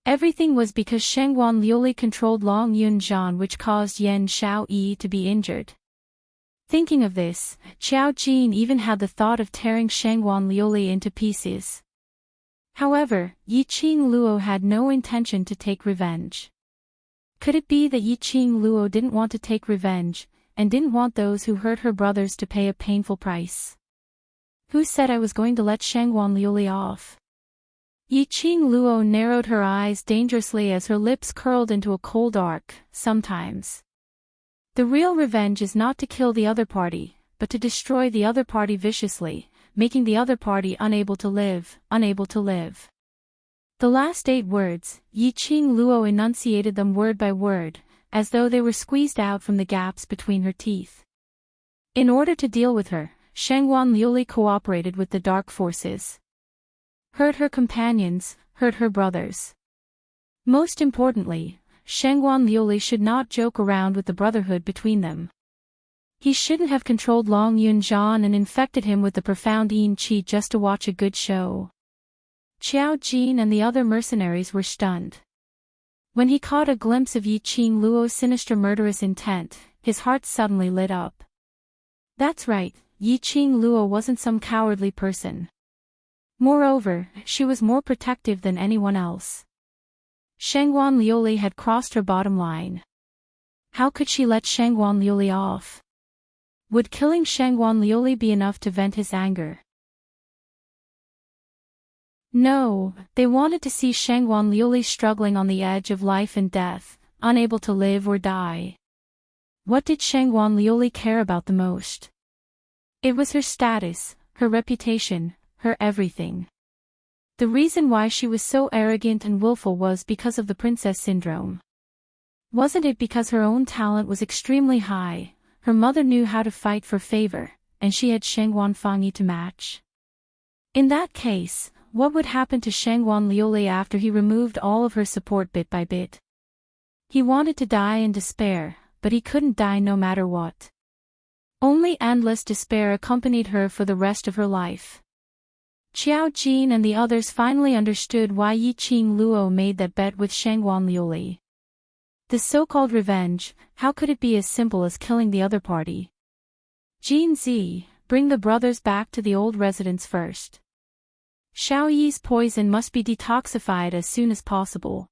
Everything was because Shangguan Liuli controlled Long Yunjian, which caused Yan Shao-yi to be injured. Thinking of this, Qiao Jin even had the thought of tearing Shangguan Liuli into pieces. However, Yiqing Luo had no intention to take revenge. Could it be that Yiqing Luo didn't want to take revenge, and didn't want those who hurt her brothers to pay a painful price? Who said I was going to let Shangguan Liuli off? Yiqing Luo narrowed her eyes dangerously as her lips curled into a cold arc. Sometimes the real revenge is not to kill the other party, but to destroy the other party viciously, making the other party unable to live. The last 8 words, Yiqing Luo enunciated them word by word, as though they were squeezed out from the gaps between her teeth. In order to deal with her, Shangguan Liuli cooperated with the dark forces. Hurt her companions, hurt her brothers. Most importantly, Shangguan Liuli should not joke around with the brotherhood between them. He shouldn't have controlled Long Yunjian and infected him with the profound Yin Qi just to watch a good show. Qiao Jin and the other mercenaries were stunned. When he caught a glimpse of Yiqing Luo's sinister murderous intent, his heart suddenly lit up. That's right, Yiqing Luo wasn't some cowardly person. Moreover, she was more protective than anyone else. Shangguan Liuli had crossed her bottom line. How could she let Shangguan Liuli off? Would killing Shangguan Liuli be enough to vent his anger? No, they wanted to see Shangguan Liuli struggling on the edge of life and death, unable to live or die. What did Shangguan Liuli care about the most? It was her status, her reputation, her everything. The reason why she was so arrogant and willful was because of the princess syndrome. Wasn't it because her own talent was extremely high, her mother knew how to fight for favor, and she had Shangguan Fangyi to match? In that case, what would happen to Shangguan Liuli after he removed all of her support bit by bit? He wanted to die in despair, but he couldn't die no matter what. Only endless despair accompanied her for the rest of her life. Qiao Jin and the others finally understood why Yiqing Luo made that bet with Shangguan Liuli. The so-called revenge, how could it be as simple as killing the other party? Jin Z, bring the brothers back to the old residence first. Xiao Yi's poison must be detoxified as soon as possible.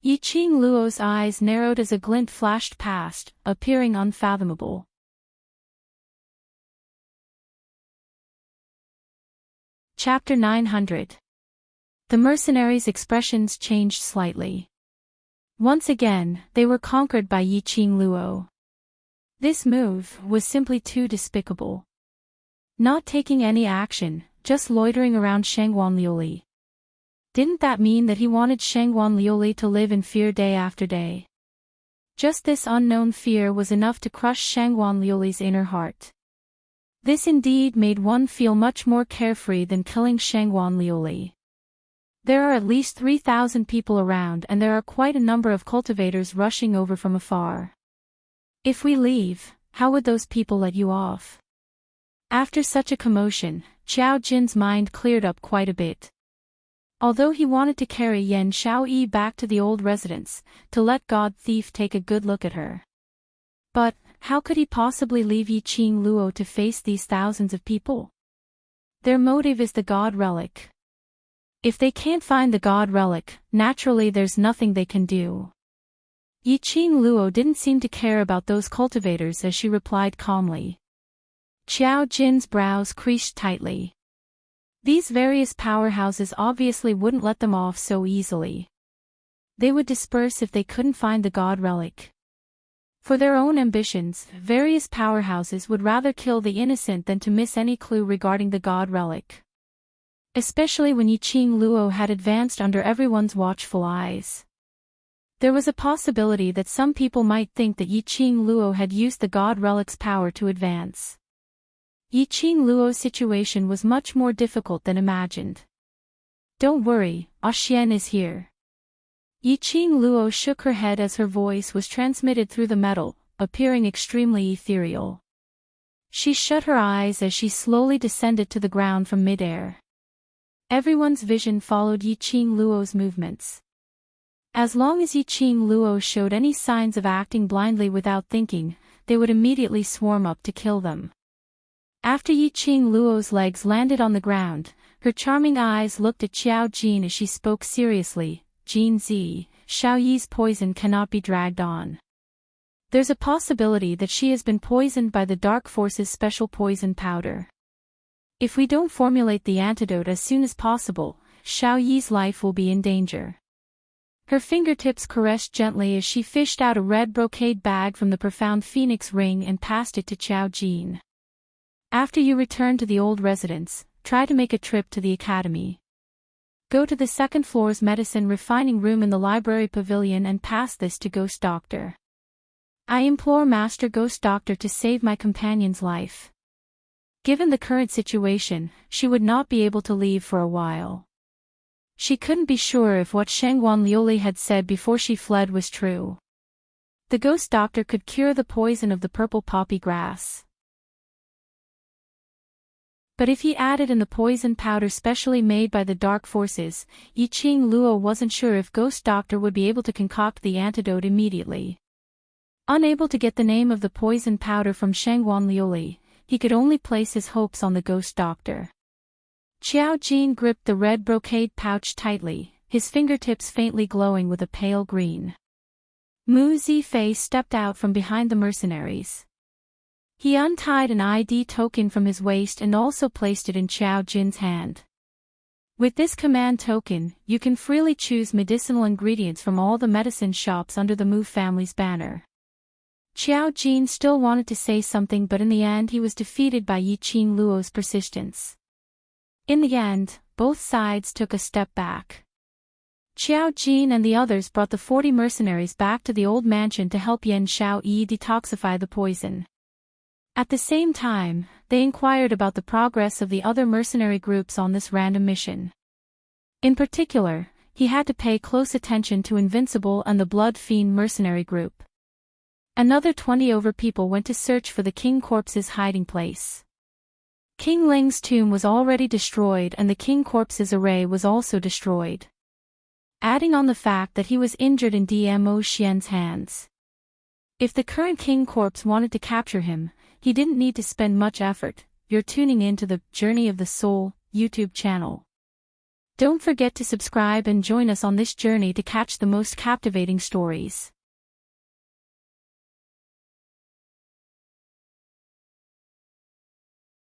Yi Qing Luo's eyes narrowed as a glint flashed past, appearing unfathomable. Chapter 900. The mercenaries' expressions changed slightly. Once again, they were conquered by Yi Qing Luo. This move was simply too despicable. Not taking any action, just loitering around Shangguan Liuli. Didn't that mean that he wanted Shangguan Liuli to live in fear day after day? Just this unknown fear was enough to crush Shangguan Liuli's inner heart. This indeed made one feel much more carefree than killing Shangguan Liuli. There are at least 3,000 people around and there are quite a number of cultivators rushing over from afar. If we leave, how would those people let you off? After such a commotion, Qiao Jin's mind cleared up quite a bit. Although he wanted to carry Yan Xiaoyi back to the old residence, to let God Thief take a good look at her. But, how could he possibly leave Yi Qing Luo to face these thousands of people? Their motive is the God Relic. If they can't find the God Relic, naturally there's nothing they can do. Yi Qing Luo didn't seem to care about those cultivators as she replied calmly. Qiao Jin's brows creased tightly. These various powerhouses obviously wouldn't let them off so easily. They would disperse if they couldn't find the God Relic. For their own ambitions, various powerhouses would rather kill the innocent than to miss any clue regarding the God Relic. Especially when Yi Qing Luo had advanced under everyone's watchful eyes. There was a possibility that some people might think that Yi Qing Luo had used the God Relic's power to advance. Yi Qing Luo's situation was much more difficult than imagined. Don't worry, Xian is here. Yi Qing Luo shook her head as her voice was transmitted through the metal, appearing extremely ethereal. She shut her eyes as she slowly descended to the ground from midair. Everyone's vision followed Yi Qing Luo's movements. As long as Yi Qing Luo showed any signs of acting blindly without thinking, they would immediately swarm up to kill them. After Yi Qing Luo's legs landed on the ground, her charming eyes looked at Qiao Jin as she spoke seriously. Jin Z, Xiao Yi's poison cannot be dragged on. There's a possibility that she has been poisoned by the Dark Force's special poison powder. If we don't formulate the antidote as soon as possible, Xiao Yi's life will be in danger. Her fingertips caressed gently as she fished out a red brocade bag from the profound phoenix ring and passed it to Qiao Jin. After you return to the old residence, try to make a trip to the academy. Go to the second floor's medicine refining room in the library pavilion and pass this to Ghost Doctor. I implore Master Ghost Doctor to save my companion's life. Given the current situation, she would not be able to leave for a while. She couldn't be sure if what Shangguan Liuli had said before she fled was true. The Ghost Doctor could cure the poison of the purple poppy grass. But if he added in the poison powder specially made by the Dark Forces, Yi Qing Luo wasn't sure if Ghost Doctor would be able to concoct the antidote immediately. Unable to get the name of the poison powder from Shangguan Liuli, he could only place his hopes on the Ghost Doctor. Qiao Jin gripped the red brocade pouch tightly, his fingertips faintly glowing with a pale green. Mu Zifei stepped out from behind the mercenaries. He untied an ID token from his waist and also placed it in Qiao Jin's hand. With this command token, you can freely choose medicinal ingredients from all the medicine shops under the Mu family's banner. Qiao Jin still wanted to say something, but in the end he was defeated by Yi Qing Luo's persistence. In the end, both sides took a step back. Qiao Jin and the others brought the 40 mercenaries back to the old mansion to help Yan Xiaoyi detoxify the poison. At the same time, they inquired about the progress of the other mercenary groups on this random mission. In particular, he had to pay close attention to Invincible and the Blood Fiend mercenary group. Another 20 over people went to search for the King Corpse's hiding place. King Ling's tomb was already destroyed and the King Corpse's array was also destroyed. adding on the fact that he was injured in Dmo Xian's hands. If the current king corpse wanted to capture him, he didn't need to spend much effort. You're tuning in to the Journey of the Soul YouTube channel. Don't forget to subscribe and join us on this journey to catch the most captivating stories.